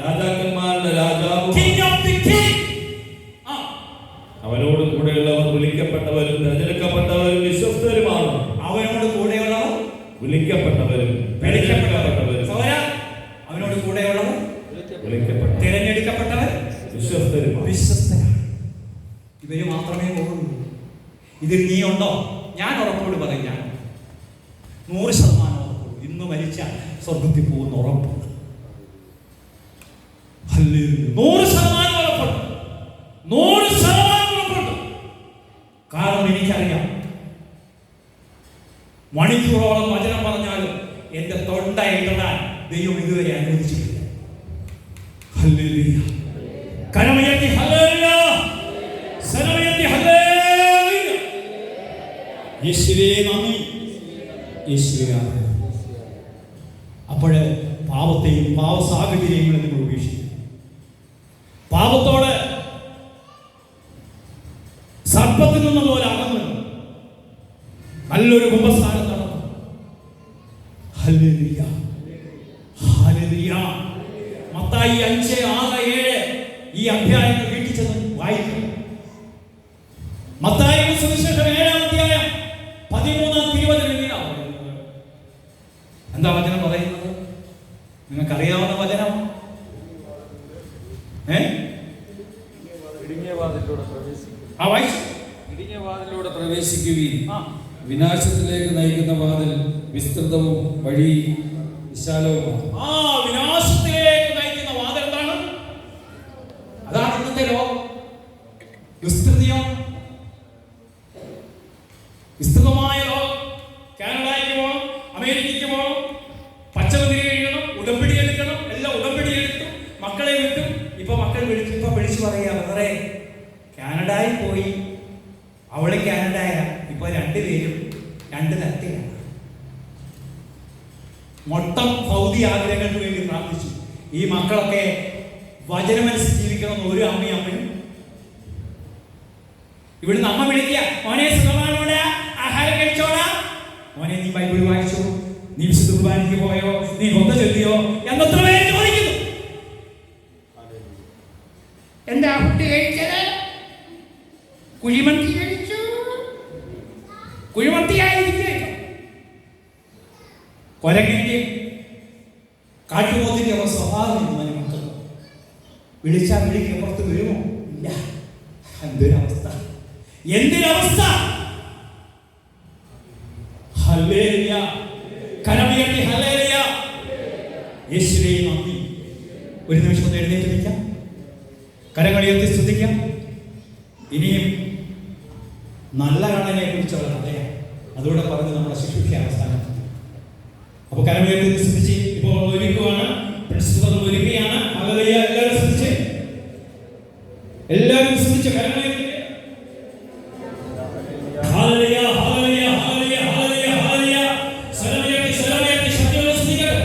രാജാക്കന്മാരുടെ രാജാവും അവനോട് കൂടെയുള്ളവർ വിളിക്കപ്പെട്ടവരും തെരഞ്ഞെടുക്കപ്പെട്ടവരും വിശ്വസ്തരുമാണ്. അവനോട് കൂടെയുള്ളവർ വിളിക്കപ്പെട്ടവരും അവനോട് കൂടെയുള്ളവർ തിരഞ്ഞെടുക്കപ്പെട്ടവർ വിശ്വസ്തരാണ്. ഇവര് മാത്രമേ പോകുള്ളൂ. ഇതിൽ നീ ഉണ്ടോ? ഞാൻ ഉറപ്പോട് പറയും, ഞാൻ 100% ഉറപ്പുള്ളൂ. ഇന്ന് മരിച്ച സ്വർഗത്തിൽ പോകുന്ന ഉറപ്പുണ്ട്. 100% ഉറപ്പുണ്ട്. 100% ഉറപ്പുണ്ട്. കാരണം എനിക്കറിയാം, മണിക്കൂറോളം വചനം പറഞ്ഞാലും എന്റെ തൊണ്ട ഇടാൻ ദൈവം ഇതുവരെ അനുവദിച്ചിട്ടില്ല. ഹല്ലേലൂയ. കരമുയർത്തി ഹല്ലേലൂയ. സ്വരമുയർത്തി ഹല്ലേലൂയ. യേശുവേ നന്ദി, യേശുവേ ആരാധന. അപ്പോൾ പാപത്തെയും പാപ സാഹചര്യങ്ങളും നിങ്ങൾ ഉപേക്ഷിക്കും. പാപത്തോട് സർപ്പത്തിൽ നിന്ന പോലെ അകന്നു നല്ലൊരു കുംഭസ്ഥാനം നടന്നു. Hallelujah, hallelujah. മത്തായി 5, 6, 7 ഈ അധ്യായങ്ങൾ വീട്ടിൽ ചെന്ന് വായിക്കണം. മത്തായി സുവിശേഷം 7-ാം അധ്യായം 13-20 എന്താ വചനം പറയുന്നത്? നിങ്ങൾക്കറിയാവുന്ന വചനം. ഇടുങ്ങിയ വാതിലൂടെ പ്രവേശിക്കുകയും വിനാശത്തിലേക്ക് നയിക്കുന്ന വാതിൽ വിസ്തൃതവും വഴി വിശാലവുമാണ്. വിനാശത്തിലേക്ക് നയിക്കുന്ന വാതിൽ എന്താണ്? അതാണ് ഇന്നത്തെ ലോകം. വിസ്തൃതമായ ലോകം. കാനഡയ്ക്ക് പോകണം, അമേരിക്കയ്ക്ക് പോകണം, പച്ചമതിരി കഴിയണം, ഉടമ്പടി എടുക്കണം, എല്ലാം ഉടമ്പടി എടുത്തു, മക്കളെ വിട്ടു. ഇപ്പൊ വിളിച്ചു പറയാ, വേറെ കാനഡയിൽ പോയി, അവള് കാനഡായ. ഇപ്പൊ 2 പേരും 2 തരത്തിലാണ്. മൊത്തം ഭൗതി ആഗ്രഹങ്ങൾക്ക് വേണ്ടി പ്രാർത്ഥിച്ചു. ഈ മക്കളൊക്കെ വചനമനുസരിച്ച് ജീവിക്കണമെന്ന് ഒരു അമ്മയും ഇവിടുന്ന് അമ്മ വിളിക്കുക, മോനെ സുഖമാണോടാ, ആഹാരം കഴിച്ചോടാ, മോനെ നീ ബൈബിൾ വായിച്ചോ, നീ വിശുദ്ധ കുർബാനയ്ക്ക് പോയോ, നീ കൊന്ത ചൊല്ലിയോ എന്നത്ര പേര് ചോദിക്കുന്നു. എന്താ കുട്ടി കഴിച്ചത്? കുഴിമന്തി കഴിച്ചു. കുഴിമന്തിയായിരിക്കും. കൊരങ്ങിൻ്റെയും കാട്ടുപോത്തിൻ്റെ സ്വഭാവം മക്കൾ വിളിച്ചാൽ വിളിക്ക് പുറത്ത് വരുമോ? ഇല്ല. എന്തൊരവസ്ഥ, എന്തൊരവസ്ഥ! ഹല്ലേലൂയ, കരമുയർത്തി ഹല്ലേലൂയ, യേശുവേ നന്ദി. ഒരു നിമിഷം ഒന്ന് എഴുന്നേറ്റ് നിൽക്കാം, കരങ്ങളുയർത്തി സ്തുതിക്കാം. ഇനിയും നല്ല കണ്ണനെ കുറിച്ചുള്ള കഥയാണ്, അതുകൂടെ പറഞ്ഞ് നമ്മുടെ ശുശ്രൂഷ അവസാനം. അപ്പോൾ കരമുയർത്തി സ്തുതിച്ച് ഇപ്പോൾ ഒരുക്കുവാണ്, പ്രിൻസിപ്പൽ ഒരുക്കുകയാണ്. ഹല്ലേലൂയ, എല്ലാവരും സ്തുതിച്ച്, എല്ലാവരും സ്തുതിച്ച് കരങ്ങളുയർത്തി. ഹല്ലേലൂയ, ഹല്ലേലൂയ, ഹല്ലേലൂയ, ഹല്ലേലൂയ, ഹല്ലേലൂയ. സ്വരമുയർത്തി, സ്വരമുയർത്തി ശബ്ദത്തോടെ സ്തുതിക്കട്ടെ.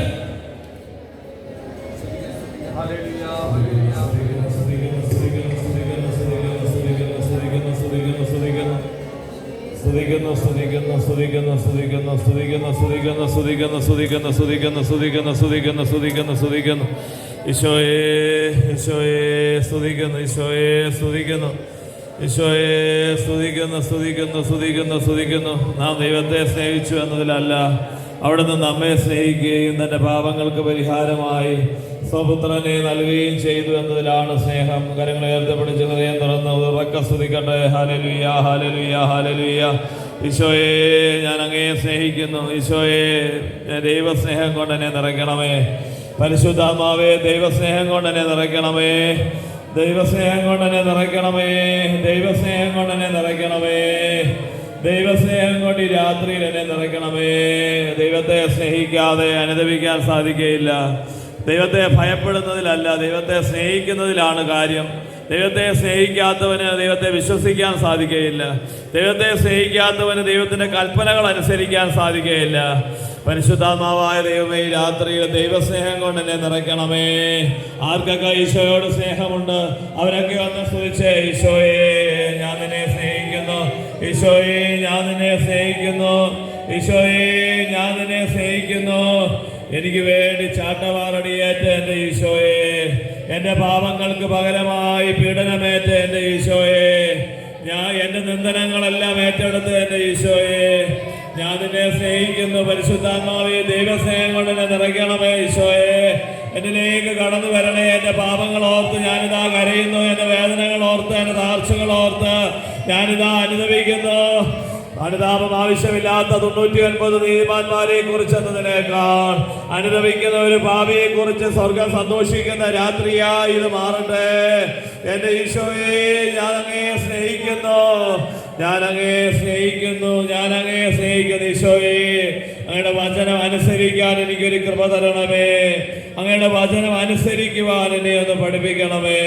നാം ദൈവത്തെ സ്നേഹിച്ചു എന്നതിലല്ല, അവിടുന്ന് നമ്മെ സ്നേഹിക്കുകയും തന്റെ പാപങ്ങൾക്ക് പരിഹാരമായി സ്വപുത്രനെ നൽകുകയും ചെയ്തു എന്നതിലാണ് സ്നേഹം. കരങ്ങളെ ഉയർത്തിപ്പിടിച്ച് ഹൃദയം തുറന്ന് ഉറക്കെ സ്തുതിക്കട്ടെ. ഹല്ലേലൂയ, ഹല്ലേലൂയ, ഹല്ലേലൂയ. ഈശോയെ, ഞാൻ അങ്ങയെ സ്നേഹിക്കുന്നു. ഈശോയെ, ദൈവസ്നേഹം കൊണ്ട് എന്നെ നിറയ്ക്കണമേ. പരിശുദ്ധാത്മാവേ, ദൈവസ്നേഹം കൊണ്ട് എന്നെ നിറയ്ക്കണമേ. ദൈവസ്നേഹം കൊണ്ട് എന്നെ നിറയ്ക്കണമേ. ദൈവസ്നേഹം കൊണ്ട് എന്നെ നിറയ്ക്കണമേ. ദൈവസ്നേഹം കൊണ്ട് ഈ രാത്രിയിൽ എന്നെ നിറയ്ക്കണമേ. ദൈവത്തെ സ്നേഹിക്കാതെ അനുദപിക്കാൻ സാധിക്കുകയില്ല. ദൈവത്തെ ഭയപ്പെടുന്നതിലല്ല, ദൈവത്തെ സ്നേഹിക്കുന്നതിലാണ് കാര്യം. ദൈവത്തെ സ്നേഹിക്കാത്തവന് ദൈവത്തെ വിശ്വസിക്കാൻ സാധിക്കുകയില്ല. ദൈവത്തെ സ്നേഹിക്കാത്തവന് ദൈവത്തിൻ്റെ കൽപ്പനകൾ അനുസരിക്കാൻ സാധിക്കുകയില്ല. പരിശുദ്ധാത്മാവായ ദൈവമേ, ഈ രാത്രിയിൽ ദൈവസ്നേഹം കൊണ്ട് എന്നെ നിറയ്ക്കണമേ. ആർക്കൊക്കെ ഈശോയോട് സ്നേഹമുണ്ട് അവരൊക്കെ ഒന്ന് സ്തുതിച്ചേ. ഈശോയെ, ഞാൻ നിന്നെ സ്നേഹിക്കുന്നു. ഈശോയെ, ഞാൻ നിന്നെ സ്നേഹിക്കുന്നു. ഈശോയെ, ഞാൻ നിന്നെ സ്നേഹിക്കുന്നു. എനിക്ക് വേണ്ടി ചാട്ടവാറടിയേറ്റ എൻ്റെ ഈശോയെ, എൻ്റെ പാപങ്ങൾക്ക് പകരമായി പീഡനമേറ്റ എൻ്റെ ഈശോയെ, ഞാൻ എൻ്റെ നിന്ദനങ്ങളെല്ലാം ഏറ്റെടുത്ത് എൻ്റെ ഈശോയെ, ഞാൻ നിന്നെ സ്നേഹിക്കുന്നു. പരിശുദ്ധാത്മാവേ, ദൈവസ്നേഹം കൊണ്ട് എന്നെ നിറയ്ക്കണമേ. ഈശോയെ, എന്നിലേക്ക് കടന്നു വരണേ. എൻ്റെ പാപങ്ങൾ ഓർത്ത് ഞാനിതാ കരയുന്നു. എൻ്റെ വേദനകൾ ഓർത്ത്, എൻ്റെ താഴ്ചകൾ ഓർത്ത് ഞാനിതാ അനുദപിക്കുന്നു. അനുതാപം ആവശ്യമില്ലാത്ത 99 നീതിമാന്മാരെ കുറിച്ച് എന്നതിനേക്കാൾ അനുദപിക്കുന്ന ഒരു പാപിയെ കുറിച്ച് സ്വർഗം സന്തോഷിക്കുന്ന രാത്രിയായി ഇത് മാറട്ടെ. എൻ്റെ ഈശോയെ, ഞാൻ അങ്ങയെ സ്നേഹിക്കുന്നു. ഞാൻ അങ്ങയെ സ്നേഹിക്കുന്നു. ഞാൻ അങ്ങയെ സ്നേഹിക്കുന്നു. ഈശോയെ, അങ്ങയുടെ വചനം അനുസരിക്കാൻ എനിക്കൊരു കൃപ തരണമേ. അങ്ങയുടെ വചനം അനുസരിക്കുവാൻ എന്നെ ഒന്ന് പഠിപ്പിക്കണമേ.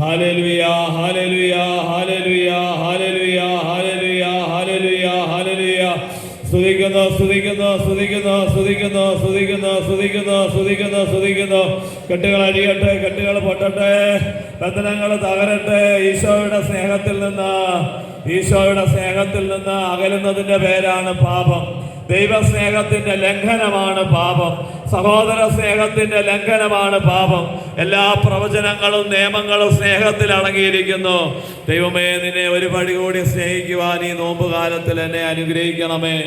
ഹല്ലേലൂയ, ഹല്ലേലൂയ, ഹല്ലേലൂയ, ഹല്ലേലൂയ, ഹല്ലേലൂയ, ഹല്ലേലൂയ, ഹല്ലേലൂയ. സ്തുതിക്കുന്നു, സ്തുതിക്കുന്നു, സ്തുതിക്കുന്നു, സ്തുതിക്കുന്നു, സ്തുതിക്കുന്നു, സ്തുതിക്കുന്നു, സ്തുതിക്കുന്നു, സ്തുതിക്കുന്നു. കെട്ടുകൾ അഴിയട്ടെ, കെട്ടുകൾ പൊട്ടട്ടെ, ബന്ധനങ്ങൾ തകരട്ടെ. ഈശോയുടെ സ്നേഹത്തിൽ നിന്ന് അകലുന്നതിൻ്റെ പേരാണ് പാപം. ദൈവസ്നേഹത്തിന്റെ ലംഘനമാണ് പാപം. സഹോദര സ്നേഹത്തിന്റെ ലംഘനമാണ് പാപം. എല്ലാ പ്രവചനങ്ങളും നിയമങ്ങളും സ്നേഹത്തിൽ അടങ്ങിയിരിക്കുന്നു. ദൈവമേ, നിന്നെ ഒരു പടി കൂടി സ്നേഹിക്കുവാൻ ഈ നോമ്പുകാലത്തിൽ എന്നെ അനുഗ്രഹിക്കണമേ.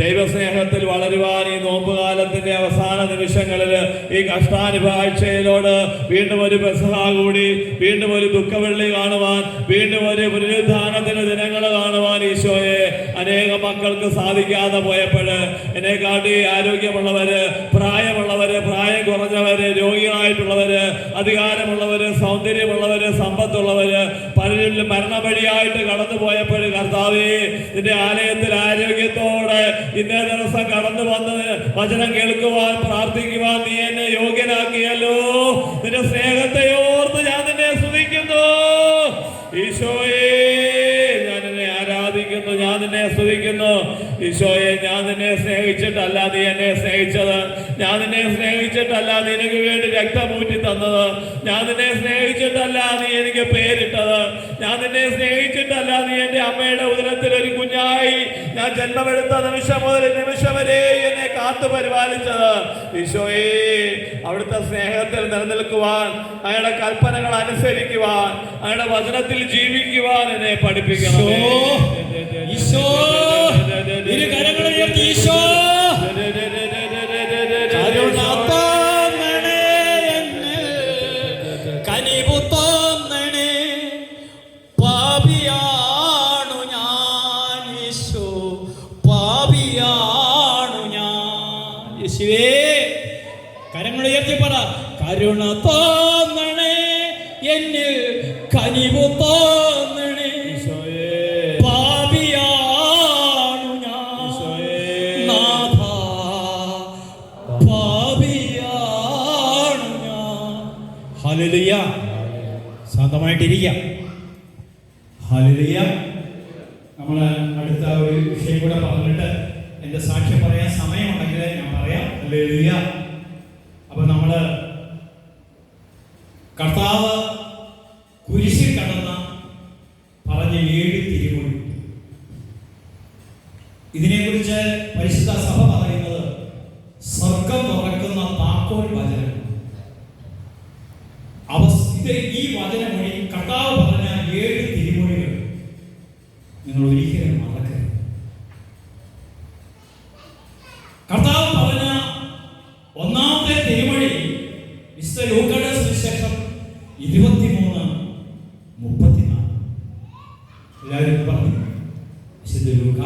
ദൈവസ്നേഹത്തിൽ വളരുവാൻ ഈ നോമ്പുകാലത്തിന്റെ അവസാന നിമിഷങ്ങളിൽ ഈ കഷ്ടാനുഭവാഴ്ചയിലോട് വീണ്ടും ഒരു പെസഹ കൂടി, വീണ്ടും ഒരു ദുഃഖവെള്ളി കാണുവാൻ, വീണ്ടും ഒരു പുനരുദ്ധാനത്തിന്റെ ദിനങ്ങൾ കാണുവാൻ ഈശോയെ, അനേകം മക്കൾക്ക് സാധിക്കാതെ പോയപ്പോൾ എന്നെ കാട്ടി ആരോഗ്യമുള്ളവര്, പ്രായമുള്ളവര്, പ്രായം കുറഞ്ഞവര്, രോഗികളായിട്ടുള്ളവര്, അധികാരമുള്ളവര്, സൗന്ദര്യമുള്ളവര്, സമ്പത്തുള്ളവര്, പലരിലും മരണം വഴിയായിട്ട് കടന്നു പോയപ്പോൾ കർത്താവേ, നിന്റെ ആലയത്തിൽ ആരോഗ്യത്തോടെ ഇന്നേ ദിവസം കടന്നു വന്ന് വചനം കേൾക്കുവാൻ, പ്രാർത്ഥിക്കുവാൻ നീ എന്നെ യോഗ്യനാക്കിയല്ലോ. നിന്റെ സ്നേഹത്തെ ഓർത്ത് ഞാൻ നിന്നെ സ്തുതിക്കുന്നു. ഈശോയെ, ഞാൻ നിന്നെ ആരാധിക്കുന്നു. ഞാൻ നിന്നെ സ്തുതിക്കുന്നു. ഈശോയെ, ഞാൻ നിന്നെ സ്നേഹിച്ചിട്ടല്ല നീ എന്നെ സ്നേഹിച്ചത്. ഞാൻ നിന്നെ സ്നേഹിച്ചിട്ടല്ല നീ എനിക്ക് വേണ്ടി രക്തമൂറ്റി തന്നത്. ഞാൻ നിന്നെ സ്നേഹിച്ചിട്ടല്ല നീ എനിക്ക് പേരിട്ടത്. ഞാൻ നിന്നെ സ്നേഹിച്ചിട്ടല്ല നീ എൻ്റെ അമ്മയുടെ ഉദരത്തിൽ ഒരു കുഞ്ഞായി ഞാൻ ജന്മമെടുത്ത നിമിഷം മുതൽ നിമിഷം വരെ എന്നെ കാത്തു പരിപാലിച്ചത്. ഈശോയെ, അവിടുത്തെ സ്നേഹത്തിൽ നിലനിൽക്കുവാൻ, അങ്ങയുടെ കൽപ്പനകൾ അനുസരിക്കുവാൻ, അങ്ങയുടെ വചനത്തിൽ ജീവിക്കുവാൻ എന്നെ പഠിപ്പിക്കണം. ഈശോ, ഇരു കരങ്ങളും ഉയർത്തി ഈശോ, കനിവു തോന്നണേ, പാപിയാണു ഞാൻ യേശു, പാപിയാണു ഞാൻ. യേശുവേ, കരങ്ങൾ ഉയർത്തി പറ, കരുണ തോന്നണേ എന്നിൽ, കനിവു തോന്നണേ, പാപിയാണു ഞാൻ നാഥ, പാപിയാണു ഞാൻ. ഹല്ലേലൂയ. ശാന്തമായിട്ടിരിക്കാം. ഹല്ലേലൂയ. നമ്മൾ അടുത്ത ഒരു വിഷയം കൂടെ പറഞ്ഞിട്ട് എൻ്റെ സാക്ഷ്യം പറയാൻ സമയമുണ്ടെങ്കിൽ ഞാൻ പറയാം. ഹല്ലേലൂയ. അപ്പൊ നമ്മള് കർത്താവ് കുരിശിൽ കടന്ന പറഞ്ഞ 7 തിരുമൊഴി, ഇതിനെക്കുറിച്ച് പരിശുദ്ധ സഭ പറയുന്നത് സ്വർഗം തുറക്കുന്ന താക്കോൽ വചനം. ഈ വചനമൊഴി കർത്താവ് പറഞ്ഞ 7 തിരുമൊഴികൾ നിങ്ങൾ ഒരിക്കലും മറക്കരുത്. കർത്താവ് പറഞ്ഞ ഒന്നാമത്തെ തിരുമൊഴി വിശുദ്ധ ലൂക്കയുടെ സുവിശേഷം 23:34. എല്ലാവരും പറഞ്ഞു. വിശുദ്ധ ലൂക്ക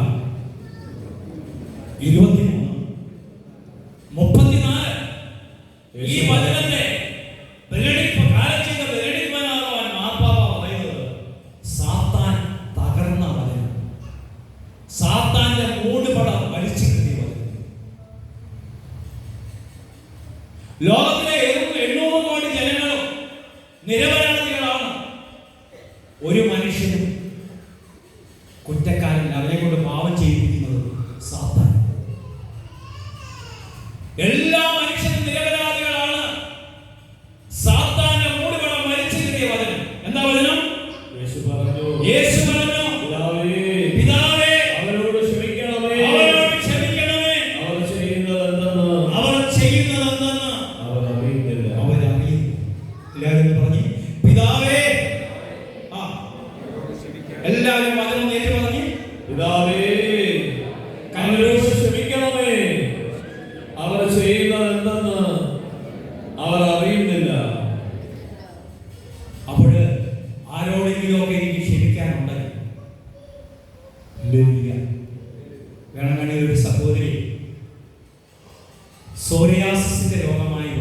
23:34. ഈ വചനത്തെ മാർപ്പാപ്പ പറയുന്നത് സാത്താൻ തകർന്ന വചനം, സാത്താന്റെ മൂടുപടം വലിച്ചു കിട്ടിയ വചനം. ലോകത്തിലെ 800 കോടി ജനങ്ങളും നിരപരാധികളാണ്. ഒരു മനുഷ്യനും കുറ്റക്കാരൻ, അവരെ കൊണ്ട് പാവം ചെയ്യിപ്പിക്കുന്നത് സാത്താൻ. എല്ലാ മനുഷ്യരും നിരപരാധികളാണ്. സാത്താന്റെ മൂടുപടം വലിച്ചു കിട്ടിയ വചനം. എന്താ വചനം? യേശു പറഞ്ഞു, പിതാവേ അവരോട് ക്ഷമിക്കണമേ, അവർ ചെയ്യുന്നതെന്തെന്ന് അവരറിയുന്നില്ല. എല്ലാവരും പറഞ്ഞു പിതാവേ. എല്ലാവരും വചനം ഏറ്റു പറഞ്ഞു, പിതാവേ അവരോട് ക്ഷമിക്കണമേ, അവർ ചെയ്യുന്നതെന്തെന്ന് അവർ അറിയുന്നില്ല. അപ്പോൾ ആരോടെങ്കിലും ഒക്കെ എനിക്ക് ക്ഷമിക്കാനുണ്ട്. വേണമെങ്കിൽ ഒരു സഹോദരി സോറിയാസിന്റെ രോഗമായി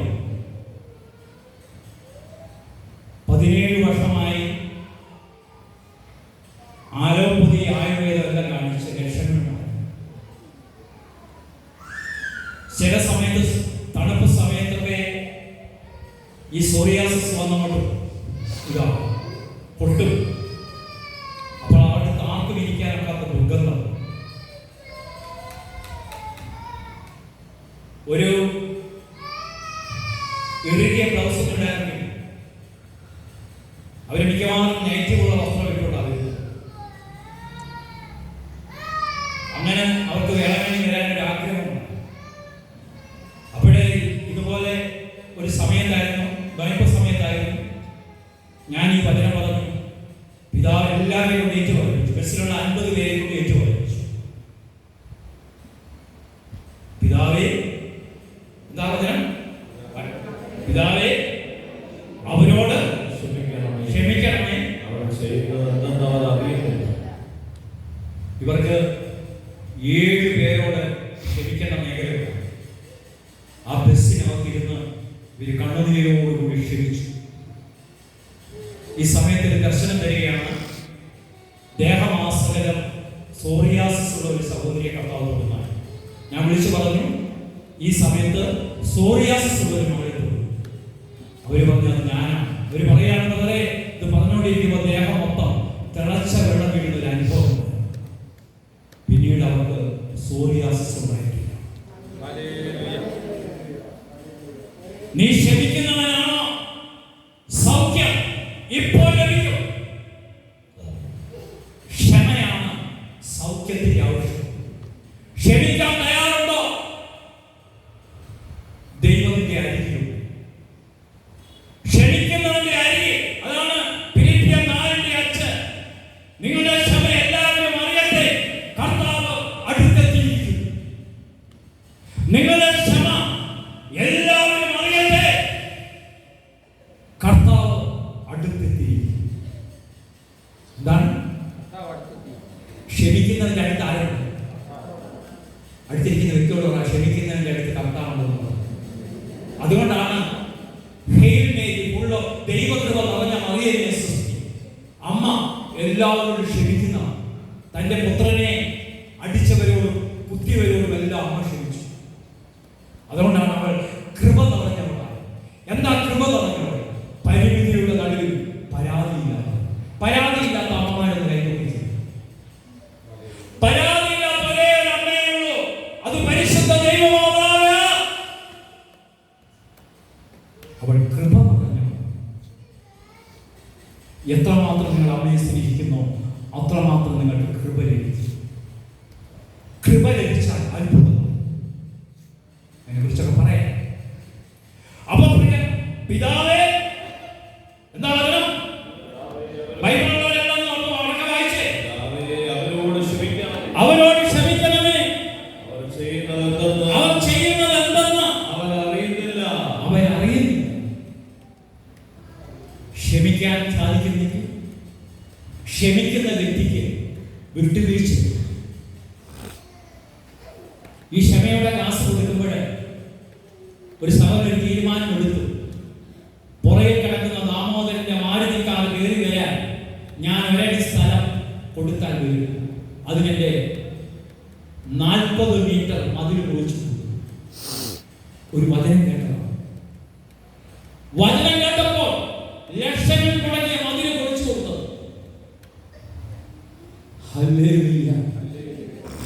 17 വർഷമായി ആലോപതി ആയുർവേദം എല്ലാം കാണിച്ച് ലക്ഷണങ്ങളുണ്ട്. ചില സമയത്ത് തണുപ്പ് സമയത്തൊക്കെ ഈ സോറിയാസിസ് വന്നോട്ട് ഇതാ പൊട്ടും. അപ്പോൾ അവിടെ താക്ക് വിരിക്കാനൊക്കാത്ത ദുർഗന്ധം. ഒരു ഇറുകിയ ബ്ലൗസ് ഉണ്ടായിരുന്നു. അവർ മിക്കവാറും നെഗറ്റീവുള്ള വസ്ത്രം ഇട്ടുണ്ടാവില്ല. അങ്ങനെ അവർക്ക് വേണമെങ്കിൽ വരാനൊരു ആഗ്രഹമുണ്ട്. അപ്പോഴേ ഇതുപോലെ ഒരു സമയത്തായിരുന്നു, നോയമ്പ് സമയത്തായിരുന്നു, ഞാൻ ഈ വചനം പറഞ്ഞു. പിതാവ് എല്ലാവരെയും കൊണ്ട് ഏറ്റുപറഞ്ഞു. ബസ്സിലുള്ള 50 പേരെ കൊണ്ട് ഏറ്റുപറഞ്ഞു. പിതാവേ, എന്താ വചനം? പിതാവേ അവരോട് ക്ഷമിക്കണമേ, ഇവർക്ക് 7 പേരോട് ക്ഷമിക്കേണ്ട മേഖലയുണ്ട്. ആ ബസ്സിനകത്തിരുന്ന് ഇവർ കണ്ണുനീരോടുകൂടി ക്ഷമിച്ചു. ഈ സമയത്ത് ഒരു ദർശനം തരികയാണ്. ദേഹമാസകലം സോറിയാസിസ് ഉള്ള ഒരു സഹോദരിയെ കർത്താവ് തൊടുന്നതാണ്. ഞാൻ വിളിച്ചു പറഞ്ഞു, ഈ സമയത്ത് സോറിയാസിസ് ഉള്ള ഒരു മകളെ തൊടുന്നു. അവര് പറഞ്ഞത് ഞാനാണ്. അവര് പറയുകയാണെന്ന് പറയേ, ഇത് പറഞ്ഞുകൊണ്ടിരിക്കുമ്പോൾ ദേഹം മൊത്തം തിളച്ച വെള്ളം വീഴുന്ന ഒരു അനുഭവം. പിന്നീട് അവർക്ക് സോറിയാസിസ് ഉണ്ടായിട്ടില്ല. നീ ക്ഷമിക്കുന്നവനാണോ? സൗഖ്യം ഇപ്പോൾ ലഭിക്കും. ക്ഷമയാണ് സൗഖ്യത്തിന്റെ ആവശ്യം. ക്ഷമിക്കാൻ തയ്യാറുണ്ടോ? ദൈവത്തിന്റെ അരികിലും ക്ഷമിക്കുന്നവന്റെ അരികിൽ. അതാണ് ഫിലിപ്പിയർ 4:5. നിങ്ങളുടെ ക്ഷമ എല്ലാവരും അറിയട്ടെ, കർത്താവ് അടുത്തെത്തിയിരിക്കും. നിങ്ങളുടെ ക്ഷമ എല്ലാവരും അറിയട്ടെ, കർത്താവ് അടുത്തെത്തിയിരിക്കും. എന്താണ്? ക്ഷമിക്കുന്നതിന്റെ അടുത്ത് ആരുണ്ട്? അടുത്തിരിക്കുന്ന വ്യക്തിയോട് പറയാം, ക്ഷമിക്കുന്നതിന്റെ അടുത്ത് കർത്താവുണ്ടെന്ന് പറഞ്ഞു. അതുകൊണ്ടാണ് ഹെയിൽ മേരി ഉള്ള ദൈവകൃപ നിറഞ്ഞ മറിയയെ സൃഷ്ടി അമ്മ എല്ലാവരോടും ക്ഷമിക്കുന്ന, തന്റെ പുത്രനെ അടിച്ചവരോടും കുത്തിയവരോടും എല്ലാം അമ്മ ക്ഷമിച്ചു. അതുകൊണ്ടാണ് അവൾ കൃപ നിറഞ്ഞവളാണ്. എന്താ കൃപ നിറഞ്ഞവൾ? പരിമിതിയുടെ നടുവിൽ പരാതിയില്ലാത്ത അമ്മമാരെന്ന് കൈകൊണ്ടിരിക്കും. പരാതിയില്ലാത്ത ഒരേ ഒരു അമ്മയുള്ളൂ, അത് പരിശുദ്ധ ദൈവമാതാവ്. അവൾ കൃപ നിറഞ്ഞവൾ. എത്രമാത്രം നിങ്ങൾ അമ്മയെ സ്നേഹിക്കുന്നോ അത്രമാത്രം നിങ്ങൾക്ക് കൃപ ലഭിക്കും. കൃപ ലഭിച്ചാൽ അത്ഭുതം. അതിനെ കുറിച്ചൊക്കെ പറയാം. അപ്പൊ പിതാവേ എന്താ വചനം? അവരോട് ക്ഷമിക്കണമേ, അവർ ചെയ്യുന്നത് എന്തെന്ന് അവരറിയുന്നില്ല. ക്ഷമിക്കാൻ സാധിക്കുന്നെങ്കിൽ ക്ഷമിക്കുന്ന വ്യക്തിക്ക് വിട്ടുവീഴ്ച. ഈ ക്ഷമയുടെ ക്ലാസ് കൊടുക്കുമ്പോൾ ഒരു സഹോദരൻ തീരുമാനമെടുത്തു, പുറകെ കിടക്കുന്ന ദാമോദരന്റെ മാരുതിക്കാർ കയറി വരാൻ ഞാൻ ഒരടി സ്ഥലം കൊടുത്താൽ വരും. അതിനെന്റെ 40 മീറ്റർ മതിൽ പൊളിച്ചു. ഒരു വചനം കേട്ടപ്പോൾ ലക്ഷങ്ങൾ തുടങ്ങിയ മതിൽ പൊളിച്ചു കൊടുത്തത്. Hallelujah,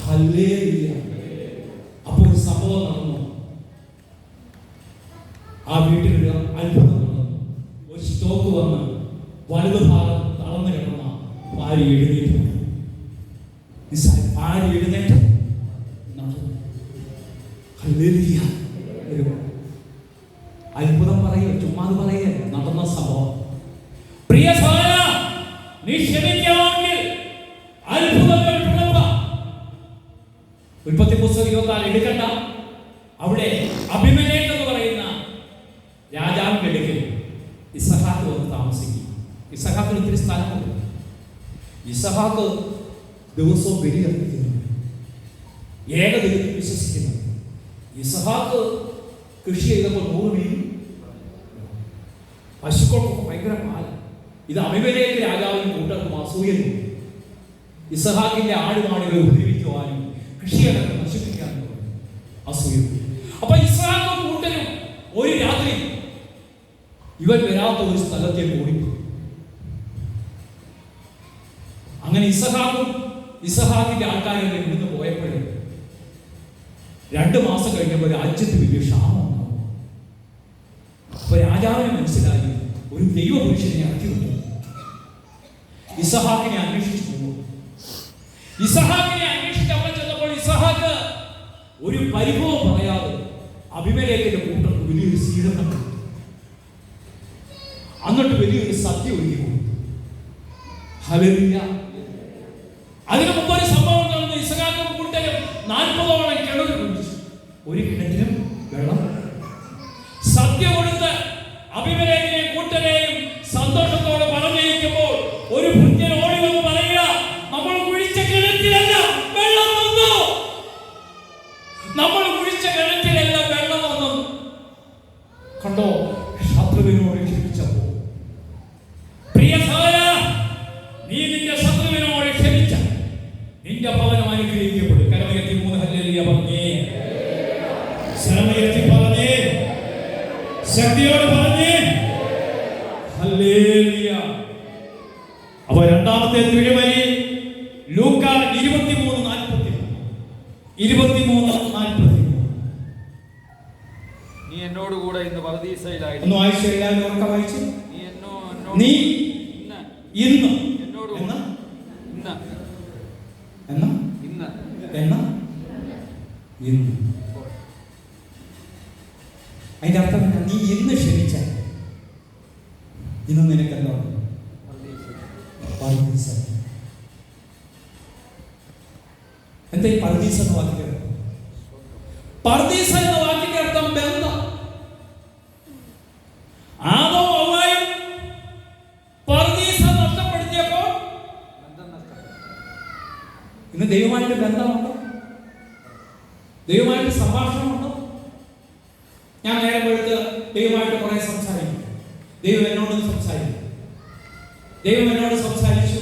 hallelujah. അപ്പോൾ ഒരു സംഭവം നടന്നു. ആ വീട്ടിലൊരു അത്ഭുതം നടന്നു. ഒരു സ്റ്റോക്ക് വന്ന് വലതു ഭാഗം തളർന്നു കിടന്ന ഭാര്യ എഴുന്നേറ്റ്. ഭാര്യ എഴുന്നേറ്റ് നടന്നു. ഹല്ലേലൂയ. അത്ഭുതം പറയുക, ചുമ്മാത് പറയുക, നടന്ന സംഭവം. പ്രിയ സഹോദര, നീ ക്ഷമിക്കാമെങ്കിൽ അത്ഭുതങ്ങൾ തുടങ്ങാം. ഉൽപ്പത്തി പുസ്തകം 26 എടുക്കണ്ട. അവിടെ അബീമേലെക്ക് എന്ന് പറയുന്ന രാജാവിന്റെ അടുക്കൽ ഇസഹാക്ക് വന്ന് താമസിക്കും. ഇസഹാക്കിന് ഒത്തിരി സ്ഥലമുണ്ട്. ഇസഹാക്ക് ദിവസവും ബലിയർപ്പിക്കുന്നു, ഏകദൈവത്തിൽ വിശ്വസിക്കുന്നു. ഇസഹാക്ക് കൃഷി ചെയ്തപ്പോൾ 100 മീൻ, പശുക്കൾക്കൊക്കെ ഭയങ്കര പാല്. ഇത് അബീമേലെക്ക് രാജാവിന് കൂട്ടർക്കും അസൂയനും ഇസഹാക്കിന്റെ ആടുമാടുകളെ ഉപദ്രവിക്കുവാനും കൃഷിയടക്കം നശിപ്പിക്കാനും അസൂയ. അപ്പൊ ഇസഹാക്കും കൂട്ടരും ഒരു രാത്രി ഇവൻ വരാത്ത ഒരു സ്ഥലത്തെ ഓടിപ്പോയി. അങ്ങനെ ഇസഹാക്കിന്റെ ആൾക്കാരെ ഇവിടുന്ന് പോയപ്പോഴേ 2 മാസം കഴിഞ്ഞപ്പോൾ രാജ്യത്ത് വലിയ ക്ഷാമം ഉണ്ടാവും. അപ്പൊ രാജാവിന് മനസ്സിലായി ഒരു ദൈവപുരുഷനെ ഇറക്കിവിട്ടു. ഇസഹാക്കിനെ അന്വേഷിച്ചു പോകും. ഇസഹാക്കിനെ അന്വേഷിച്ച് അവിടെ ചെന്നപ്പോൾ ഇസഹാക്ക് ഒരു പരിഭവം പറയാതെ അബീമേലെക്കിന്റെ കൂട്ടർക്ക് വലിയൊരു സ്വീകരണം കൊടുത്തു. എന്നിട്ട് വലിയൊരു സദ്യ ഒരുക്കി കൊടുത്തു. ഹല്ലേലൂയ. അതിനു മുമ്പ് ഒരു സംഭവം നടന്നു. ഇസഹാക്കും കൂട്ടരും 40ഓളം കിണർ കുടിച്ചു. ഒരു കിണറ്റിലും വെള്ളം. സദ്യ കൊടുത്ത് അബീമേലെക്കിനെയും കൂട്ടരെയും സന്തോഷത്തോടെ പറഞ്ഞയക്കുമ്പോൾ ഒരു ഭൃത്യൻ ഓടി വന്ന് പറയുക, നമ്മൾ കുഴിച്ച കിണറ്റിലല്ല വെള്ളം വന്നു. നമ്മൾ കുഴിച്ച കിണറ്റിലല്ല വെള്ളം വന്നു. കണ്ടോ, ശത്രുവിനോട് ക്ഷമിച്ചപ്പോ. പ്രിയ സഹോദര, നീ നിന്റെ ശത്രുവിനോട് ക്ഷമിച്ച നിന്റെ ഭവനം അനുഗ്രഹിക്കപ്പെടും. കരമയത്തി 3 ഹല്ലേലൂയ പറഞ്ഞേ, ശരമയത്തി പറഞ്ഞേ, ശക്തിയോട് പറഞ്ഞേ ഹല്ലേലൂയ. അപ്പൊ രണ്ടാമത്തെ തിരുവരി ലൂക്ക 23:40. നീ എന്നോട് കൂടെ ഇന്ന് പറുദീസയിലായി. ഒന്ന് വായിച്ചു, എല്ലാവരും ഉറക്കെ വായിച്ചു. നീ ഇന്ന് എന്നോട് ഇന്ന് അതിന്റെ അർത്ഥം നീ ഇന്ന് ക്ഷമിച്ചാൽ ഇന്ന് നിനക്ക് എന്താണ്? എന്താ ഈ പറുദീസ എന്ന വാക്കിന്റെ അർത്ഥം? പറുദീസ എന്ന വാക്കിന്റെ അർത്ഥം ബന്ധം. ആദവും ഹവ്വായും നിനക്ക് ദൈവമായിട്ട് ബന്ധമുണ്ടോ? ദൈവമായിട്ട് സംഭാഷണമുണ്ടോ? ഞാൻ നേരം വെളുത്ത് ദൈവമായിട്ട് കുറെ സംസാരിക്കും. ദൈവം എന്നോട് സംസാരിക്കും. ദൈവം എന്നോട് സംസാരിച്ചു.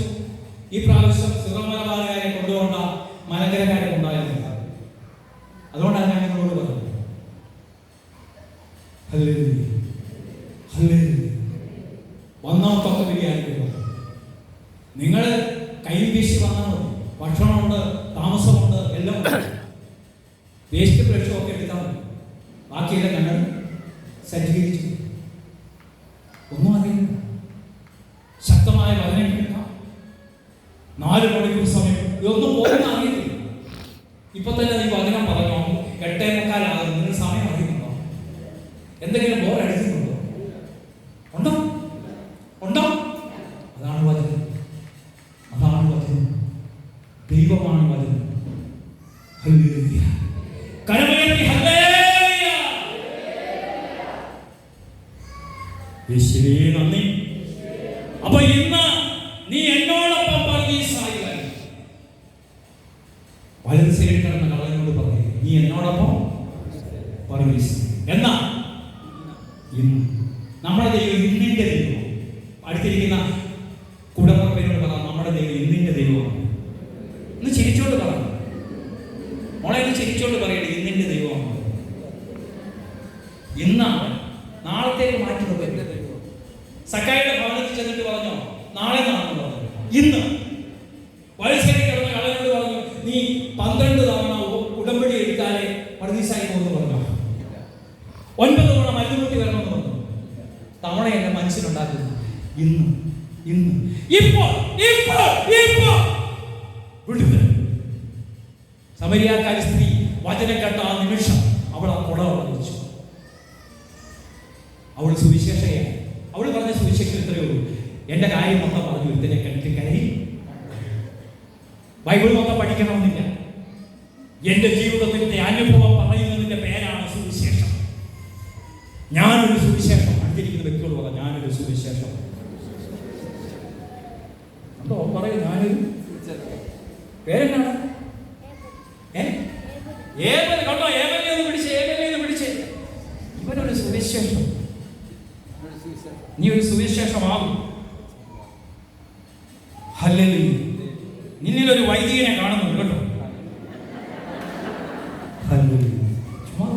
ഈ പ്രാവശ്യം സിറമലബാറുകാരെ കൊണ്ടുകൊണ്ട മലങ്കരക്കാരെ കൊണ്ടായിരുന്നില്ല. അതുകൊണ്ടാണ് ഞാൻ നിങ്ങളോട് പറഞ്ഞത്. Hallelujah, hallelujah. ഒന്നാമത്തൊക്കെ ബിരിയാണി നിങ്ങൾ കൈ വീശി വന്നാൽ മതി. ഭക്ഷണമുണ്ട്, താമസമുണ്ട്, എല്ലാം ഉണ്ട്. വേസ്റ്റ് ബ്രഷൊക്കെ എടുത്താൽ മതി. ബാക്കിയെല്ലാം ഞങ്ങൾ സജ്ജീകരിച്ചു. ഒന്നും അറിയില്ല. ശക്തമായ വചനം കേൾക്കാം. 4 മണിക്കൂർ സമയം ഇതൊന്നും പോകുന്ന അറിയില്ല. ഇപ്പൊ തന്നെ നീ വചനം പറഞ്ഞോ, 8:45 നിങ്ങൾ സമയം അറിയുന്നുണ്ടോ? എന്തെങ്കിലും ബോർ അടിക്കുന്നുണ്ടോ? ഉണ്ടോ? ഉണ്ടോ? അതാണ് വചനം. അതാണ് വചനം. ദൈവമാണ് വചനം. ഹല്ലേലൂയ. കരമുയർത്തി ഹല്ലേലൂയ. യേശുവേ നന്ദി. അപ്പൊ ഇന്ന് നീ എന്നോടൊപ്പം പർദീസായി വരും. വലത് സൈഡിൽ കിടന്ന കള്ളനോട് പറഞ്ഞു, നീ എന്നോടൊപ്പം പർദീസ. എന്നാ ഇന്ന് നമ്മുടെ ദൈവം ഇന്നിന്റെ ദൈവം. അടുത്തിരിക്കുന്ന കുടപ്പുറപ്പിനോട് പറ, നമ്മുടെ ദൈവം ഇന്നിന്റെ ദൈവമാണ്. ഇന്ന് ചിരിച്ചോണ്ട് പറ മോളെ, ഇന്ന് ചിരിച്ചോണ്ട് പറയട്ടെ, ഇന്നിന്റെ ദൈവമാണ്. ഇന്നാണ്, നാളത്തേക്ക് മാറ്റി വെക്കരുത്. സക്കായിയുടെ ഭവനത്തിൽ ചെന്നിട്ട് പറഞ്ഞോ, നാളെ നാണെന്ന് പറഞ്ഞു. ഇന്ന് വയസ്സേരി കിടന്ന കള്ളനോട് പറഞ്ഞു, നീ 12 തവണ ഉടമ്പടി എടുത്താലേ പർദീസായി പോകുന്നു പറഞ്ഞു. 9 തവണ മരുന്നുകൂട്ടി വരണമെന്ന് പറഞ്ഞു. തവണ എന്റെ മനസ്സിലുണ്ടാക്കുന്നു. ഇന്ന് ഇന്ന് ഇപ്പോൾ ഇപ്പോൾ ഇപ്പോൾ വിടുതൽ. സമരിയാക്കാരി സ്ത്രീ വചനം കേട്ട ആ നിമിഷം അവൾ ആ കുട വഹിച്ചു. അവൾ സുവിശേഷയാണ്. അവൾ പറഞ്ഞ സുവിശേഷം ഇത്രയേ ഉള്ളൂ. എന്റെ കാര്യം മൊത്തം പറഞ്ഞു, ഇതിനെ കരയി. ബൈബിൾ മൊത്തം പഠിക്കണമെന്നില്ല. എന്റെ ജീവിതത്തിന്റെ അനുഭവം പറയുന്നതിന്റെ പേരാണ് സുവിശേഷം. ഞാനൊരു സുവിശേഷം. അടുത്തിരിക്കുന്ന വ്യക്തിയോട് പറയാം, ഞാനൊരു സുവിശേഷം. എന്തോ പറയും, ഞാനൊരു പേരെന്നാണ്? ഏവൻ കണ്ടോ? ഏവനെയൊന്ന് പിടിച്ച് ഇവനൊരു സുവിശേഷം. നീ ഒരു സുവിശേഷമാകും. ഹല്ലേലൂയ. നിന്നിലൊരു വൈദികനെ കാണുന്നുണ്ട് കേട്ടോ. ഹല്ലേലൂയ. ചുമ്മാ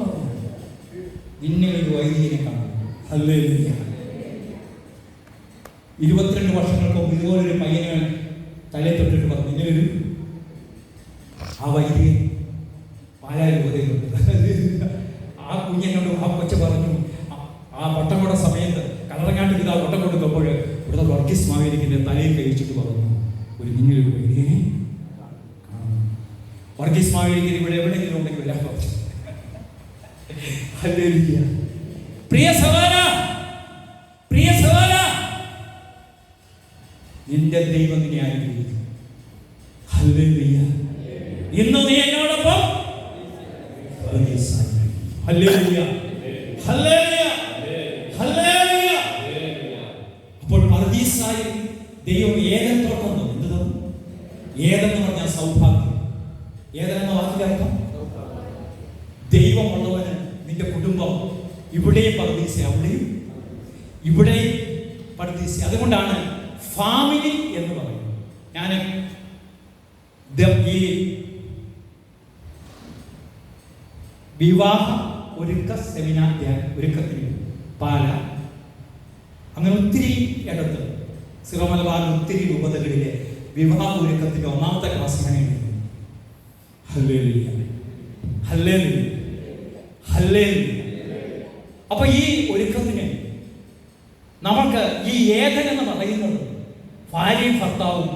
നിന്നിലൊരു വൈദികനെ കാണുന്നു. ഹല്ലേലൂയ. 22 വർഷങ്ങൾക്ക് മുമ്പ് ഇതുപോലൊരു പയ്യനെ തലയിൽ തൊട്ടിട്ട് പറഞ്ഞു, നിന്നൊരു ആ വൈദികൻ പാലാരൂപതയിലുണ്ട്. ആ കുഞ്ഞിനോട് ആ കൊച്ച പറഞ്ഞു, ആ വട്ടംകൊട സമയത്ത് കളറങ്ങാട്ട് ഇത് ആ വട്ടം കൊടുക്കുമ്പോൾ ഇവിടുത്തെ വർഗീസ് മാവേലിക്കിന്റെ തലയിൽ കഴിച്ചിട്ട് പറഞ്ഞു, ഒരു നിങ്ങളൊരു വൈദികനെ കാണുന്നു. വർഗീസ് മാവേലിക്കൻ ഇവിടെ എവിടെയെങ്കിലും ഉണ്ടെങ്കിൽ വരാൻ പറഞ്ഞു. ഹല്ലേലൂയ. പ്രിയ സഹോദര, പ്രിയ സഹോദര, നിന്റെ ദൈവം നിന്നെ അനുഗ്രഹിക്കും. ഹല്ലേലൂയ. ഇന്ന് നീ എന്നോടൊപ്പം പർദീസായി. ഹല്ലേലൂയ, ഹല്ലേലൂയ, ഹല്ലേലൂയ. അപ്പോൾ പർദീസായി ദൈവം ഏദൻ തോട്ടം തന്നു. എന്ത് തന്നു? ഏദൻ എന്ന് പറഞ്ഞാൽ സൗഭാഗ്യം. ഏദൻ എന്ന വാക്കിന്റെ അർത്ഥം ദൈവമുള്ളവന് നിന്റെ കുടുംബം ഇവിടെയും പർദീസ, അവിടെയും ഇവിടെയും പർദീസ. അതുകൊണ്ടാണ് ഫാമിലി എന്ന് പറയുന്നത്. ഞാൻ ഈ വിവാഹ ഒരുക്ക സെമിനാർ ഒരുക്കത്തിന് പാല, അങ്ങനെ ഒത്തിരി ഇടത്ത് സിറമലബാറിൽ ഒത്തിരി രൂപതകളിലെ വിവാഹ ഒരുക്കത്തിന്റെ 1ാമത്തെ ക്ലാസ് ഞാൻ എഴുതുന്നു. ഹല്ലേലൂയ, ഹല്ലേലൂയ, ഹല്ലേലൂയ. അപ്പൊ ഈ ഒരുക്കത്തിന് നമുക്ക് ഈ ഏദൻ എന്ന് പറയുന്നത് ഭാര്യയും ഭർത്താവും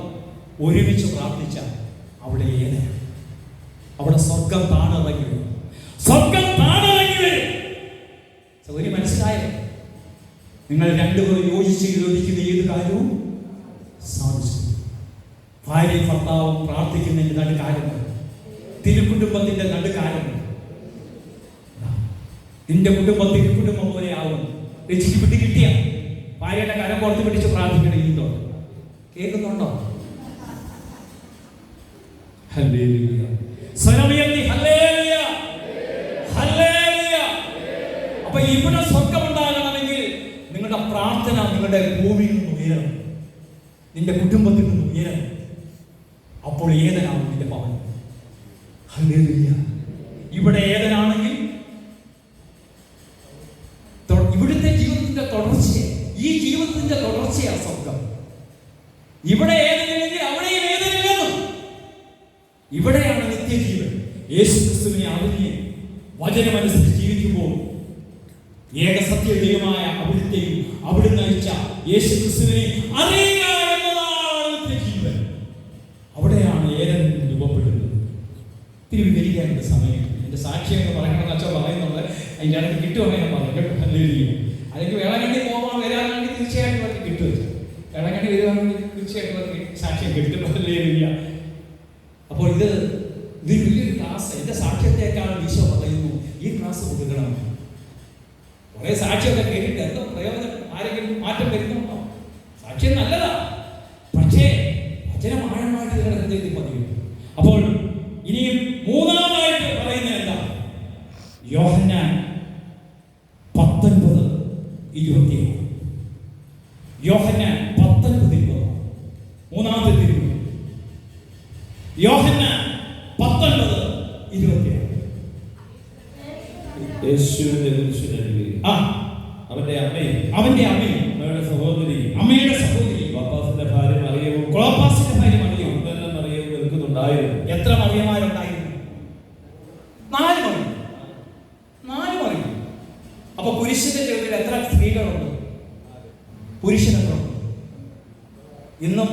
ഒരുമിച്ച് പ്രാർത്ഥിച്ച അവിടെ ഏദൻ, അവിടെ സ്വർഗം താണിറങ്ങി വരും. സ്വർഗം താണിറങ്ങി വരും. സൗകര്യം മനസ്സിലായോ? നിങ്ങൾ രണ്ടുപേരും യോജിച്ച് യോജിക്കുന്ന ഏത് കാര്യവും സാധിച്ചു. ഭാര്യയും ഭർത്താവും പ്രാർത്ഥിക്കുന്നതിന്റെ നടുക്കാര്യങ്ങൾ, തിരുക്കുടുംബത്തിന്റെ നടുക്കാര്യങ്ങൾ. നിന്റെ കുടുംബം തിരുക്കുടുംബം പോലെ ആവും. രചിക്ക് പിടി കിട്ടിയ ഭാര്യയുടെ കരം പുറത്ത് പിടിച്ച് പ്രാർത്ഥിക്കണം. കേൾക്കുന്നുണ്ടോ? ഹല്ലേലൂയ. സ്വരമുയർത്തി ഹല്ലേലൂയ, ഹല്ലേലൂയ. അപ്പൊ ഇവിടെ സ്വർഗം ഉണ്ടാകണമെങ്കിൽ നിങ്ങളുടെ പ്രാർത്ഥന നിങ്ങളുടെ ഭൂമിയിൽ നിന്ന് ഉയരണം, നിന്റെ കുടുംബത്തിൽ നിന്ന് ഉയരണം. അപ്പോൾ ഏതനാവും നിന്റെ ഭവനം. ഹല്ലേലൂയ. ഇവിടെ ഏതനാണെങ്കിൽ ഇവിടുത്തെ ജീവിതത്തിന്റെ തുടർച്ചയെ, ഈ ജീവിതത്തിന്റെ തുടർച്ചയാ സ്വർഗം. ഇവിടെ ഏതെങ്കിലും അവിടെയും ഏതെങ്കിലും, ഇവിടെയാണ് നിത്യജീവൻ. യേശു ക്രിസ്തുവിനെ അറിഞ്ഞ് വചനമനുസരിച്ച് ജീവിക്കുമ്പോൾ ഏകസത്യ ദൈവമായ അവിടുത്തെയും അവിടുന്ന് അയച്ച യേശു ക്രിസ്തുവിനെ അറിയുക എന്നതാണ് നിത്യജീവൻ. അവിടെയാണ് ഏതൻ രൂപപ്പെടുന്നത്. ഇത്തിരി വിവരിക്കാനുള്ള സമയം എൻ്റെ സാക്ഷി എന്ന് പറയണമെന്ന് അച്ഛൻ പറയുന്നുണ്ട്. അതിൻ്റെ ഇടയ്ക്ക് കിട്ടുമെന്ന് ഞാൻ പറഞ്ഞു കേട്ടോ. ഹല്ലേലൂയ. അല്ലെങ്കിൽ വേളാങ്കണ്ണി പോകാൻ വരാനാണെങ്കിൽ തീർച്ചയായിട്ടും അവർക്ക് കിട്ടും. വേളാങ്കണ്ണി വരുവാണെങ്കിൽ തീർച്ചയായിട്ടും അവർക്ക് സാക്ഷ്യം കിട്ടും. ഹല്ലേലൂയ. അപ്പോൾ ഇത് വലിയൊരു ക്ലാസ്. എൻ്റെ സാക്ഷ്യത്തെക്കാൾ ഈശോ പറയുന്നു ഈ ക്ലാസ് കൊടുക്കണം. കുറെ സാക്ഷിയൊക്കെ കേട്ടിട്ട് എന്തോ പ്രയോജനം, ആരെങ്കിലും മാറ്റം വരുന്നുണ്ടോ? സാക്ഷ്യം നല്ലതാ, പക്ഷേ വചനം ആഴമായിട്ട് നിങ്ങളുടെ ഹൃദയത്തിൽ പതിയും. അപ്പോൾ ഇനിയും മൂന്നാമായിട്ട് പറയുന്നത് എന്താ? യോഹന്നാൻ 19:20. യോഹന്നാൻ 19:20 മൂന്നാമത്തെ തിരുവചനം. യോഹന്നാൻ 19:20. യേശുവിന്റെ കുരിശിനരികിൽ അവന്റെ അമ്മയും അമ്മയുടെ സഹോദരി ക്ലോപ്പാസിന്റെ ഭാര്യ മറിയവും നിൽക്കുന്നുണ്ടായിരുന്നു. എത്ര മറിയമാരുണ്ടായിരുന്നു? 4 മറിയം. അപ്പൊ പുരുഷന്റെ ജീവിതത്തിൽ എത്ര സ്ത്രീകളുണ്ട്? പുരുഷനുണ്ട്. ഇന്നും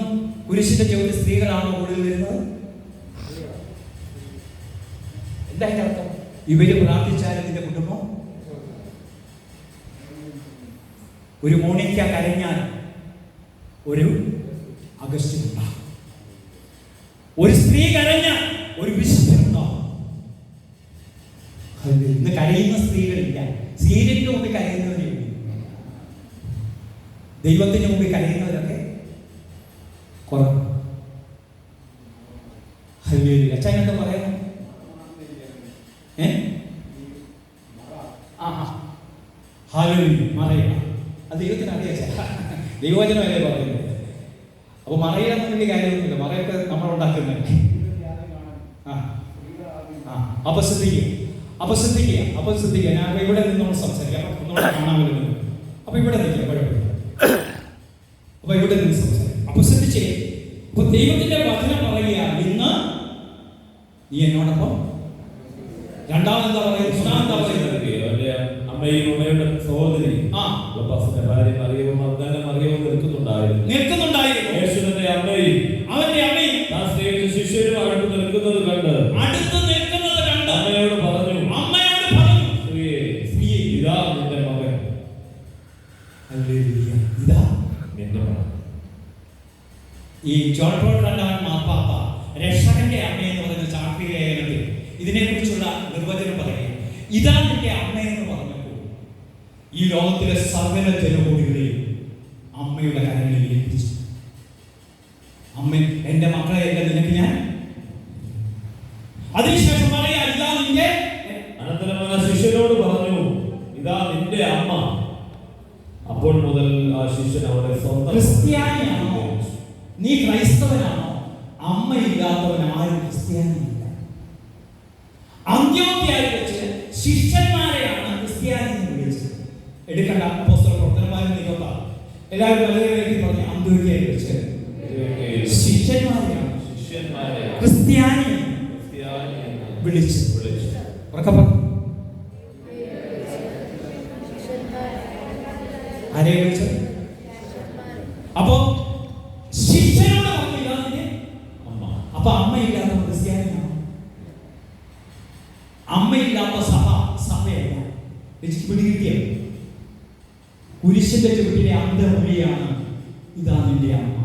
പുരുഷന്റെ ജീവിതത്തിൽ സ്ത്രീകളാണോ കൂടുതൽ വരുന്നത്? എന്താ അതിന്റെ അർത്ഥം? ഇവര് പ്രാർത്ഥിച്ചാലും നിന്റെ കുടുംബം, ഒരു മോണിക്ക കരഞ്ഞാൽ ഒരു അഗസ്റ്റിൻ ഉണ്ടാകും. ഒരു സ്ത്രീ കരഞ്ഞാൽ ഒരു വിശുദ്ധനുണ്ടാകും. ഇന്ന് കരയുന്ന സ്ത്രീകളില്ല. സീരിയലിന് മുമ്പിൽ കരയുന്നവരെ, ദൈവത്തിന് മുമ്പിൽ കരയുന്നവരൊക്കെ കുറവ്. ഹല്ലേലൂയ. അച്ഛൻ എന്താ പറയുന്നു? മറയുക. അത് ദൈവത്തിന് അറിയാം. ദൈവവചനമല്ലേ പറയുന്നത്. അപ്പൊ മറയാന്ന് വലിയ കാര്യമൊന്നുമില്ല. മറയൊക്കെ നമ്മൾ ഉണ്ടാക്കുന്നത്. അപശ്രദ്ധിക്കുക. ഞാൻ ഇവിടെ നിന്നോട് സംസാരിക്കാം. ഒന്നുകൂടെ കാണാൻ വരുന്നത്. അപ്പൊ ഇവിടെ നിൽക്കാം, കുഴപ്പമില്ല. അപ്പൊ ഇവിടെ നിന്ന് സംസാരിക്കാം. അപ്പൊ ശ്രദ്ധിച്ചേ. അപ്പൊ ദൈവത്തിന്റെ വചനം പറയുക, ഇന്ന് നീ എന്നോടൊപ്പം. രണ്ടാമതെന്താ പറയുന്നത്? മൂന്നാമതാ പറയുന്നത് അമ്മയും അമ്മയുടെ സഹോദരി ക്ലോപ്പാസിന്റെ ഭാര്യ മറിയവും മറിയവും നിൽക്കുന്നുണ്ടായിരുന്നു. യേശുവിന്റെ അമ്മയും അവന്റെ അമ്മയും ആ സ്ത്രീയുടെ ശിഷ്യരും അടുത്ത് നിൽക്കുന്നത് കണ്ട് അമ്മയോട് പറഞ്ഞു, സ്ത്രീയെ ഇതാ നിന്റെ മകൻ. ഇതാ നിന്റെ മകൻ. ഈ ജോൺ പോൾ രണ്ടാമൻ മാർപ്പാപ്പ രക്ഷകന്റെ അമ്മ എന്ന് പറയുന്ന ചാക്രിക ലേഖനത്തിൽ ഇതിനെക്കുറിച്ചുള്ള നിർവചനം പറയുക. ഇതാ നിന്റെ അമ്മയെന്ന് പറഞ്ഞപ്പോൾ ഈ ലോകത്തിലെ സകല ജനകോടികളെയും അമ്മയുടെ കരങ്ങളിൽ ഏൽപ്പിച്ചു. അമ്മ, എന്റെ മക്കളെ എല്ലാം നിനക്ക് ഞാൻ. അതിനുശേഷം പറയാ, ഇതാ നിന്റെ. അനന്തരം ശിഷ്യനോട് പറഞ്ഞു, ഇതാ നിന്റെ അമ്മ. അപ്പോൾ മുതൽ ആ ശിഷ്യൻ അവരുടെ സ്വന്തം. ക്രിസ്ത്യാനിയാണോ നീ? ക്രൈസ്തവനാണോ? അമ്മയില്ലാത്തവൻ ആരും ക്രിസ്ത്യാനിയില്ല. അന്ത്യോക്യയിൽ വെച്ച് ശിഷ്യന്മാരെയാണ് ക്രിസ്ത്യാനി എന്ന് വിളിച്ചത്. എടുക്കണ്ട, അപ്പോസ്തല പ്രവർത്തനന്മാരും നിരോധ എല്ലാവരും വളരെ പറഞ്ഞു. അന്ത്യോക്യയിൽ വെച്ച് ശിഷ്യന്മാരെയാണ് ക്രിസ്ത്യാനി വിളിച്ചു. ആരെ വിളിച്ചത്? അപ്പോ ശിഷ്യനോട് പറഞ്ഞില്ല അമ്മ. അപ്പൊ അമ്മയില്ലാത്ത ക്രിസ്ത്യാനിയാണോ? അമ്മയില്ലാത്ത സഭയല്ല. പിടികിട്ടിയ കുരിശിന്റെ ചുവട്ടിലെ അന്തമൊഴിയാണ് ഇതാ നിന്റെ അമ്മ.